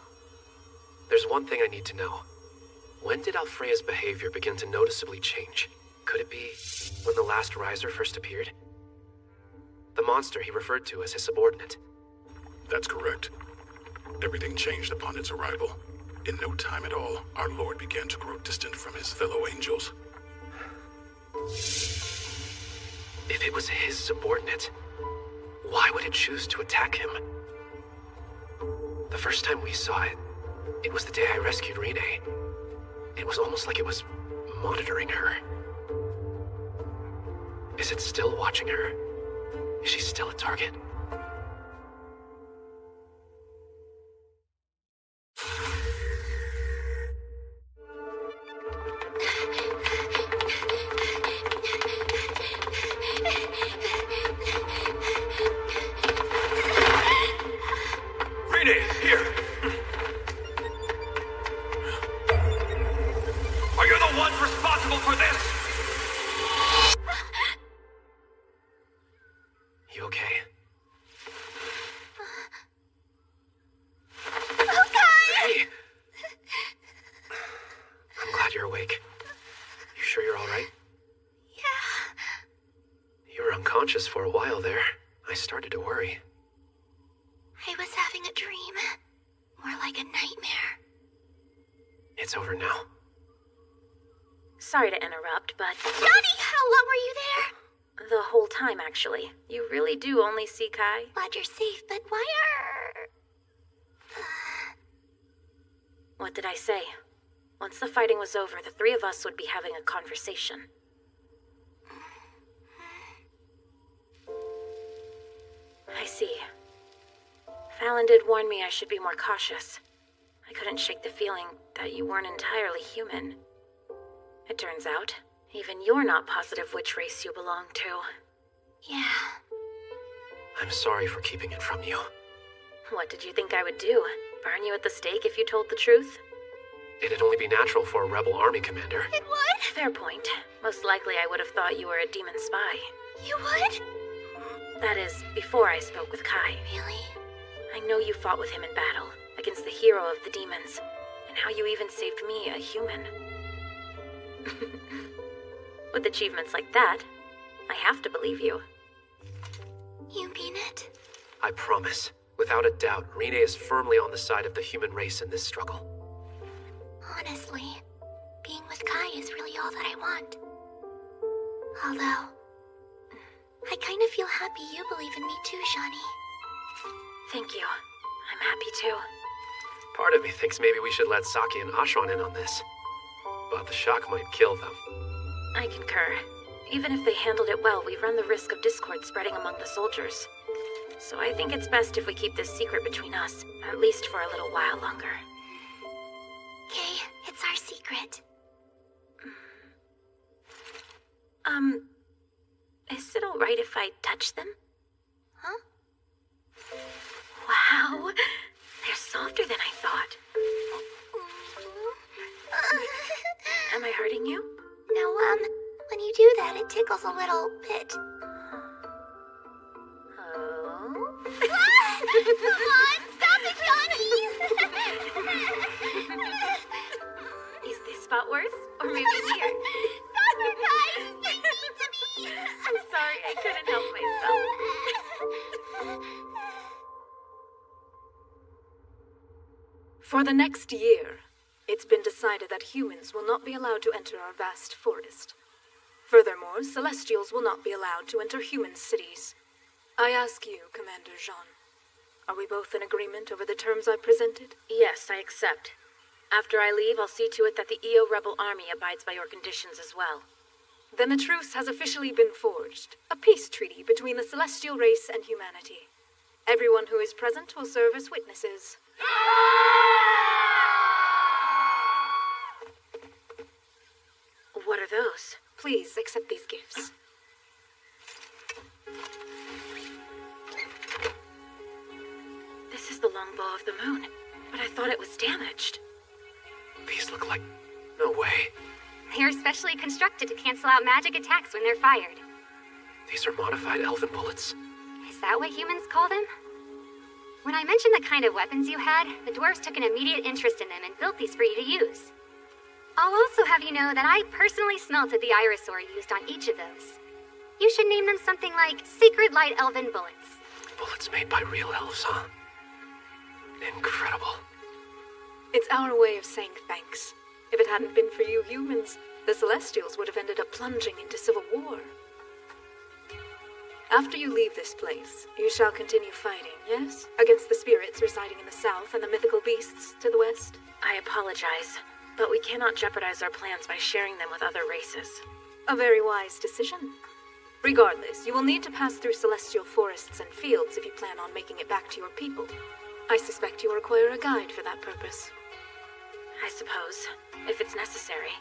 There's one thing I need to know. When did Alfreya's behavior begin to noticeably change? Could it be when the last Riser first appeared? The monster he referred to as his subordinate. That's correct. Everything changed upon its arrival. In no time at all, our Lord began to grow distant from his fellow angels. If it was his subordinate, why would it choose to attack him? The first time we saw it, it was the day I rescued Rene. It was almost like it was monitoring her. Is it still watching her? Is she still a target? Rene, here! Are you the ones responsible for this? You For a while there, I started to worry. I was having a dream. More like a nightmare. It's over now. Sorry to interrupt, but... Johnny, how long were you there? The whole time, actually. You really do only see Kai? Glad you're safe, but why are... What did I say? Once the fighting was over, the three of us would be having a conversation. I see. Fallon did warn me I should be more cautious. I couldn't shake the feeling that you weren't entirely human. It turns out, even you're not positive which race you belong to. Yeah. I'm sorry for keeping it from you. What did you think I would do? Burn you at the stake if you told the truth? It'd only be natural for a rebel army commander. It would? Fair point. Most likely I would have thought you were a demon spy. You would? That is, before I spoke with Kai. Really? I know you fought with him in battle, against the hero of the demons, and how you even saved me, a human. With achievements like that, I have to believe you. You mean it? I promise. Without a doubt, Rene is firmly on the side of the human race in this struggle. Honestly, being with Kai is really all that I want. Although, I kind of feel happy you believe in me too, Shani. Thank you. I'm happy too. Part of me thinks maybe we should let Saki and Ashwan in on this. But the shock might kill them. I concur. Even if they handled it well, we run the risk of discord spreading among the soldiers. So I think it's best if we keep this secret between us, at least for a little while longer. Okay, it's our secret. Is it alright if I touch them? Huh? Wow, they're softer than I thought. Am I hurting you? No, when you do that, it tickles a little bit. Oh? Come on, stop it, Johnny! Is this spot worse? Or maybe here? Stop it, guys! You're mean to me! I'm sorry, I couldn't help myself. For the next year, it's been decided that humans will not be allowed to enter our vast forest. Furthermore, Celestials will not be allowed to enter human cities. I ask you, Commander Jean, are we both in agreement over the terms I presented? Yes, I accept. After I leave, I'll see to it that the EO Rebel Army abides by your conditions as well. Then the truce has officially been forged, a peace treaty between the celestial race and humanity. Everyone who is present will serve as witnesses. What are those? Please accept these gifts. This is the longbow of the moon, but I thought it was damaged. These look like... no way. They're specially constructed to cancel out magic attacks when they're fired. These are modified elven bullets? Is that what humans call them? When I mentioned the kind of weapons you had, the dwarves took an immediate interest in them and built these for you to use. I'll also have you know that I personally smelted the Irosaur used on each of those. You should name them something like Sacred Light Elven Bullets. Bullets made by real elves, huh? Incredible. It's our way of saying thanks. If it hadn't been for you humans, the Celestials would have ended up plunging into civil war. After you leave this place, you shall continue fighting, yes? Against the spirits residing in the south and the mythical beasts to the west? I apologize, but we cannot jeopardize our plans by sharing them with other races. A very wise decision. Regardless, you will need to pass through celestial forests and fields if you plan on making it back to your people. I suspect you require a guide for that purpose. I suppose, if it's necessary.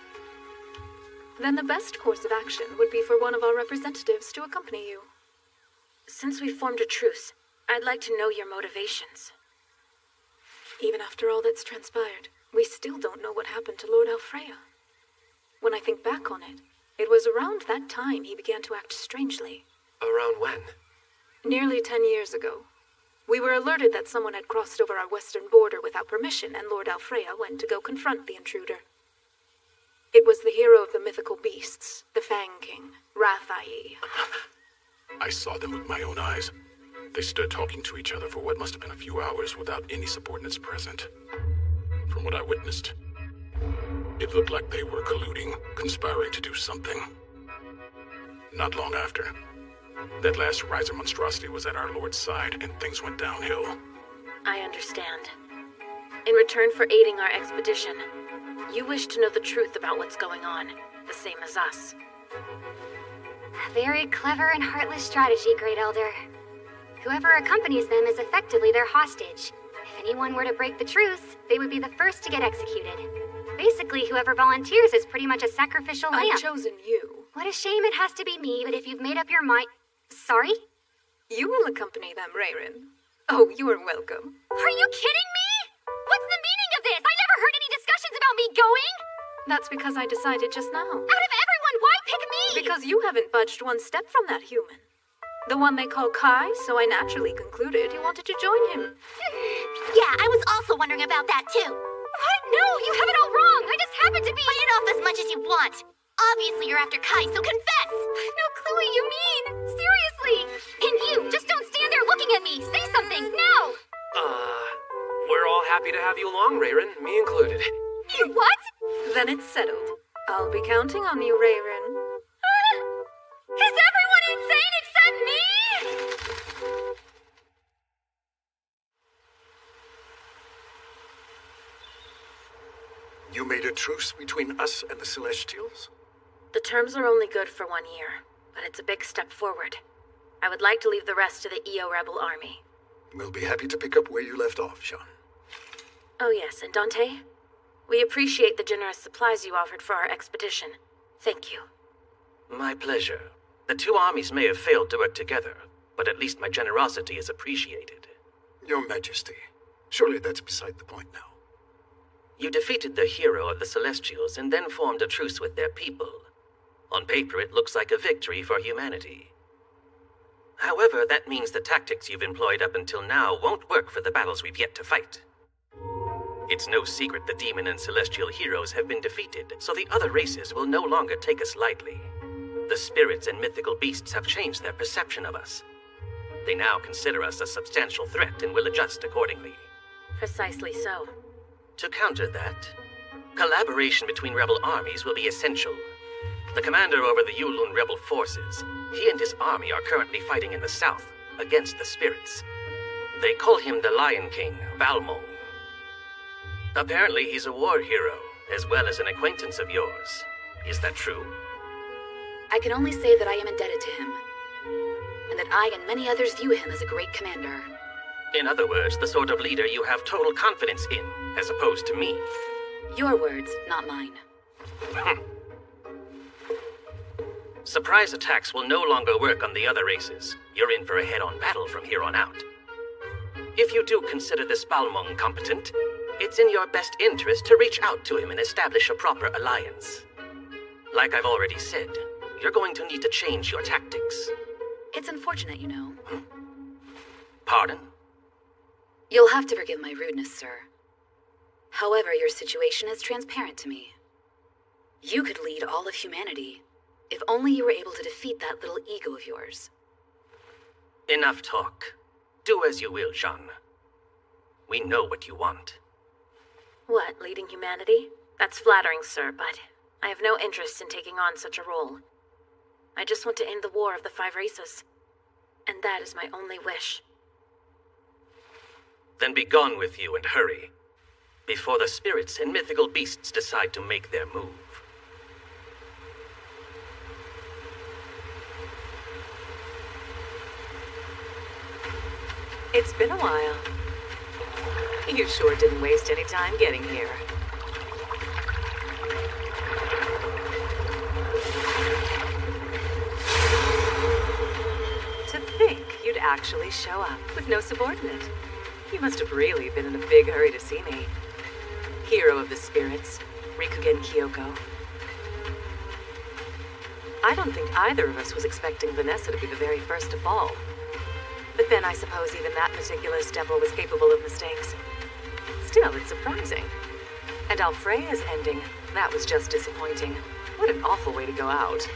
Then the best course of action would be for one of our representatives to accompany you. Since we formed a truce, I'd like to know your motivations. Even after all that's transpired, we still don't know what happened to Lord Alfreya. When I think back on it, it was around that time he began to act strangely. Around when? Nearly 10 years ago. We were alerted that someone had crossed over our western border without permission, and Lord Alfreya went to go confront the intruder. It was the hero of the mythical beasts, the Fang King, Rathai. I saw them with my own eyes. They stood talking to each other for what must have been a few hours without any subordinates present. From what I witnessed, it looked like they were colluding, conspiring to do something. Not long after, that last riser monstrosity was at our Lord's side and things went downhill. I understand. In return for aiding our expedition, you wish to know the truth about what's going on, the same as us. A very clever and heartless strategy, Great Elder. Whoever accompanies them is effectively their hostage. If anyone were to break the truce, they would be the first to get executed. Basically, whoever volunteers is pretty much a sacrificial lamb. I've chosen you. What a shame it has to be me, but if you've made up your mind... Sorry? You will accompany them, Rayrin. Oh, you are welcome. Are you kidding me? What's the meaning of this? I never heard any discussions about me going! That's because I decided just now. Out of everyone, why pick me? Because you haven't budged one step from that human. The one they call Kai, so I naturally concluded you wanted to join him. Yeah, I was also wondering about that too. What? No, you have it all wrong. I just happen to be... Fight it off as much as you want. Obviously you're after Kai, so confess! No clue what you mean. Seriously. And you, just don't stand there looking at me. Say something, now! We're all happy to have you along, Rayrin, me included. You what? Then it's settled. I'll be counting on you, Rayrin. Is everyone insane except me? You made a truce between us and the Celestials? The terms are only good for 1 year, but it's a big step forward. I would like to leave the rest to the EO rebel army. We'll be happy to pick up where you left off, Jean. Oh yes, and Dante? We appreciate the generous supplies you offered for our expedition. Thank you. My pleasure. The two armies may have failed to work together, but at least my generosity is appreciated. Your Majesty, surely that's beside the point now. You defeated the hero of the Celestials and then formed a truce with their people. On paper, it looks like a victory for humanity. However, that means the tactics you've employed up until now won't work for the battles we've yet to fight. It's no secret the demon and celestial heroes have been defeated, so the other races will no longer take us lightly. The spirits and mythical beasts have changed their perception of us. They now consider us a substantial threat and will adjust accordingly. Precisely so. To counter that, collaboration between rebel armies will be essential. The commander over the Yulun rebel forces, he and his army are currently fighting in the south, against the spirits. They call him the Lion King, Balmung. Apparently he's a war hero, as well as an acquaintance of yours. Is that true? I can only say that I am indebted to him, and that I and many others view him as a great commander. In other words, the sort of leader you have total confidence in, as opposed to me. Your words, not mine. Surprise attacks will no longer work on the other races. You're in for a head-on battle from here on out. If you do consider this Balmung competent, it's in your best interest to reach out to him and establish a proper alliance. Like I've already said, you're going to need to change your tactics. It's unfortunate, you know. Pardon? You'll have to forgive my rudeness, sir. However, your situation is transparent to me. You could lead all of humanity, if only you were able to defeat that little ego of yours. Enough talk. Do as you will, Jean. We know what you want. What, leading humanity? That's flattering, sir, but I have no interest in taking on such a role. I just want to end the war of the 5 races. And that is my only wish. Then be gone with you and hurry, before the spirits and mythical beasts decide to make their move. It's been a while. You sure didn't waste any time getting here. To think you'd actually show up with no subordinate. You must have really been in a big hurry to see me. Hero of the spirits, Rikugen Kyoko. I don't think either of us was expecting Vanessa to be the very first to fall. But then I suppose even that meticulous devil was capable of mistakes. Still, it's surprising. And Alfreya's ending, that was just disappointing. What an awful way to go out.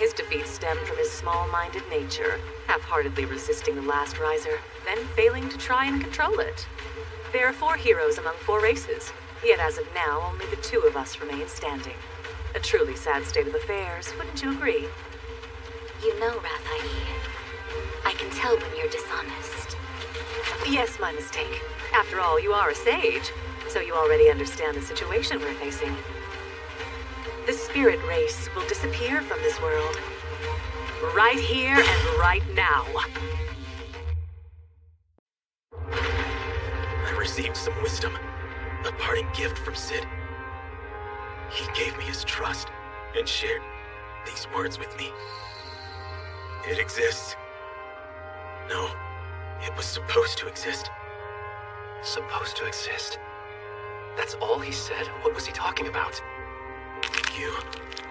His defeat stemmed from his small-minded nature, half-heartedly resisting the last riser, then failing to try and control it. There are 4 heroes among 4 races, yet as of now, only the 2 of us remain standing. A truly sad state of affairs, wouldn't you agree? You know, Rathai, I can tell when you're dishonest. Yes, my mistake. After all, you are a sage, so you already understand the situation we're facing. The spirit race will disappear from this world. Right here and right now. I received some wisdom, a parting gift from Sid. He gave me his trust and shared these words with me. It exists. No, it was supposed to exist. Supposed to exist? That's all he said? What was he talking about? You,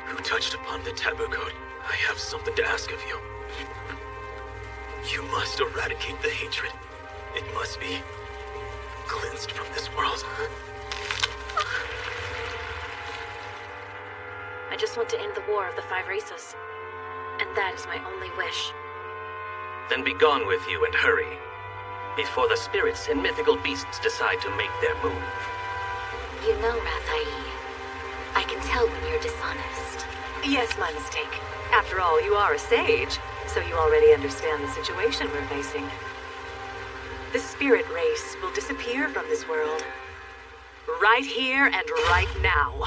who touched upon the taboo code, I have something to ask of you. You must eradicate the hatred. It must be cleansed from this world. I just want to end the war of the 5 races. And that is my only wish. Then be gone with you and hurry, before the spirits and mythical beasts decide to make their move. You know, Rathai, I can tell when you're dishonest. Yes, my mistake. After all, you are a sage, so you already understand the situation we're facing. The spirit race will disappear from this world. Right here and right now.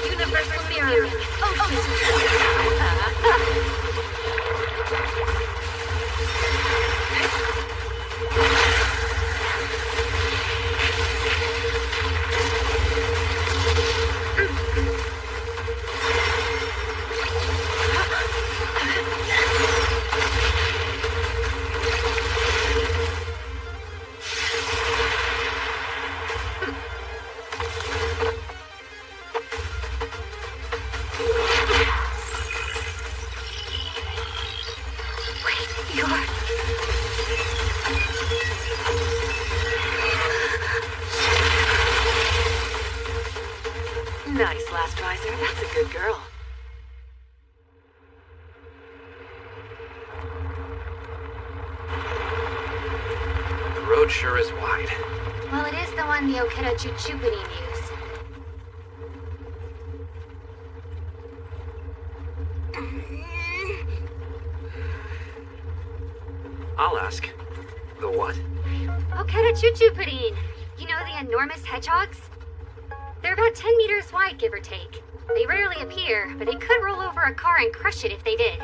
Universal mirroring. Nice, Last Riser. That's a good girl. The road sure is wide. Well, it is the one the Okeda Chuchupanin use. I'll ask. The what? Okeda Chuchupanin. You know the enormous hedgehogs? They're about 10 meters wide, give or take. They rarely appear, but they could roll over a car and crush it if they did.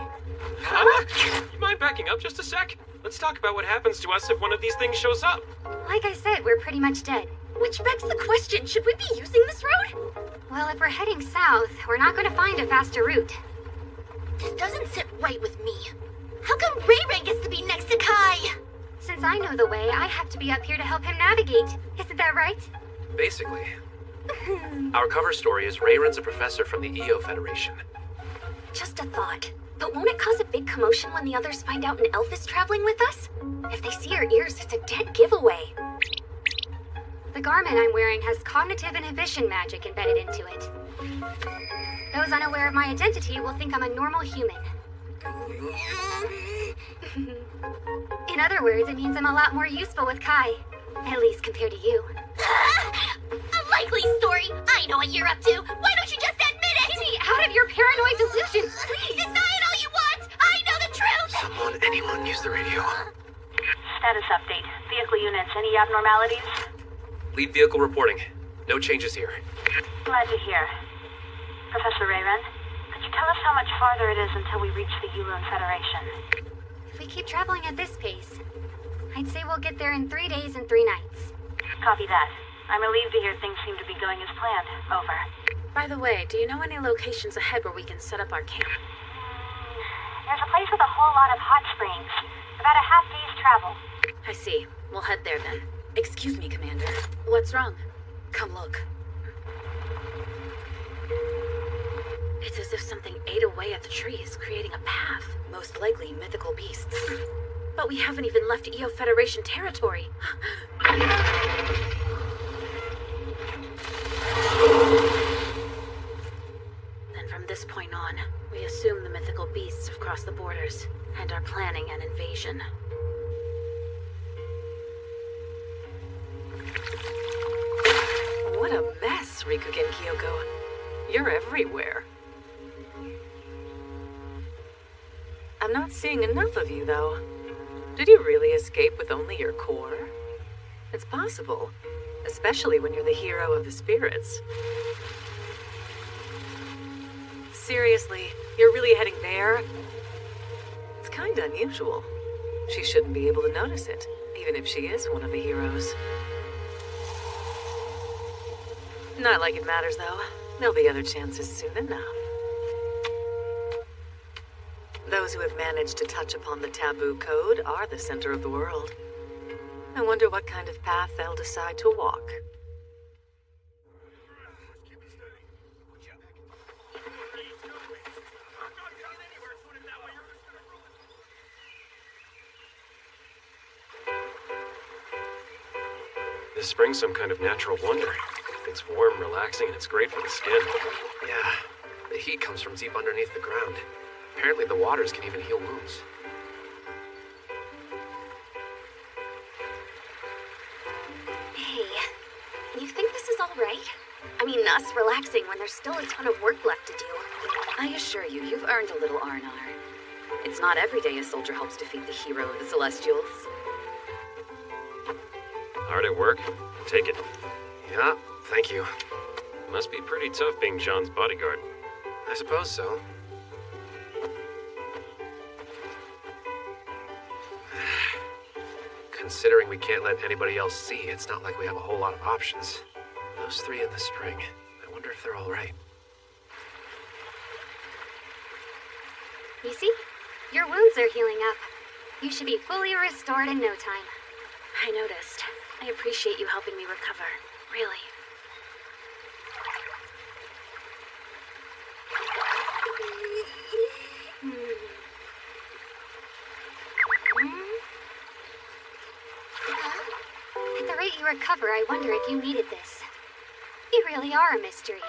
Huh? You mind backing up just a sec? Let's talk about what happens to us if one of these things shows up. Like I said, we're pretty much dead. Which begs the question, should we be using this road? Well, if we're heading south, we're not going to find a faster route. This doesn't sit right with me. How come Ray gets to be next to Kai? Since I know the way, I have to be up here to help him navigate. Isn't that right? Basically. Our cover story is Rayron's a professor from the EO Federation. Just a thought. But won't it cause a big commotion when the others find out an elf is traveling with us? If they see our ears, it's a dead giveaway. The garment I'm wearing has cognitive inhibition magic embedded into it. Those unaware of my identity will think I'm a normal human. In other words, it means I'm a lot more useful with Kai. At least compared to you. A likely story! I know what you're up to! Why don't you just admit it? Get me out of your paranoid delusions, please! Deny it all you want! I know the truth! Someone, anyone, use the radio. Status update. Vehicle units, any abnormalities? Lead vehicle reporting. No changes here. Glad to hear. Professor Rayron, could you tell us how much farther it is until we reach the Yulun Federation? If we keep traveling at this pace, I'd say we'll get there in 3 days and 3 nights. Copy that. I'm relieved to hear things seem to be going as planned. Over. By the way, do you know any locations ahead where we can set up our camp? There's a place with a whole lot of hot springs. About a half day's travel. I see. We'll head there then. Excuse me, Commander. What's wrong? Come look. It's as if something ate away at the trees, creating a path. Most likely mythical beasts. But we haven't even left EO Federation territory. Then from this point on, we assume the mythical beasts have crossed the borders and are planning an invasion. What a mess, Rikugen Kyoko. You're everywhere. I'm not seeing enough of you, though. Did you really escape with only your core? It's possible, especially when you're the hero of the spirits. Seriously, you're really heading there? It's kinda unusual. She shouldn't be able to notice it, even if she is one of the heroes. Not like it matters, though. There'll be other chances soon enough. Those who have managed to touch upon the taboo code are the center of the world. I wonder what kind of path they'll decide to walk. This spring's some kind of natural wonder. It's warm, relaxing, and it's great for the skin. Yeah, the heat comes from deep underneath the ground. Apparently the waters can even heal wounds. Hey, you think this is all right? I mean, us relaxing when there's still a ton of work left to do. I assure you, you've earned a little R&R. It's not every day a soldier helps defeat the hero of the Celestials. Hard at work? Take it. Yeah, thank you. Must be pretty tough being John's bodyguard. I suppose so. Considering we can't let anybody else see, it's not like we have a whole lot of options. Those three in the spring. I wonder if they're all right. You see? Your wounds are healing up. You should be fully restored in no time. I noticed. I appreciate you helping me recover. Really. At the rate you recover, I wonder if you needed this. You really are a mystery.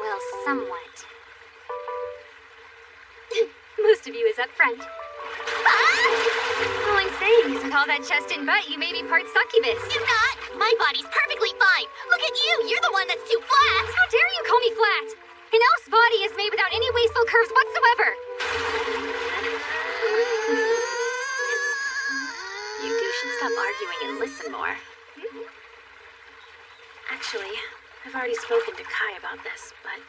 Well, somewhat. Most of you is up front. All I'm saying is with all that chest and butt, you may be part succubus. I'm not! My body's perfectly fine! Look at you! You're the one that's too flat! How dare you call me flat? An elf's body is made without any wasteful curves whatsoever. You two should stop arguing and listen more. Actually, I've already spoken to Kai about this, but...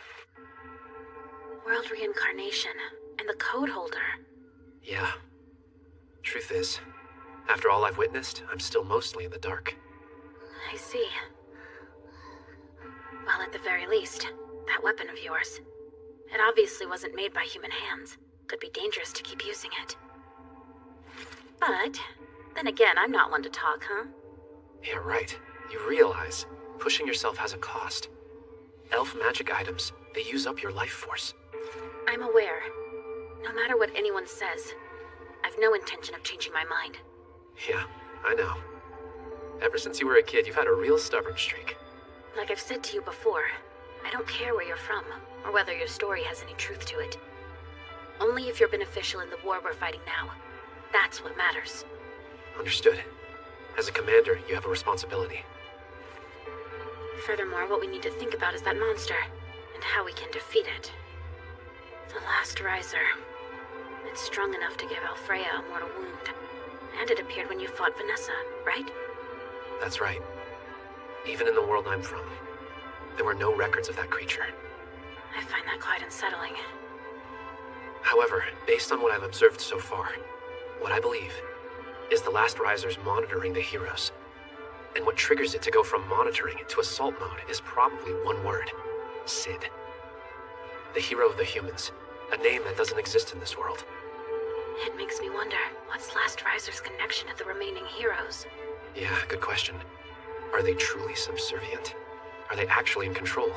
World reincarnation and the code holder. Yeah. Truth is, after all I've witnessed, I'm still mostly in the dark. I see. Well, at the very least, that weapon of yours. It obviously wasn't made by human hands. Could be dangerous to keep using it. But, then again, I'm not one to talk, huh? Yeah, right. You realize pushing yourself has a cost. Elf magic items, they use up your life force. I'm aware. No matter what anyone says, I've no intention of changing my mind. Yeah, I know. Ever since you were a kid, you've had a real stubborn streak. Like I've said to you before, I don't care where you're from, or whether your story has any truth to it. Only if you're beneficial in the war we're fighting now. That's what matters. Understood. As a commander, you have a responsibility. Furthermore, what we need to think about is that monster, and how we can defeat it. The last riser. It's strong enough to give Alfreya a mortal wound. And it appeared when you fought Vanessa, right? That's right. Even in the world I'm from, there were no records of that creature. I find that quite unsettling. However, based on what I've observed so far, what I believe is the last riser's monitoring the heroes. And what triggers it to go from monitoring to assault mode is probably one word. Sid. The hero of the humans. A name that doesn't exist in this world. It makes me wonder, what's Last Riser's connection to the remaining heroes? Yeah, good question. Are they truly subservient? Are they actually in control?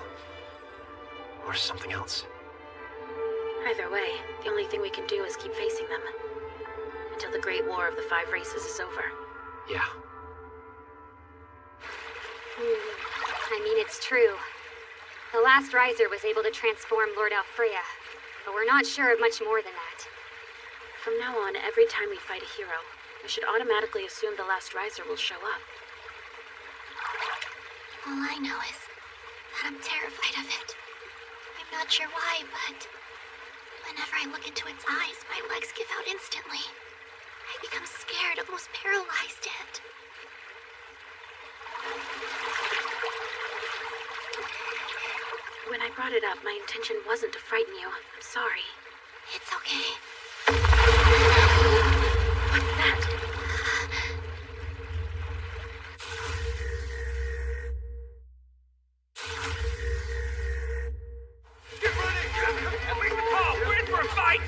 Or something else? Either way, the only thing we can do is keep facing them. Until the Great War of the Five Races is over. Yeah. I mean, it's true. The last Riser was able to transform Lord Alfreya, but we're not sure of much more than that. From now on, every time we fight a hero, we should automatically assume the last Riser will show up. All I know is that I'm terrified of it. I'm not sure why, but whenever I look into its eyes, my legs give out instantly. I become scared, almost paralyzed, and... When I brought it up, my intention wasn't to frighten you. I'm sorry. It's okay. What's that? Get running! And leave the call! We're in for a fight!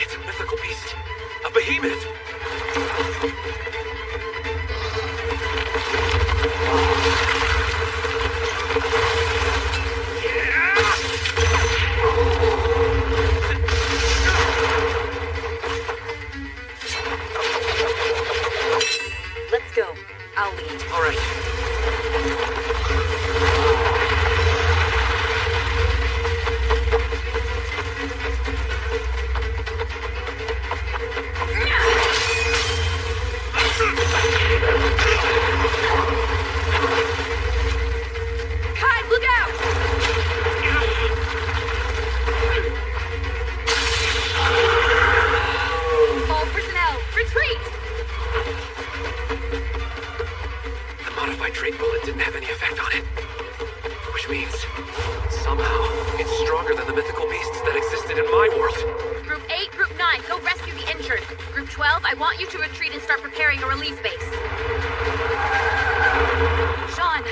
It's a mythical beast. A behemoth. Let's go. I'll lead. All right. Kai, look out! All personnel, retreat! The modified Drake bullet didn't have any effect on it. Which means, somehow, it's stronger than the mythical beasts that existed in my world. Group 8, Group 9, go rescue the injured. Group 12, I want you to retreat and start preparing a relief base. Sean!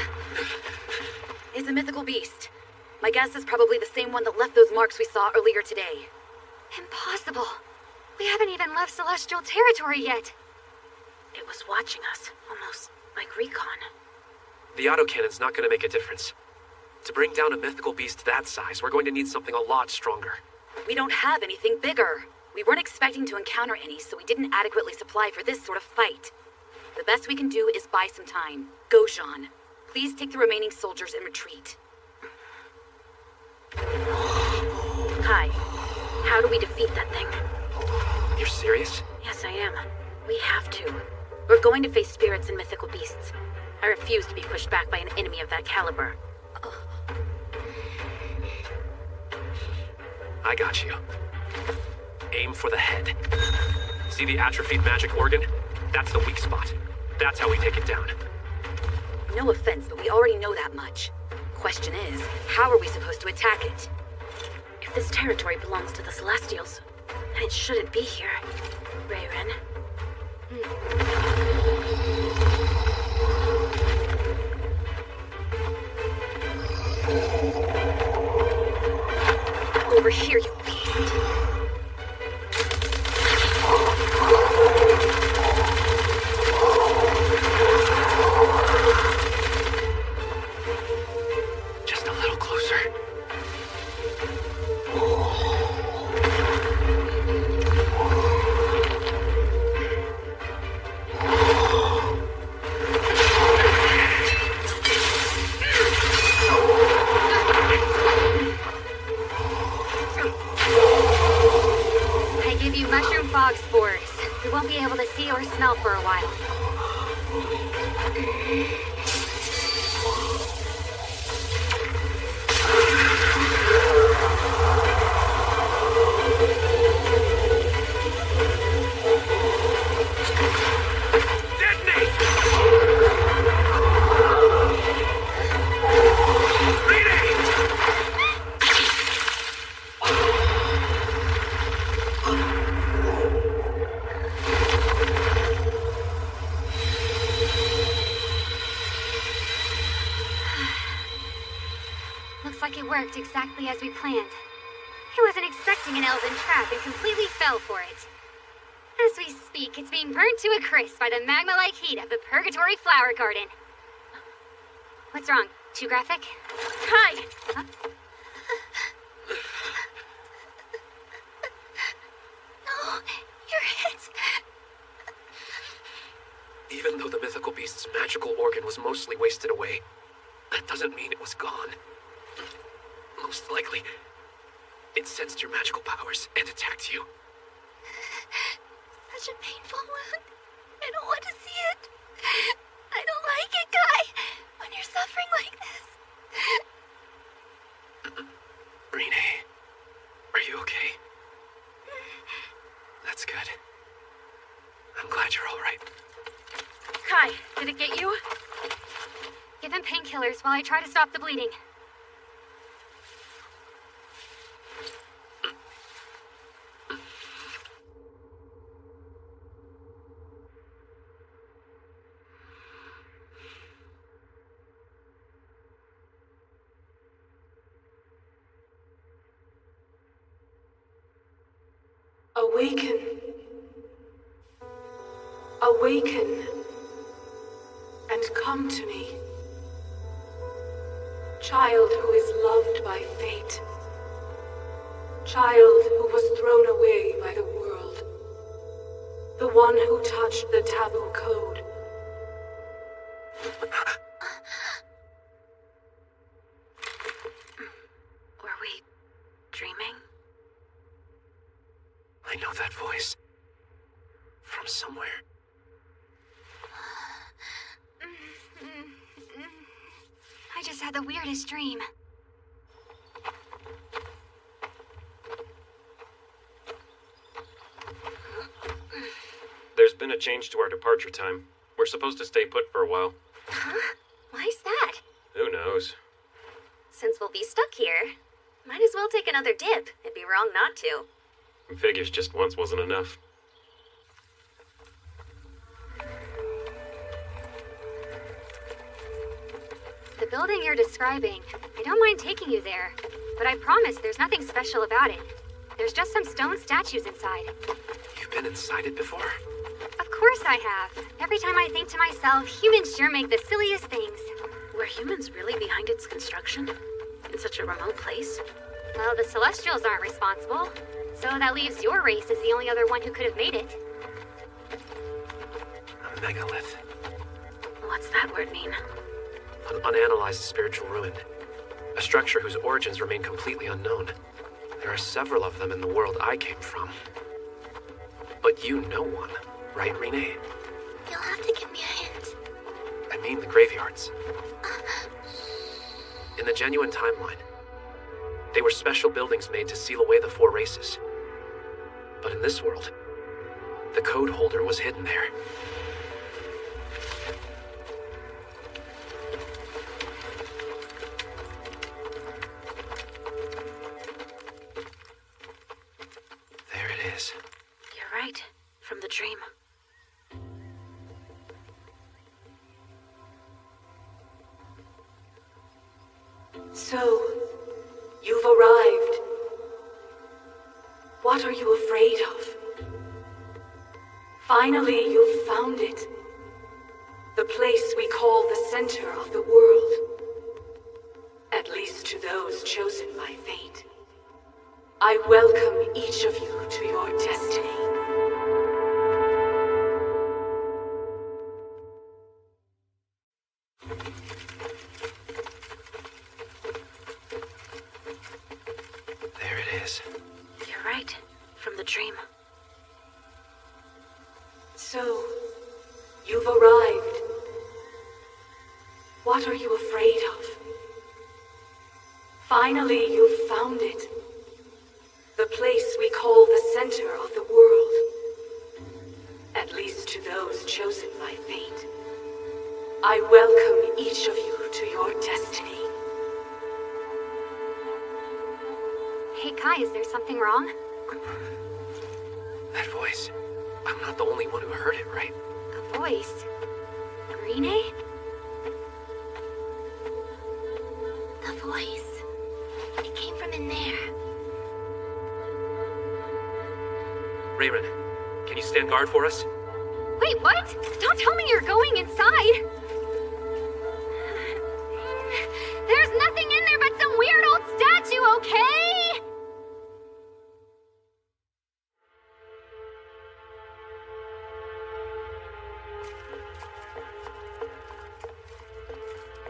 It's a mythical beast. My guess is probably the same one that left those marks we saw earlier today. Impossible. We haven't even left Celestial territory yet. It was watching us, almost like recon. The autocannon's not gonna make a difference. To bring down a mythical beast that size, we're going to need something a lot stronger. We don't have anything bigger. We weren't expecting to encounter any, so we didn't adequately supply for this sort of fight. The best we can do is buy some time. Go, Sean. Please take the remaining soldiers and retreat. Kai, how do we defeat that thing? You're serious? Yes, I am. We have to. We're going to face spirits and mythical beasts. I refuse to be pushed back by an enemy of that caliber. I got you. Aim for the head. See the atrophied magic organ? That's the weak spot. That's how we take it down. No offense, but we already know that much. Question is, how are we supposed to attack it? If this territory belongs to the Celestials, then it shouldn't be here. Rayren. Over here, you beast! Just a little closer. I give you mushroom fog spores. We won't be able to see or smell for a while. like it worked exactly as we planned. I wasn't expecting an elven trap and completely fell for it. As we speak, it's being burnt to a crisp by the magma-like heat of the Purgatory Flower Garden. What's wrong? Too graphic? Kai! Huh? No, your hit. Even though the mythical beast's magical organ was mostly wasted away, that doesn't mean it was gone. Most likely, it sensed your magical powers and attacked you. Such a painful wound. I don't want to see it. I don't like it, Kai, when you're suffering like this. Renee, are you okay? That's good. I'm glad you're all right. Kai, did it get you? Give him painkillers while I try to stop the bleeding. Awaken. Awaken. And come to me. Child who is loved by fate. Child who was thrown away by the world. The one who touched the taboo code. Were we dreaming? I know that voice. From somewhere. I just had the weirdest dream. There's been a change to our departure time. We're supposed to stay put for a while. Huh? Why's that? Who knows? Since we'll be stuck here, might as well take another dip. It'd be wrong not to. Figures just once wasn't enough. The building you're describing, I don't mind taking you there, but I promise there's nothing special about it. There's just some stone statues inside. You've been inside it before? Of course I have. Every time I think to myself, humans sure make the silliest things. Were humans really behind its construction? In such a remote place? Well, the Celestials aren't responsible, so that leaves your race as the only other one who could have made it. A megalith. What's that word mean? An unanalyzed spiritual ruin. A structure whose origins remain completely unknown. There are several of them in the world I came from. But you know one, right, Renee? You'll have to give me a hint. I mean the graveyards. In the genuine timeline, they were special buildings made to seal away the four races. But in this world, the code holder was hidden there. There it is. You're right. From the dream. So, you've arrived. What are you afraid of? Finally, you've found it. The place we call the center of the world. At least to those chosen by fate. I welcome each of you to your destiny. There it is. You're right. From the dream. So, you've arrived. What are you afraid of? Finally, you've found it. The place we call the center of the world. At least to those chosen by fate. I welcome each of you to your destiny. Hey Kai, is there something wrong? That voice. I'm not the only one who heard it, right? A voice? Renee? The voice. Rayren, can you stand guard for us? Wait, what? Don't tell me you're going inside! There's nothing in there but some weird old statue, okay?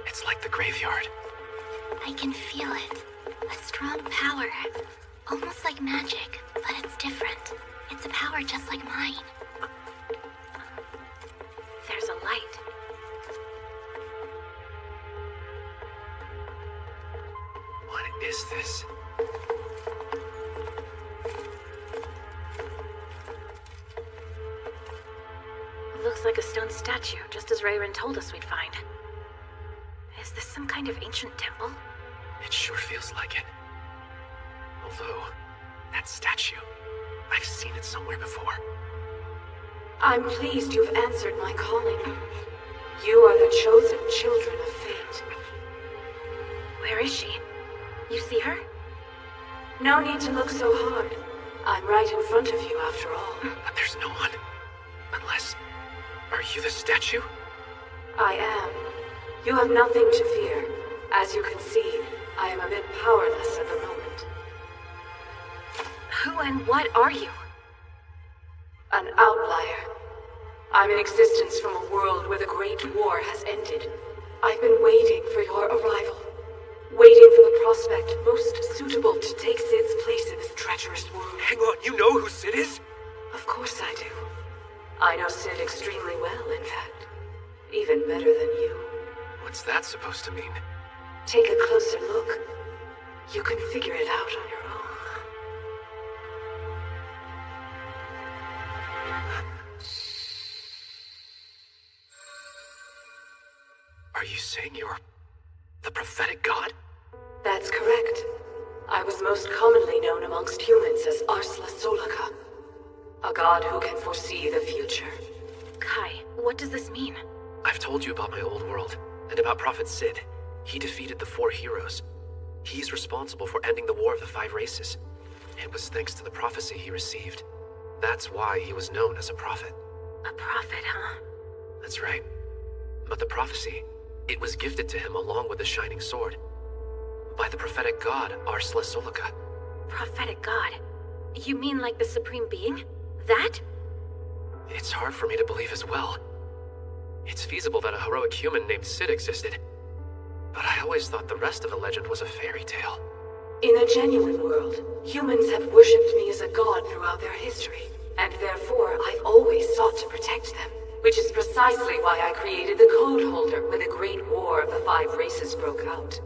It's like the graveyard. I can feel it. A strong power. Almost like magic, but it's different. It's a power just like mine. There's a light. What is this? It looks like a stone statue, just as Rayren told us we'd find. Is this some kind of ancient temple? It sure feels like it. Although, that statue, I've seen it somewhere before. I'm pleased you've answered my calling. You are the chosen children of fate. Where is she? You see her? No need to look so hard. I'm right in front of you, after all. But there's no one. Unless... Are you the statue? I am. You have nothing to fear. As you can see, I am a bit powerless at the moment. Who and what are you? An outlier. I'm in existence from a world where the Great War has ended. I've been waiting for your arrival. Waiting for the prospect most suitable to take Cid's place in this treacherous world. Hang on, you know who Cid is? Of course I do. I know Cid extremely well, in fact. Even better than you. What's that supposed to mean? Take a closer look. You can figure it out on your own. Are you saying you're the prophetic god? That's correct. I was most commonly known amongst humans as Arsla Solaka, a god who can foresee the future. Kai, what does this mean? I've told you about my old world, and about Prophet Cid. He defeated the 4 heroes. He's responsible for ending the War of the 5 Races. It was thanks to the prophecy he received. That's why he was known as a prophet. A prophet, huh? That's right. But the prophecy, it was gifted to him along with the Shining Sword. By the prophetic god, Arsla Solaka. Prophetic god? You mean like the Supreme Being? That? It's hard for me to believe as well. It's feasible that a heroic human named Cid existed. But I always thought the rest of the legend was a fairy tale. In the genuine world, humans have worshipped me as a god throughout their history, and therefore I've always sought to protect them, which is precisely why I created the Code Holder when the Great War of the 5 Races broke out.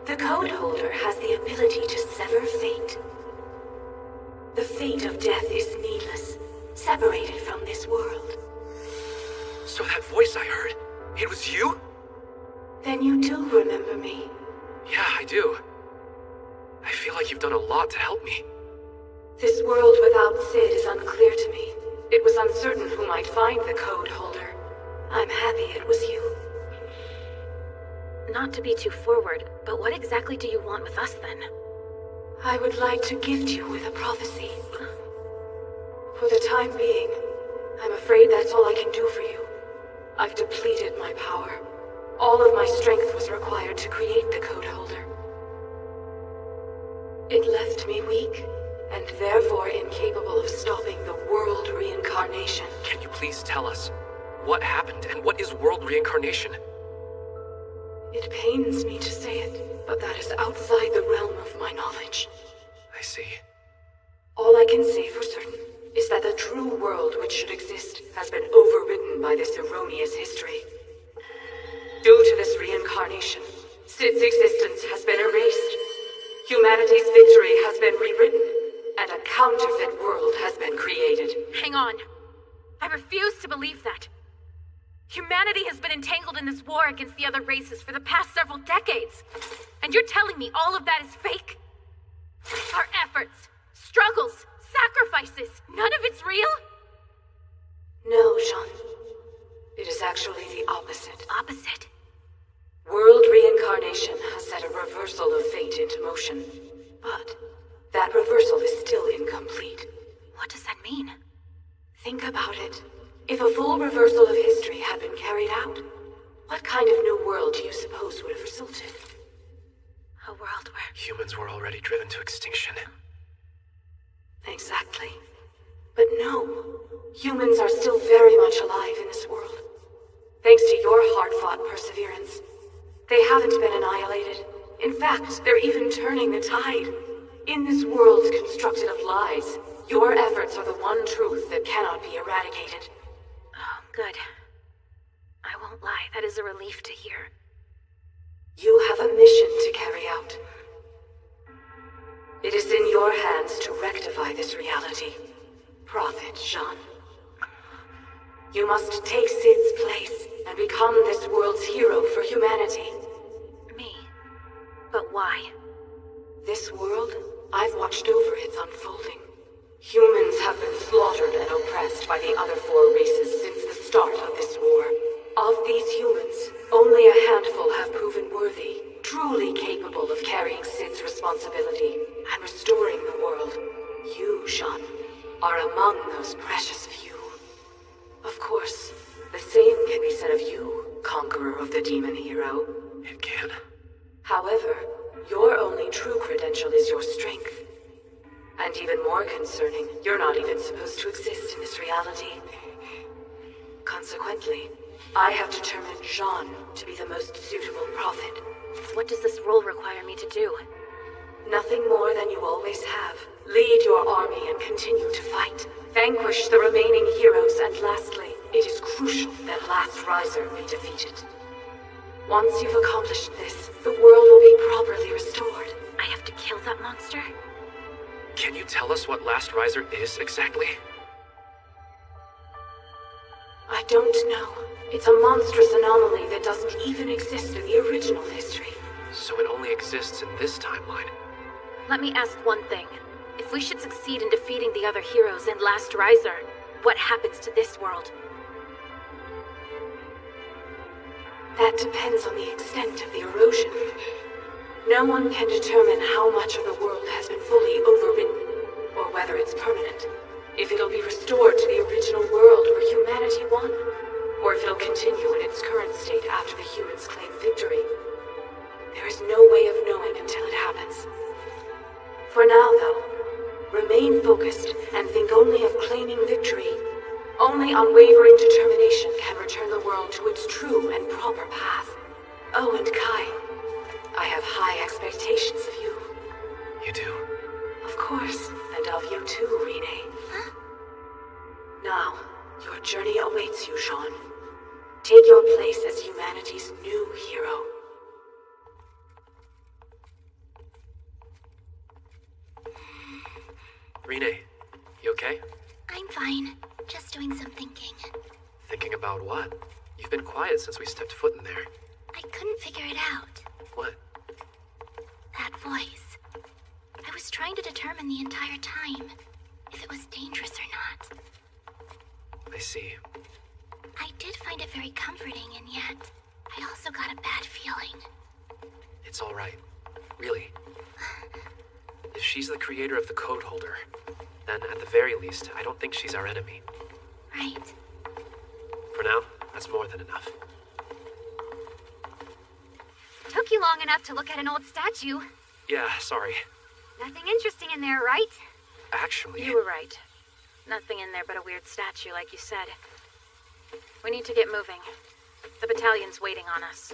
The Code Holder has the ability to sever fate. The fate of death is needless, separated from this world. So that voice I heard, it was you? Then you do remember me. Yeah, I do. I feel like you've done a lot to help me. This world without Cid is unclear to me. It was uncertain who might find the Code Holder. I'm happy it was you. Not to be too forward, but what exactly do you want with us then? I would like to gift you with a prophecy. For the time being, I'm afraid that's all I can do for you. I've depleted my power. All of my strength was required to create the Code Holder. It left me weak, and therefore incapable of stopping the world reincarnation. Can you please tell us what happened and what is world reincarnation? It pains me to say it, but that is outside the realm of my knowledge. I see. All I can say for certain is that the true world which should exist has been overridden by this erroneous history. Due to this reincarnation, Cid's existence has been erased. Humanity's victory has been rewritten, and a counterfeit world has been created. Hang on. I refuse to believe that. Humanity has been entangled in this war against the other races for the past several decades. And you're telling me all of that is fake? Our efforts, struggles, sacrifices, none of it's real? No, Jean. It is actually the opposite. Opposite? World reincarnation has set a reversal of fate into motion. But that reversal is still incomplete. What does that mean? Think about it. If a full reversal of history had been carried out, what kind of new world do you suppose would have resulted? A world where humans were already driven to extinction. Exactly. But no, humans are still very much alive in this world. Thanks to your hard-fought perseverance. They haven't been annihilated. In fact, they're even turning the tide. In this world constructed of lies, your efforts are the one truth that cannot be eradicated. Oh, good. I won't lie, that is a relief to hear. You have a mission to carry out. It is in your hands to rectify this reality, Prophet Jean. You must take Sid's place and become this world's hero for humanity. Me? But why? This world, I've watched over its unfolding. Humans have been slaughtered and oppressed by the other four races since the start of this war. Of these humans, only a handful have proven worthy, truly capable of carrying Sid's responsibility and restoring the world. You, Jean, are among those precious few. Of course, the same can be said of you, conqueror of the demon hero. It can. However, your only true credential is your strength. And even more concerning, you're not even supposed to exist in this reality. Consequently, I have determined Jean to be the most suitable prophet. What does this role require me to do? Nothing more than you always have. Lead your army and continue to fight. Vanquish the remaining heroes, and lastly, it is crucial that Last Riser be defeated. Once you've accomplished this, the world will be properly restored. I have to kill that monster? Can you tell us what Last Riser is exactly? I don't know. It's a monstrous anomaly that doesn't even exist in the original history. So it only exists in this timeline. Let me ask one thing. If we should succeed in defeating the other heroes and Last Riser, what happens to this world? That depends on the extent of the erosion. No one can determine how much of the world has been fully overridden, or whether it's permanent. If it'll be restored to the original world where humanity won, or if it'll continue in its current state after the humans claim victory. There is no way of knowing until it happens. For now, though, remain focused and think only of claiming victory. Only unwavering determination can return the world to its true and proper path. Oh, and Kai, I have high expectations of you. You do? Of course, and of you too, Rene. Huh? Now, your journey awaits you, Jean. Take your place as humanity's new hero. Rene, you okay? I'm fine. Just doing some thinking. Thinking about what? You've been quiet since we stepped foot in there. I couldn't figure it out. What? That voice. I was trying to determine the entire time if it was dangerous or not. I see. I did find it very comforting, and yet I also got a bad feeling. It's all right. Really. If she's the creator of the code holder, then at the very least, I don't think she's our enemy. Right. For now, that's more than enough. Took you long enough to look at an old statue. Yeah, sorry. Nothing interesting in there, right? Actually... You were right. Nothing in there but a weird statue, like you said. We need to get moving. The battalion's waiting on us.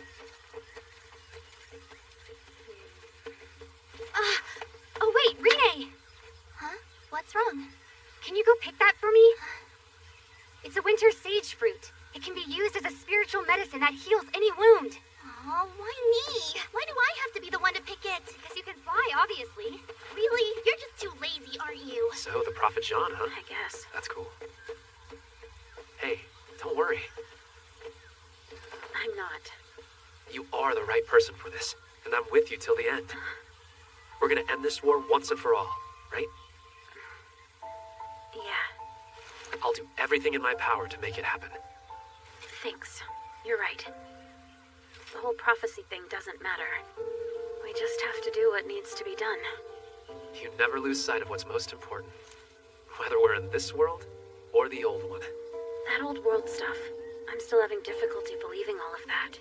Oh wait, Rene! Huh? What's wrong? Can you go pick that for me? It's a winter sage fruit. It can be used as a spiritual medicine that heals any wound. Oh, why me? Why do I have to be the one to pick it? Because you can fly, obviously. Really? You're just too lazy, aren't you? So, the Prophet Jean, huh? I guess. That's cool. Hey, don't worry. I'm not. You are the right person for this, and I'm with you till the end. We're gonna end this war once and for all, right? Yeah. I'll do everything in my power to make it happen. Thanks. You're right. The whole prophecy thing doesn't matter. We just have to do what needs to be done. You never lose sight of what's most important. Whether we're in this world or the old one. That old world stuff. I'm still having difficulty believing all of that.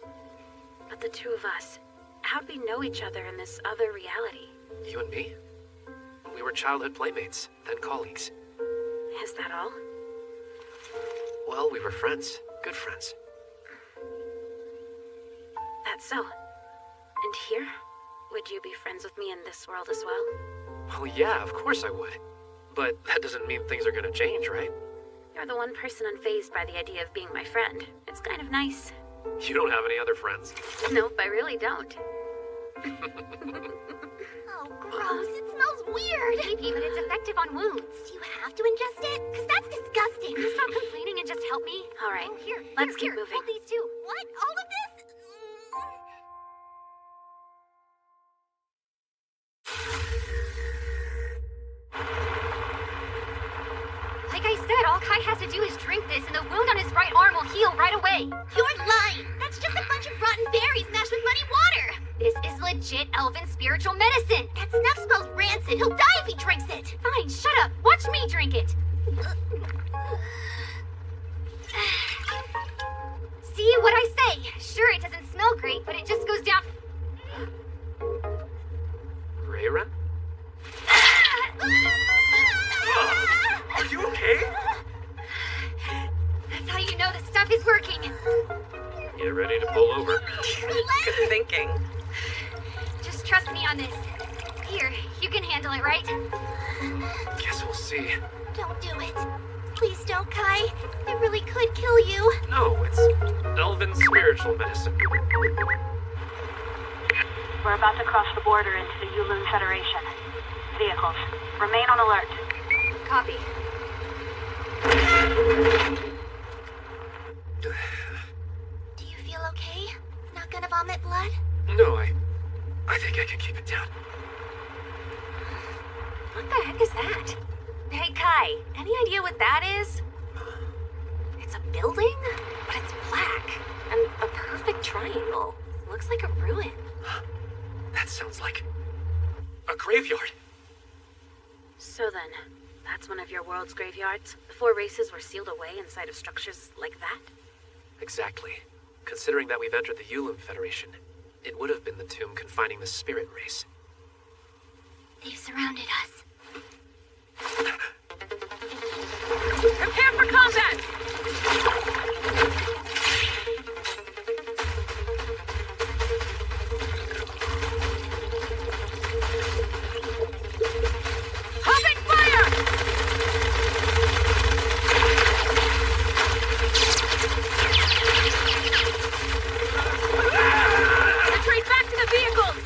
But the two of us, how'd we know each other in this other reality? You and me? We were childhood playmates, then colleagues. Is that all? Well, we were friends. Good friends. That's so. And here? Would you be friends with me in this world as well? Well, yeah, of course I would. But that doesn't mean things are gonna change, right? You're the one person unfazed by the idea of being my friend. It's kind of nice. You don't have any other friends. Nope, I really don't. Oh, gross. It smells weird. Maybe, but it's effective on wounds. Do you have to ingest it? Because that's disgusting. Can you stop complaining and just help me? All right. Oh, here. Let's keep moving. Hold these two. What? All of this? Like I said, all Kai has to do is drink this, and the wound on his right arm will heal right away. You're lying. That's just a bunch of rotten berries mashed with muddy water. This is legit elven spiritual medicine. That stuff smells rancid. He'll die if he drinks it. Fine, shut up. Watch me drink it. See what I say? Sure, it doesn't smell great, but it just goes down. Rayren? Are you okay? That's how you know the stuff is working. Get ready to pull over. Good thinking. Just trust me on this. Here, you can handle it, right? Guess we'll see. Don't do it. Please don't, Kai. It really could kill you. No, it's elven spiritual medicine. We're about to cross the border into the Yulun Federation. Vehicles, remain on alert. Copy. Do you feel okay? Not gonna vomit blood? No, I think I can keep it down. What the heck is that? Hey, Kai, any idea what that is? It's a building, but it's black. And a perfect triangle. Looks like a ruin. That sounds like a graveyard. So then, that's one of your world's graveyards? Before races were sealed away inside of structures like that? Exactly. Considering that we've entered the Yulun Federation, it would have been the tomb confining the spirit race. They've surrounded us. Prepare for combat! Open fire! Retreat back to the vehicles!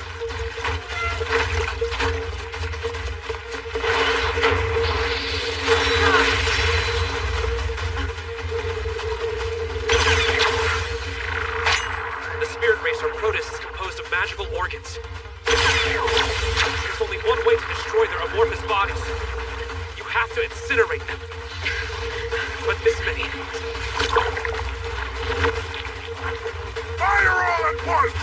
Protists composed of magical organs. There's only one way to destroy their amorphous bodies. You have to incinerate them. But this many... Fire all at once!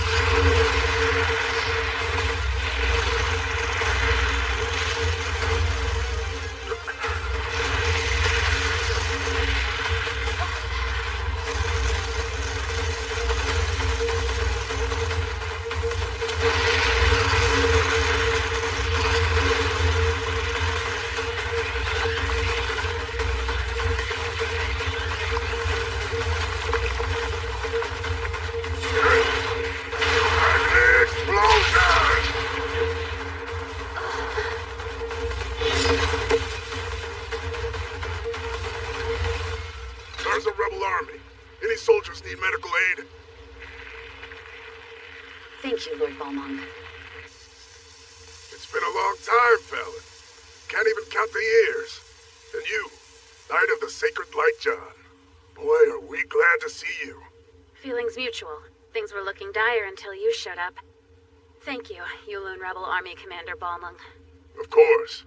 There's a rebel army. Any soldiers need medical aid? Thank you, Lord Balmung. It's been a long time, Fallon. Can't even count the years. And you, Knight of the Sacred Light John. Boy, are we glad to see you. Feelings mutual. Things were looking dire until you showed up. Thank you, Yulun Rebel Army Commander Balmung. Of course.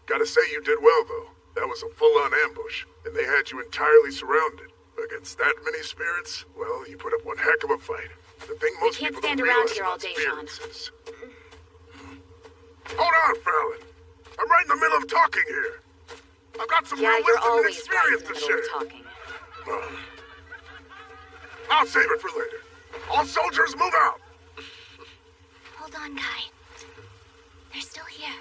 Gotta say you did well, though. That was a full-on ambush, and they had you entirely surrounded. Against that many spirits, well, you put up one heck of a fight. The thing most We can't people stand don't around realize here all about day, Sean. spirits is... Hold on, Fallon. I'm right in the middle of talking here. I've got some Yeah, real you're wisdom and always experience right in the to middle share. of talking. I'll save it for later. All soldiers, move out! Hold on, Kai. They're still here.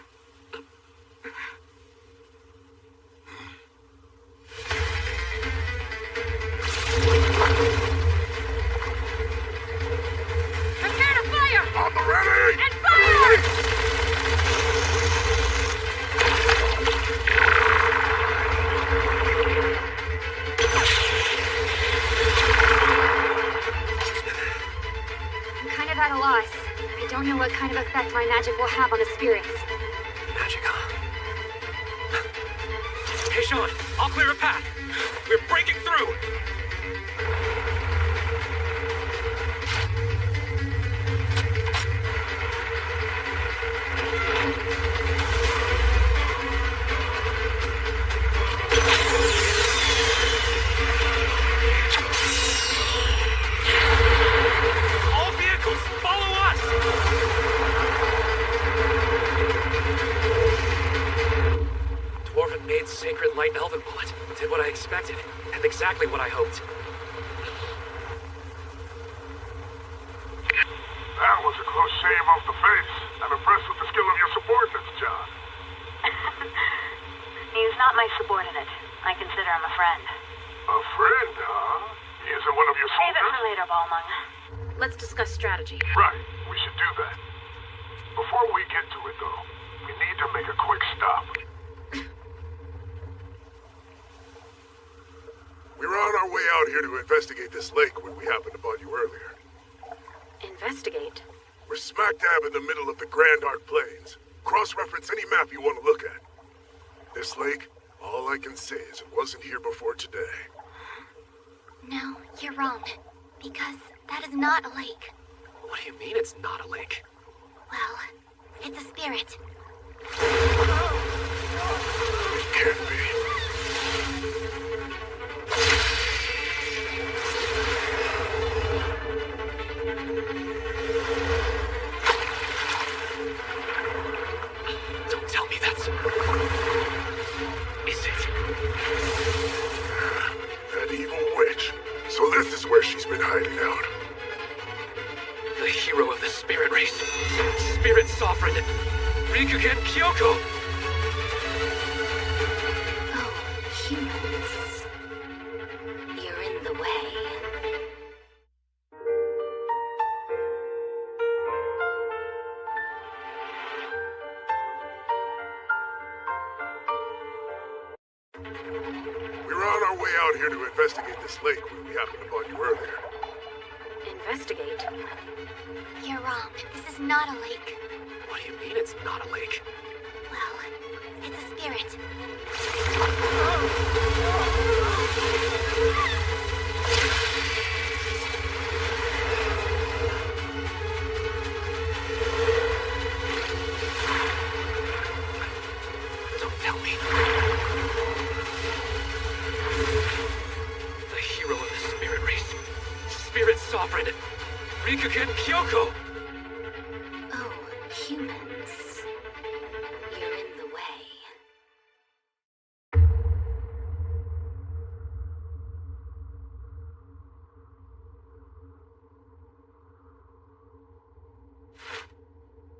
Prepare to fire! I'm ready! And fire! I'm kind of at a loss. I don't know what kind of effect my magic will have on the spirits. Magic, huh? Hey, Sean, I'll clear a path. We're breaking through. All vehicles, follow us! Dwarven-made sacred light elven bullet. Did what I expected, and exactly what I hoped. That was a close shave off the face. I'm impressed with the skill of your subordinates, John. He's not my subordinate. I consider him a friend. A friend, huh? He isn't one of your Save it soldiers? for later, Balmung. Let's discuss strategy. Right, we should do that. Before we get to it, though, we need to make a quick stop. We were on our way out here to investigate this lake when we happened upon you earlier. Investigate? We're smack dab in the middle of the Grand Arc Plains. Cross-reference any map you want to look at. This lake, all I can say is it wasn't here before today. No, you're wrong. Because that is not a lake. What do you mean it's not a lake? Well, it's a spirit. It can't be. Don't tell me that's... Is it? That evil witch. So this is where she's been hiding out. The hero of the spirit race. Spirit Sovereign. Rikugen Kyoko. Oh, humans. You're in the way. We were on our way out here to investigate this lake when we happened upon you earlier. Investigate? You're wrong. This is not a lake. What do you mean it's not a lake? Well, it's a spirit. Don't tell me. The hero of the spirit race. Spirit Sovereign. Rikugen Kyoko. Oh, humans. You're in the way.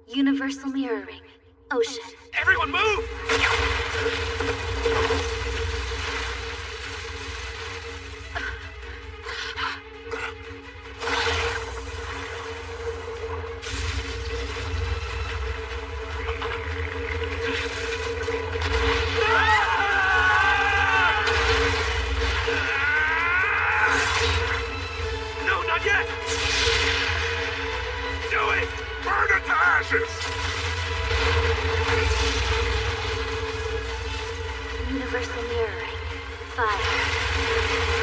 Universal mirroring. Ocean. Everyone move! No, not yet! Do it! Burn it to ashes! Universal mirroring. Fire.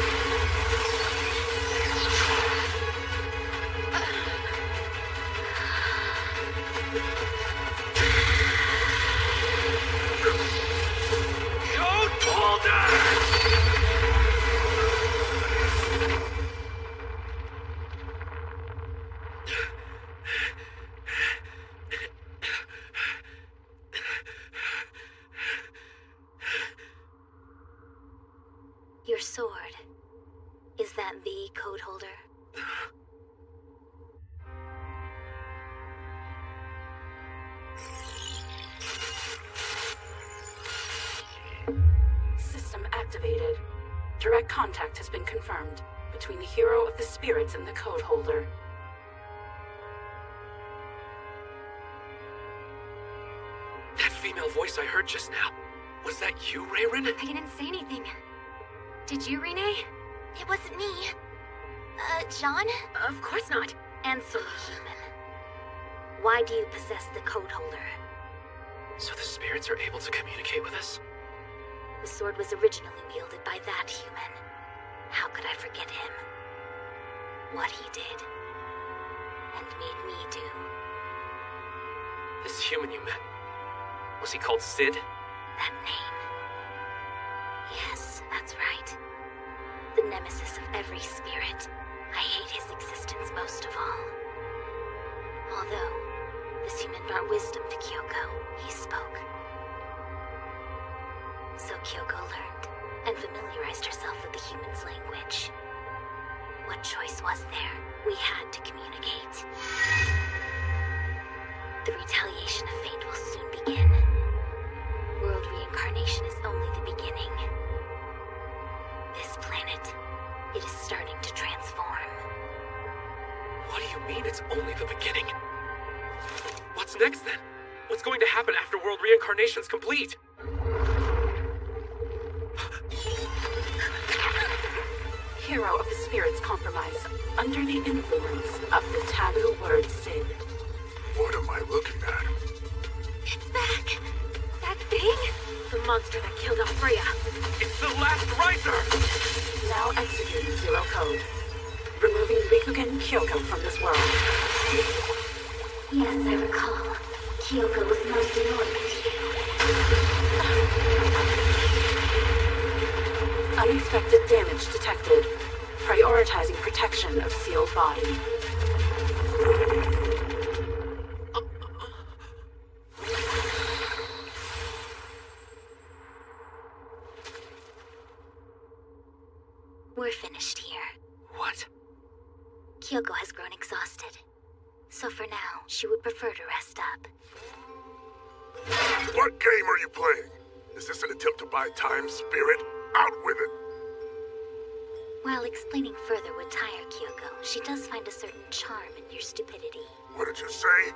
Code Boulder! Your sword. Is that the code holder? System activated. Direct contact has been confirmed between the Hero of the Spirits and the code holder. That female voice I heard just now, was that you, Rayrin? I didn't say anything. Did you, Renee? It wasn't me. John? Of course not. Answer me, human. Why do you possess the code holder? So the spirits are able to communicate with us? The sword was originally wielded by that human. How could I forget him? What he did. And made me do. This human you met, was he called Sid? That name. Yes, that's right. The nemesis of every spirit. I hate his existence most of all. Although, this human brought wisdom to Kyoko, he spoke. So Kyoko learned, and familiarized herself with the human's language. What choice was there? We had to communicate. The retaliation of fate will soon begin. World reincarnation is only the beginning. This planet, it is starting to transform. What do you mean it's only the beginning? What's next then? What's going to happen after world reincarnation's complete? Hero of the Spirits compromised under the influence of the taboo word Sid. What am I looking at? It's back. That thing? The monster that killed Alfreya. It's the last riser! Now executing Zero Code. Removing Rikugen Kyoko from this world. Yes, I recall. Kyoko was most annoyed with you. Unexpected damage detected. Prioritizing protection of sealed body. We're finished here. What? Kyoko has grown exhausted. So for now, she would prefer to rest up. What game are you playing? Is this an attempt to buy time, Spirit? Out with it! While explaining further would tire Kyoko, she does find a certain charm in your stupidity. What did you say?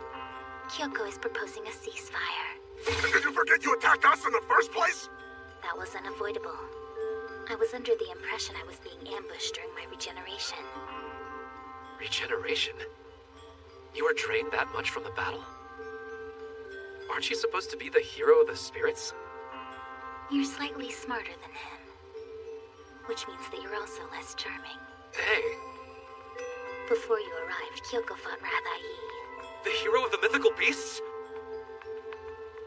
Kyoko is proposing a ceasefire. And did you forget you attacked us in the first place? That was unavoidable. I was under the impression I was being ambushed during my regeneration. Regeneration? You were drained that much from the battle? Aren't you supposed to be the hero of the spirits? You're slightly smarter than him. Which means that you're also less charming. Hey! Before you arrived, Kyoko fought Rathai. The hero of the mythical beasts?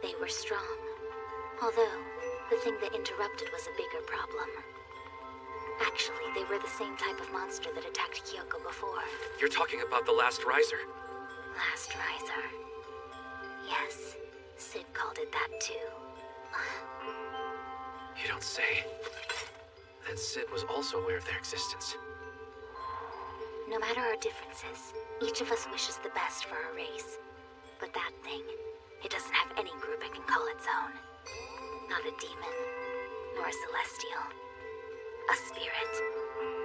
They were strong. Although, the thing that interrupted was a bigger problem. Actually, they were the same type of monster that attacked Kyoko before. You're talking about the Last Riser. Last Riser. Yes, Sid called it that too. You don't say. Then Sid was also aware of their existence. No matter our differences, each of us wishes the best for our race. But that thing, it doesn't have any group it can call its own. Not a demon, nor a celestial. A spirit,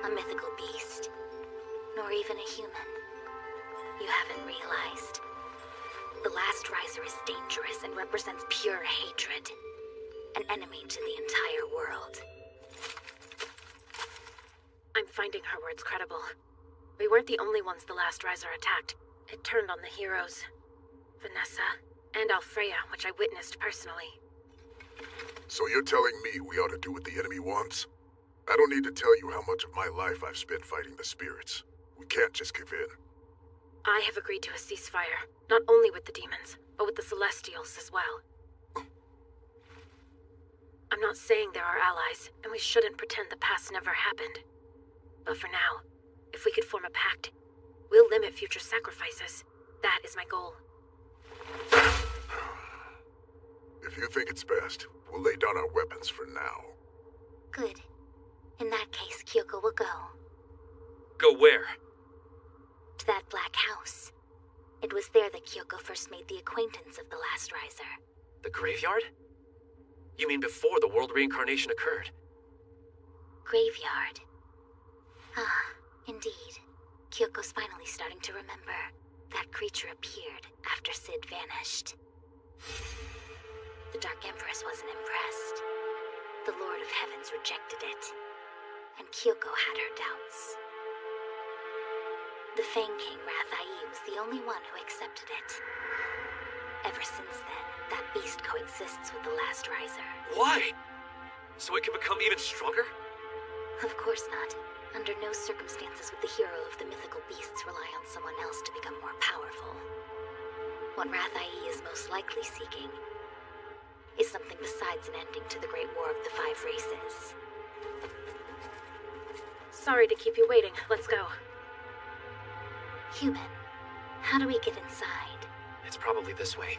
a mythical beast, nor even a human. You haven't realized. The Last Riser is dangerous and represents pure hatred. An enemy to the entire world. I'm finding her words credible. We weren't the only ones the Last Riser attacked. It turned on the heroes. Vanessa, and Alfreya, which I witnessed personally. So you're telling me we ought to do what the enemy wants? I don't need to tell you how much of my life I've spent fighting the spirits. We can't just give in. I have agreed to a ceasefire, not only with the demons, but with the Celestials as well. I'm not saying they're our allies, and we shouldn't pretend the past never happened. But for now, if we could form a pact, we'll limit future sacrifices. That is my goal. If you think it's best, we'll lay down our weapons for now. Good. In that case, Kyoko will go. Go where? To that black house. It was there that Kyoko first made the acquaintance of the Last Riser. The graveyard? You mean before the world reincarnation occurred? Graveyard. Ah, indeed. Kyoko's finally starting to remember. That creature appeared after Sid vanished. The Dark Empress wasn't impressed. The Lord of Heavens rejected it. And Kyoko had her doubts. The Fang King Rathai was the only one who accepted it. Ever since then, that beast coexists with the Last Riser. Why? So it can become even stronger? Of course not. Under no circumstances would the hero of the mythical beasts rely on someone else to become more powerful. What Rathai is most likely seeking is something besides an ending to the Great War of the Five Races. Sorry to keep you waiting. Let's go. Human, how do we get inside? It's probably this way.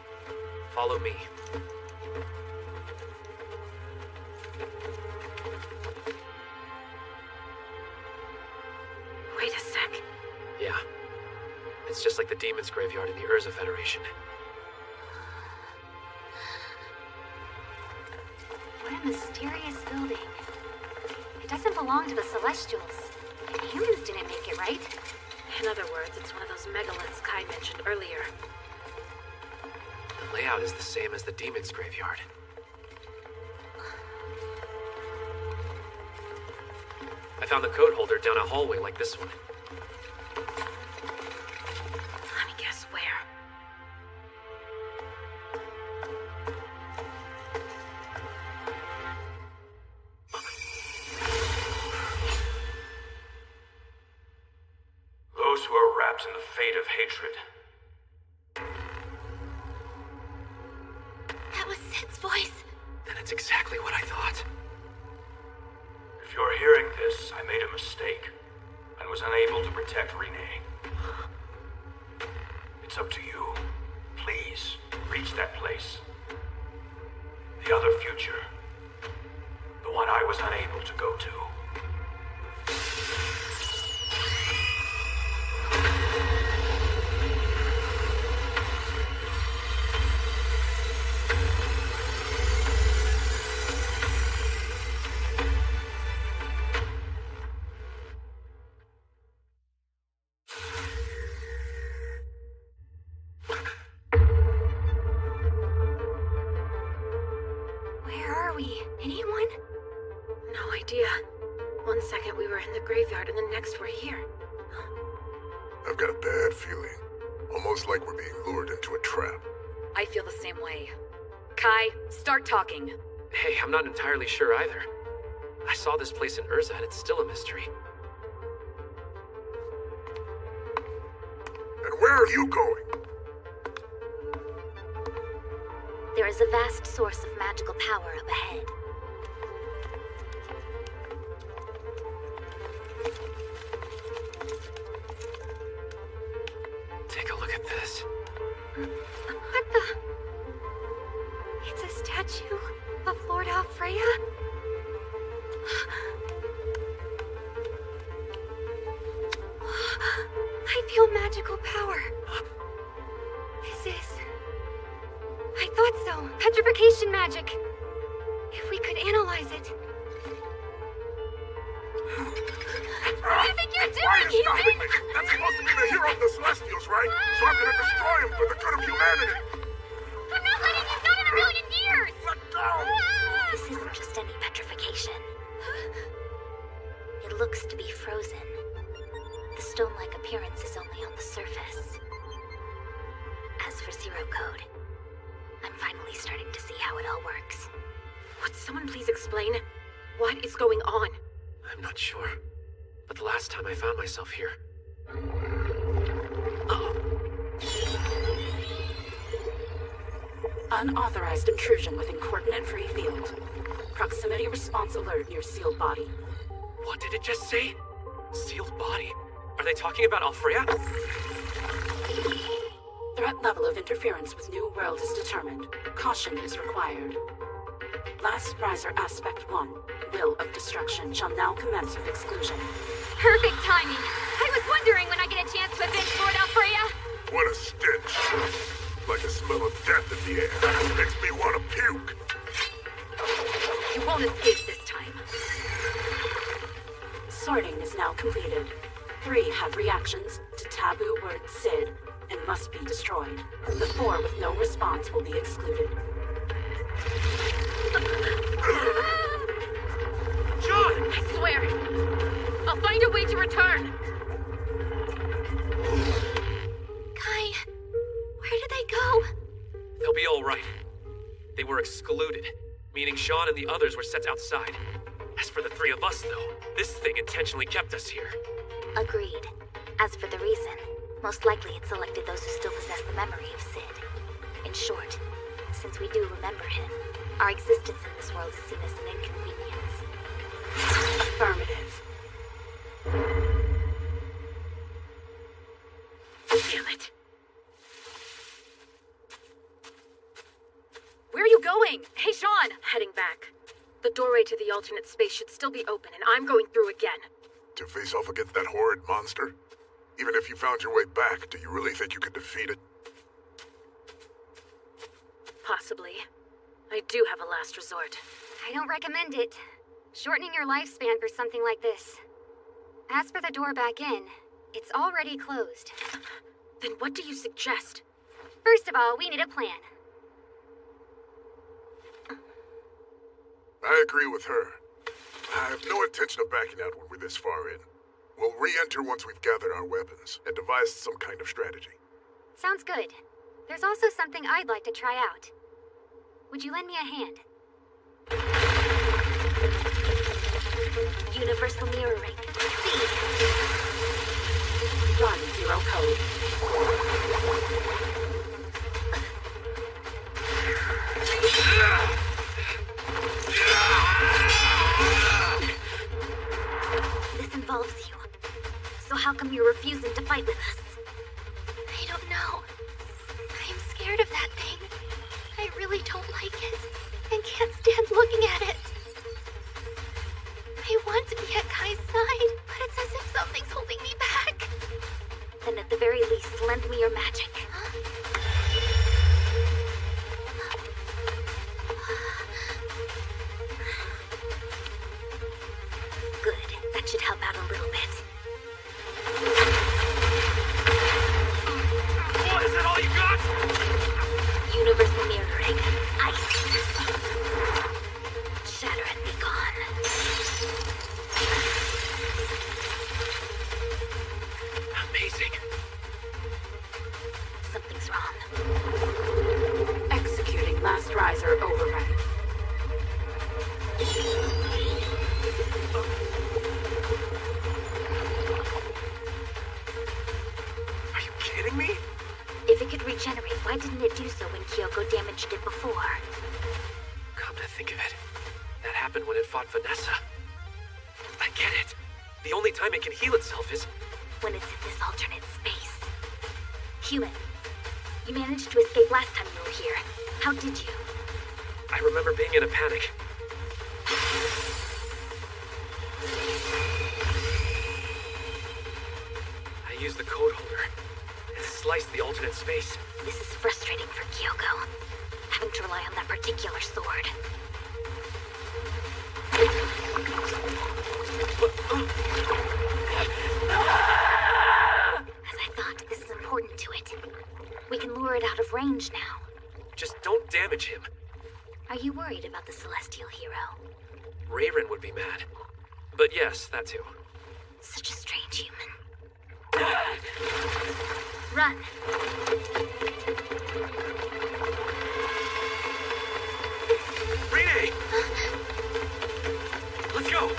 Follow me. Wait a sec. Yeah. It's just like the Demon's Graveyard in the Urza Federation. What a mysterious building. It doesn't belong to the Celestials. And humans didn't make it, right? In other words, it's one of those megaliths Kai mentioned earlier. The layout is the same as the Demon's Graveyard. I found the code holder down a hallway like this one. Let me guess where. Those who are wrapped in the fate of hatred. That was Sid's voice. Then it's exactly what I thought. If you're hearing this, I made a mistake and was unable to protect Renee. It's up to you. Please, reach that place. The other future. The one I was unable to go to. Anyone? No idea. One second we were in the graveyard and the next we're here. I've got a bad feeling. Almost like we're being lured into a trap. I feel the same way. Kai, start talking. Hey, I'm not entirely sure either. I saw this place in Urza and it's still a mystery. And where are you going? There is a vast source of magical power up ahead. Take a look at this. What the? It's a statue of Lord Alfreya? I feel magical power. This is... I thought so. Petrification magic. If we could analyze it. What do you think you're doing, Ethan? That's supposed to be the hero of the Celestials, right? So I'm gonna destroy him for the good of humanity. I'm not letting you, not in a million years! Let go! This isn't just any petrification. It looks to be frozen. The stone-like appearance is only on the surface. As for Zero Code, I'm finally starting to see how it all works. Would someone please explain? What is going on? I'm not sure. But the last time I found myself here... Unauthorized intrusion within coordinate-free field. Proximity response alert near sealed body. What did it just say? Sealed body? Are they talking about Alfreya? Threat level of interference with New World is determined. Caution is required. Last Riser Aspect 1, Will of Destruction, shall now commence with exclusion. Perfect timing. I was wondering when I get a chance to avenge Lord Alfreya. What a stench. Like a smell of death in the air. Makes me want to puke. You won't escape this time. Sorting is now completed. 3 have reactions to taboo word Sid and must be destroyed. The 4 with no response will be excluded. John! I swear! I'll find a way to return! Kai, where did they go? They'll be all right. They were excluded, meaning Sean and the others were sent outside. As for the 3 of us, though, this thing intentionally kept us here. Agreed. As for the reason, most likely it selected those who still possess the memory of Sid. In short, since we do remember him, our existence in this world is seen as an inconvenience. Affirmative. Damn it. Where are you going? Hey, Sean! Heading back. The doorway to the alternate space should still be open, and I'm going through again. To face off against that horrid monster? Even if you found your way back, do you really think you could defeat it? Possibly. I do have a last resort. I don't recommend it. Shortening your lifespan for something like this. As for the door back in, it's already closed. Then what do you suggest? First of all, we need a plan. I agree with her. I have no intention of backing out when we're this far in. We'll re-enter once we've gathered our weapons and devised some kind of strategy. Sounds good. There's also something I'd like to try out. Would you lend me a hand? Universal mirroring. Run 0 code. This involves you. So how come you're refusing to fight with us? I don't know. I'm scared of that thing. I really don't like it, and can't stand looking at it. I want to be at Kai's side, but it's as if something's holding me back. Then at the very least, lend me your magic. Good. That should help out a little bit. What, is that all you got? Universal mirroring. Ice. Shatter and be gone. Amazing. Something's wrong. Executing Last Riser override. Are you kidding me? If it could regenerate, why didn't it do so when Kyoko damaged it before? Come to think of it, that happened when it fought Vanessa. I get it. The only time it can heal itself is when it's in this alternate space. Human, you managed to escape last time you were here. How did you? I remember being in a panic. I used the code holder and sliced the alternate space. This is frustrating for Kyoko, having to rely on that particular sword. As I thought, this is important to it. We can lure it out of range now. Just don't damage him. Are you worried about the Celestial hero? Rayron would be mad. But yes, that too. Such a strange human. Run! Rene! Let's go!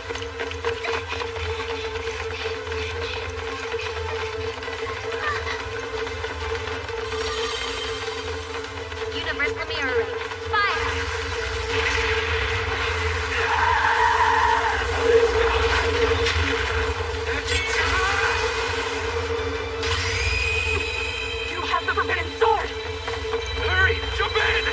Universal mirroring. Fire! You have the forbidden sword! Hurry! Jump in!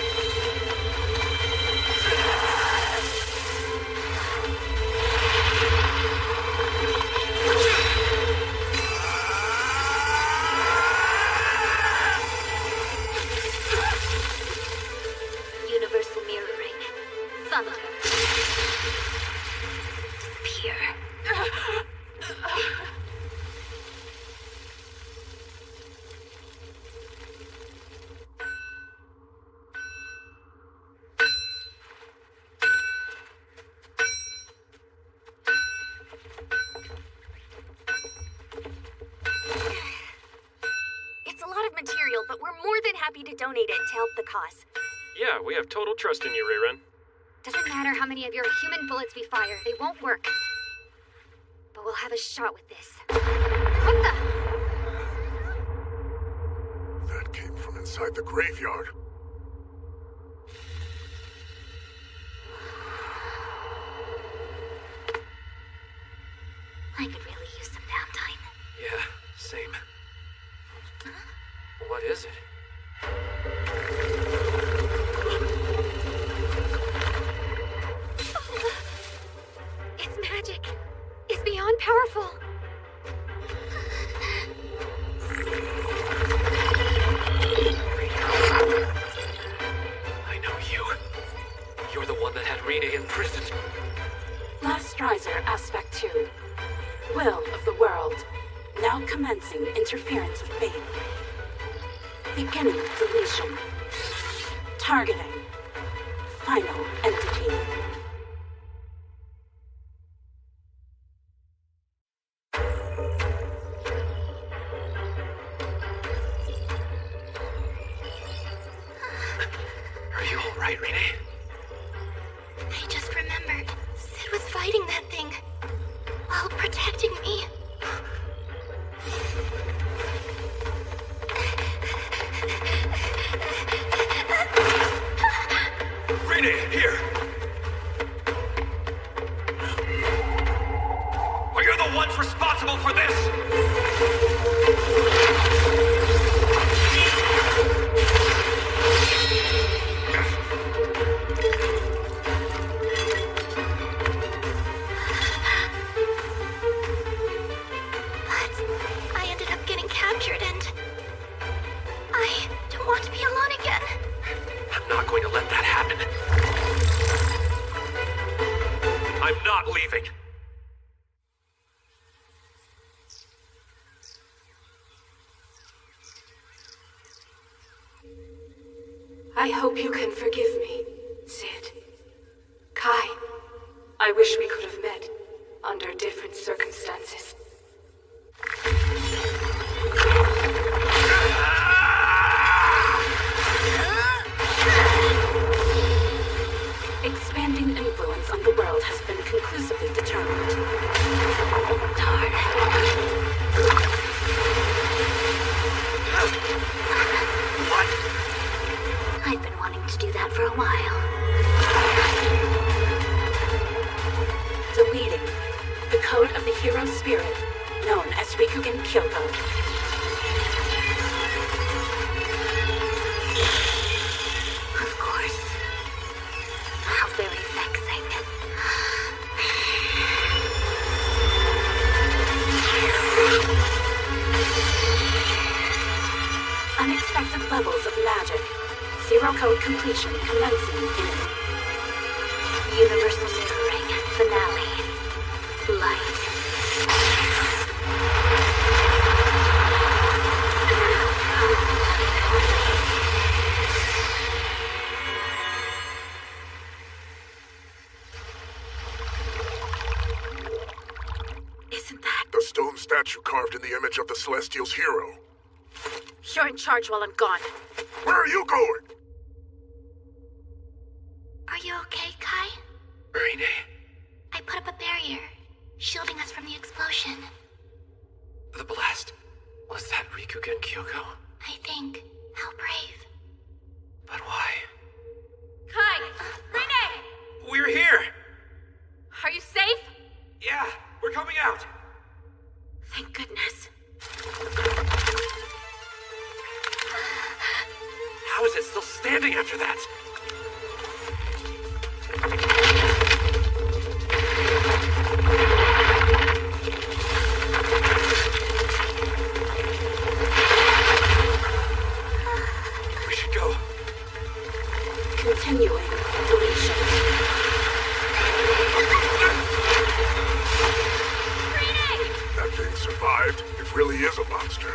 happy to donate it to help the cause. Yeah, we have total trust in you, Rayren. Doesn't matter how many of your human bullets we fire, they won't work. But we'll have a shot with this. What the? That came from inside the graveyard. I could really use some downtime. Yeah, same. What is it? It's magic. It's beyond powerful. I know you. You're the one that had Rene imprisoned. Last Riser, Aspect 2. Will of the world. Now commencing interference with fate. Beginning deletion. Targeting. Final entity. Are you all right, Rene? I just remembered. Sid was fighting that thing while protecting me. Rene, here! Are you the ones responsible for this? I ended up getting captured and I don't want to be alone again. I'm not going to let that happen. I'm not leaving. I hope you can forgive me, Sid. Kai, I wish we could have met under different circumstances. Expanding influence on the world has been conclusively determined. Darn. What? I've been wanting to do that for a while. Deleting the code of the hero spirit, known as Rikugen Kyoko. Of course. How very vexing. Unexpected levels of magic. Zero code completion commencing in Universal mirroring. Finale. Light. Isn't that... The stone statue carved in the image of the Celestial's hero. You're in charge while I'm gone. Where are you going? Are you okay, Kai? Rene? I put up a barrier, shielding us from the explosion. The blast. Was that Rikugen Kyoko? I think. How brave. But why? Kai! Rene! We're here! Are you safe? Yeah, we're coming out. Thank goodness. How is it still standing after that? We should go. Continuing deletion. That thing survived. It really is a monster.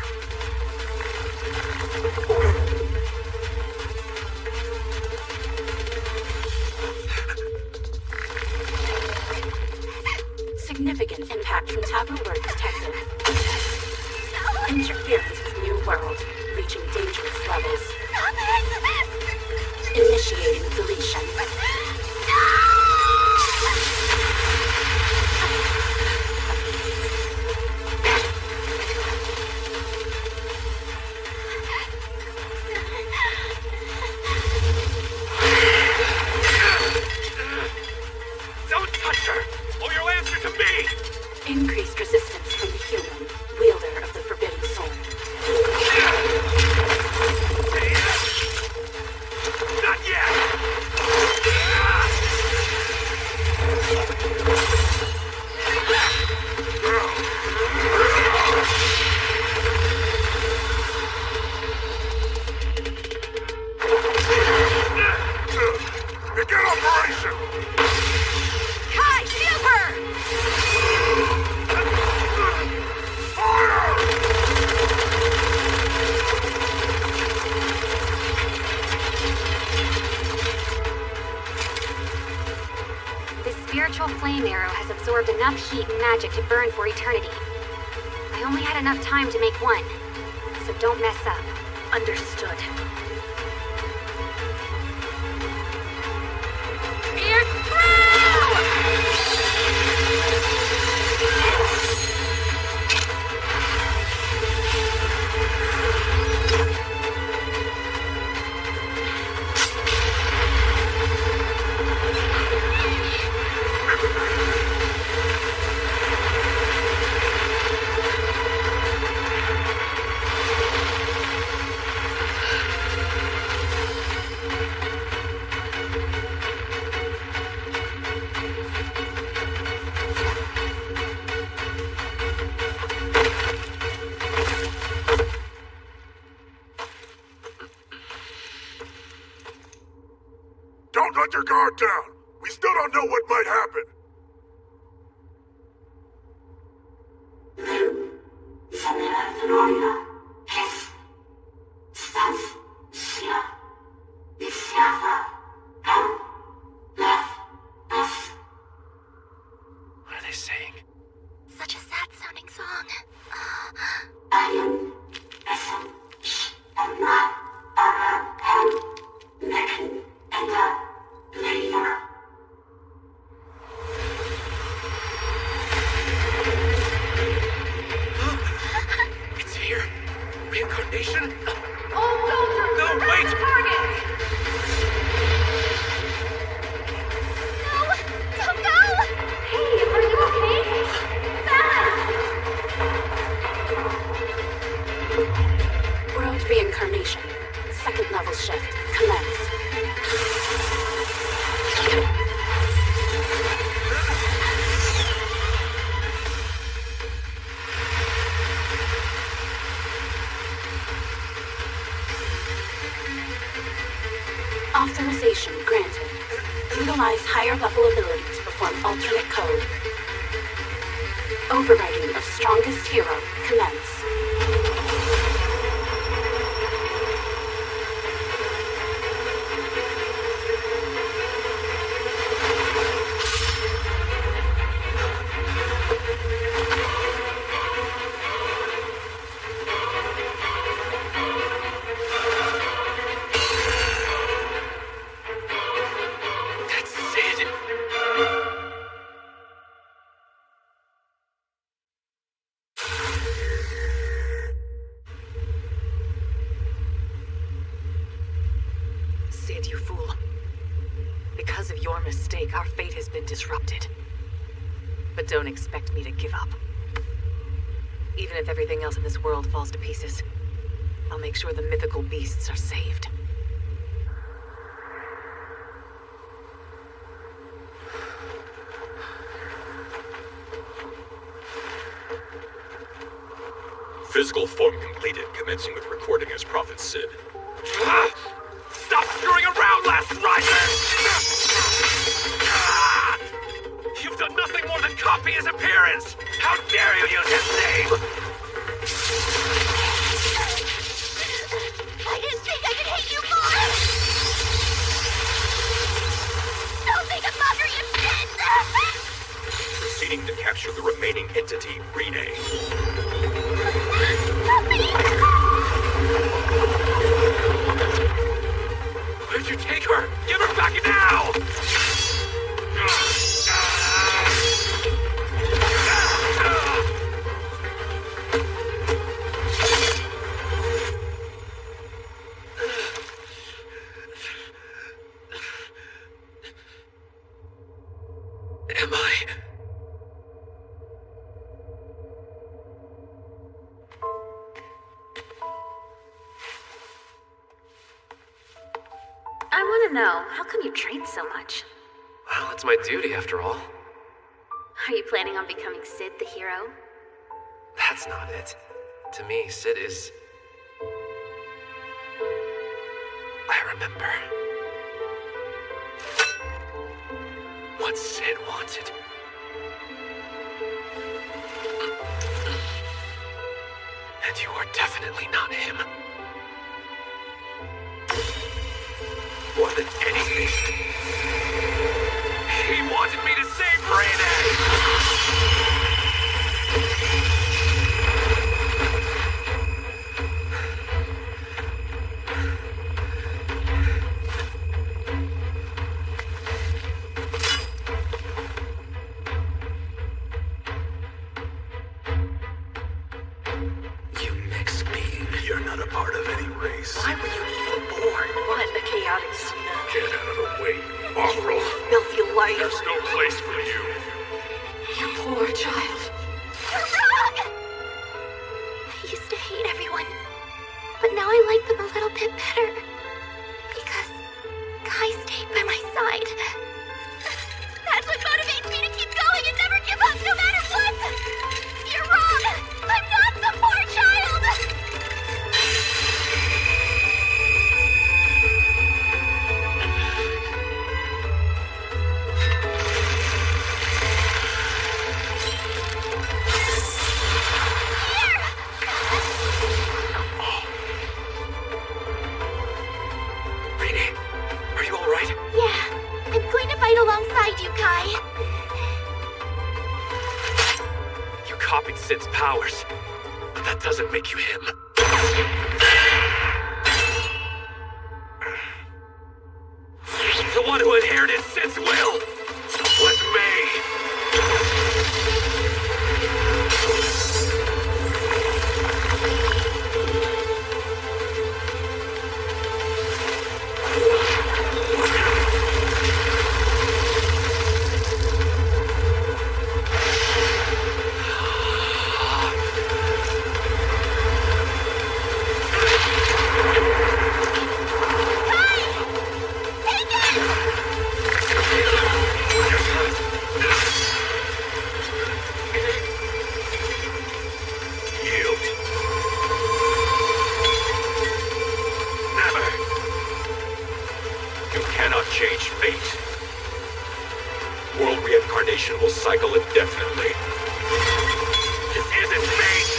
Significant impact from taboo work detected. Interference with new world, reaching dangerous levels. Initiating deletion. Don't touch her, or you'll answer to me! Increased resistance from the human, wielder of the forbidden sword. Not yet! Begin operation! Kai, shield her! This spiritual flame arrow has absorbed enough heat and magic to burn for eternity. I only had enough time to make one, so don't mess up. Understood. Pierce through! Don't let your guard down! We still don't know what might happen! What are they saying? Such a sad sounding song. It's here. Reincarnation? All soldiers, No, around wait! the target! Don't go! Hey, are you okay? World reincarnation. Second level shift. Commence. Authorization granted. Utilize higher level ability to perform alternate code. Overwriting of strongest hero. Commence. That's Sid! Sid, you fool. Because of your mistake, our fate has been disrupted. But don't expect me to give up. Even if everything else in this world falls to pieces, I'll make sure the mythical beasts are saved. Physical form completed, commencing with recording as Prophet Sid. Stop screwing around, Last Rider! You've done nothing more than copy his appearance! How dare you use his name! I didn't think I could hate you more! Don't make a mockery of Sid! Proceeding to capture the remaining entity, Renee. Where'd you take her? to know, how come you train so much? Well, it's my duty after all. Are you planning on becoming Sid the hero? That's not it. To me, Sid is... I remember. What Sid wanted. And you are definitely not him. More than anything, he wanted me to save Renee! You mixed being. You're not a part of any race. Why were you even born? What a chaotic scene. Get out of the way, mongrel. Filthy life. There's no place for you. You poor child. You're wrong! I used to hate everyone, but now I like them a little bit better. Because Kai stayed by my side. That's what motivates me to keep going and never give up no matter what! You're wrong! I'm not the poor child! Renee, are you alright? Yeah, I'm going to fight alongside you, Kai. You copied Sid's powers, but that doesn't make you him. The one who inherited Sid's will was me! Yield. Never! You cannot change fate. World reincarnation will cycle indefinitely. This isn't fate!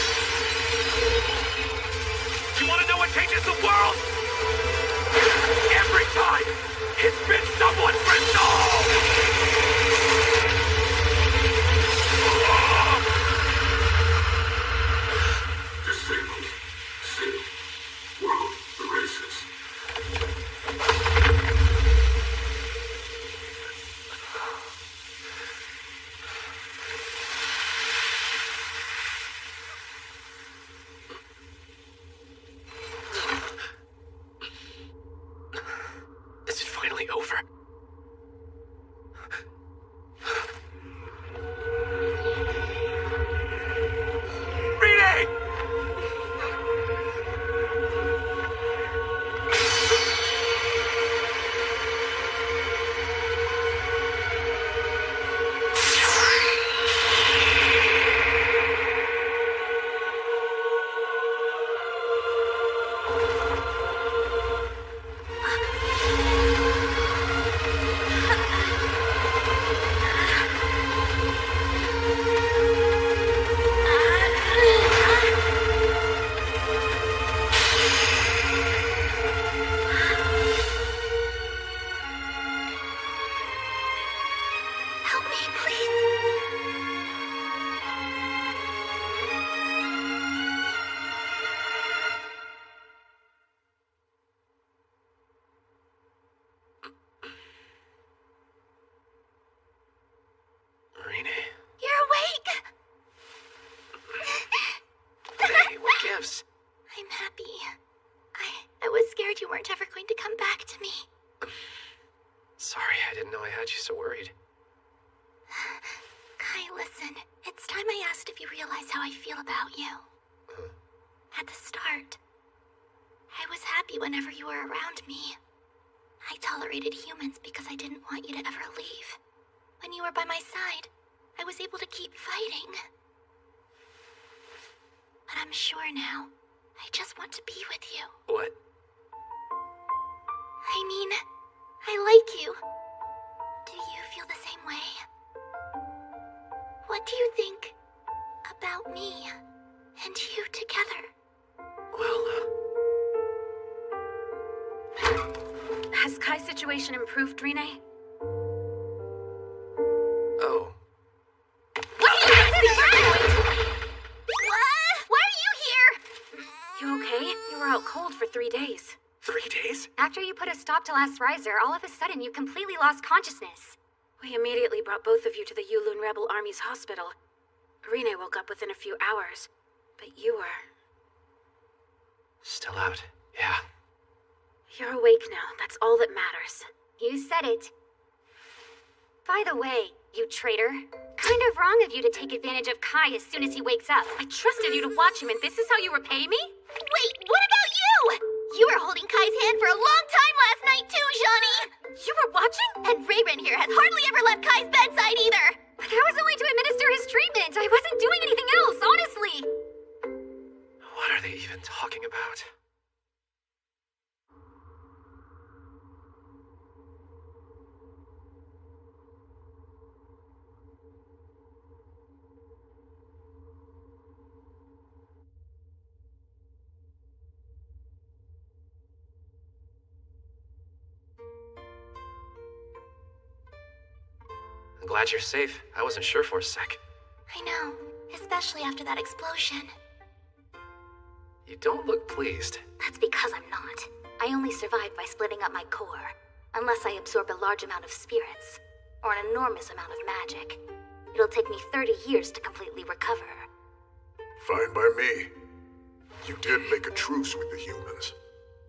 You want to know what changes the world? Every time, it's been someone's resolve! Disabled. Sid. World erases. Is it finally over? Renee! Help me, please. Renee. You're awake! Hey, what gives? I'm happy. I was scared you weren't ever going to come back to me. Sorry, I didn't know I had you so worried. Kai, listen. It's time I asked if you realize how I feel about you. At the start, I was happy whenever you were around me. I tolerated humans because I didn't want you to ever leave. When you were by my side, I was able to keep fighting. But I'm sure now, I just want to be with you. What? I mean, I like you. Do you feel the same way? What do you think about me and you together? Has Kai's situation improved, Rene? Oh. Why are you here? You okay? You were out cold for 3 days. 3 days? After you put a stop to Last Riser, all of a sudden you completely lost consciousness. We immediately brought both of you to the Yulun Rebel Army's hospital. Rene woke up within a few hours, but you were... Still out, yeah. You're awake now, that's all that matters. You said it. By the way, you traitor, kind of wrong of you to take advantage of Kai as soon as he wakes up. I trusted you to watch him, and this is how you repay me? Wait, what about you? You were holding Kai's hand for a long time last night too, Johnny! You were watching? And Rayren here has hardly ever left Kai's bedside either! That was only to administer his treatment. I wasn't doing anything else, honestly. What are they even talking about? I'm glad you're safe. I wasn't sure for a sec. I know, especially after that explosion. You don't look pleased. That's because I'm not. I only survived by splitting up my core. Unless I absorb a large amount of spirits, or an enormous amount of magic. It'll take me 30 years to completely recover. Fine by me. You did make a truce with the humans.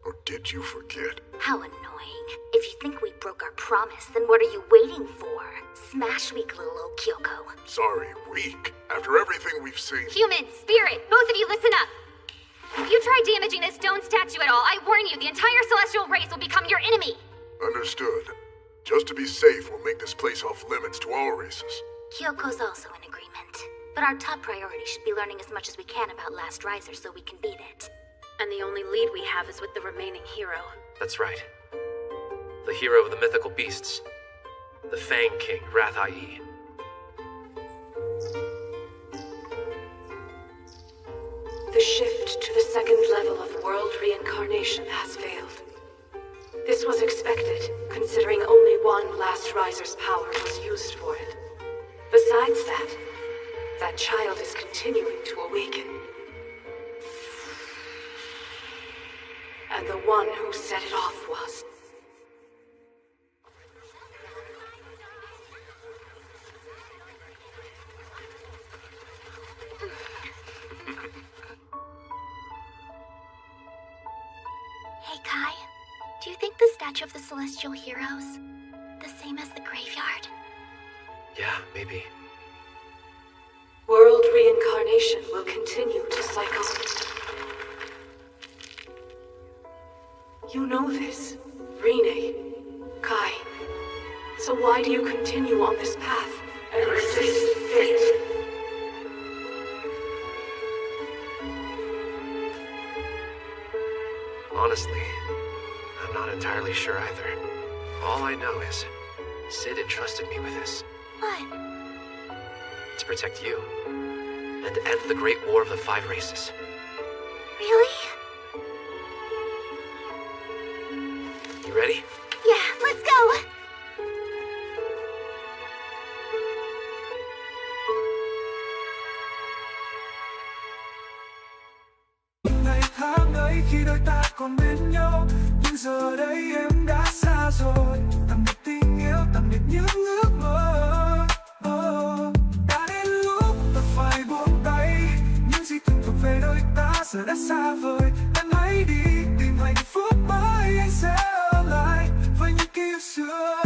Or did you forget? How annoying. If you think we broke our promise, then what are you waiting for? Smash weak, little old Kyoko. Sorry, weak. After everything we've seen... Human, spirit, both of you listen up. If you try damaging this stone statue at all, I warn you, the entire celestial race will become your enemy. Understood. Just to be safe, we'll make this place off limits to all races. Kyoko's also in agreement. But our top priority should be learning as much as we can about Last Riser so we can beat it. And the only lead we have is with the remaining hero. That's right. The hero of the mythical beasts. The Fang King, Rath-Ai. The shift to the second level of world reincarnation has failed. This was expected, considering only one Last Riser's power was used for it. Besides that child is continuing to awaken. And the one who set it off was... Hey, Kai. Do you think the statue of the Celestial Heroes the same as the graveyard? Yeah, maybe. World reincarnation will continue to cycle. You know this, Rene, Kai. So why do you continue on this path and resist fate? Honestly, I'm not entirely sure either. All I know is, Sid entrusted me with this. What? To protect you. And end the Great War of the Five Races. Really? You ready? Yeah, let's go! Ngày tháng ấy khi đôi ta còn bên nhau, nhưng giờ đây em đã xa rồi. Tạm biệt tình yêu, tạm biệt những ước mơ. Đã đến lúc ta phải buông tay, những gì từng thuộc về đôi ta giờ đã xa vời. Em hãy đi tìm hạnh phúc mới, anh sẽ ở lại với những ký ức xưa,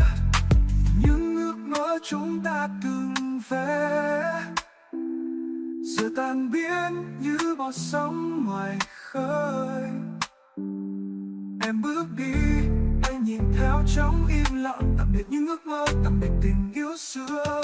những ước mơ chúng ta từng vẽ. Giờ tan biến như bọt sóng ngoài khơi. Em bước đi, anh nhìn theo trong im lặng. Tạm biệt những ước mơ, tạm biệt tình yêu xưa.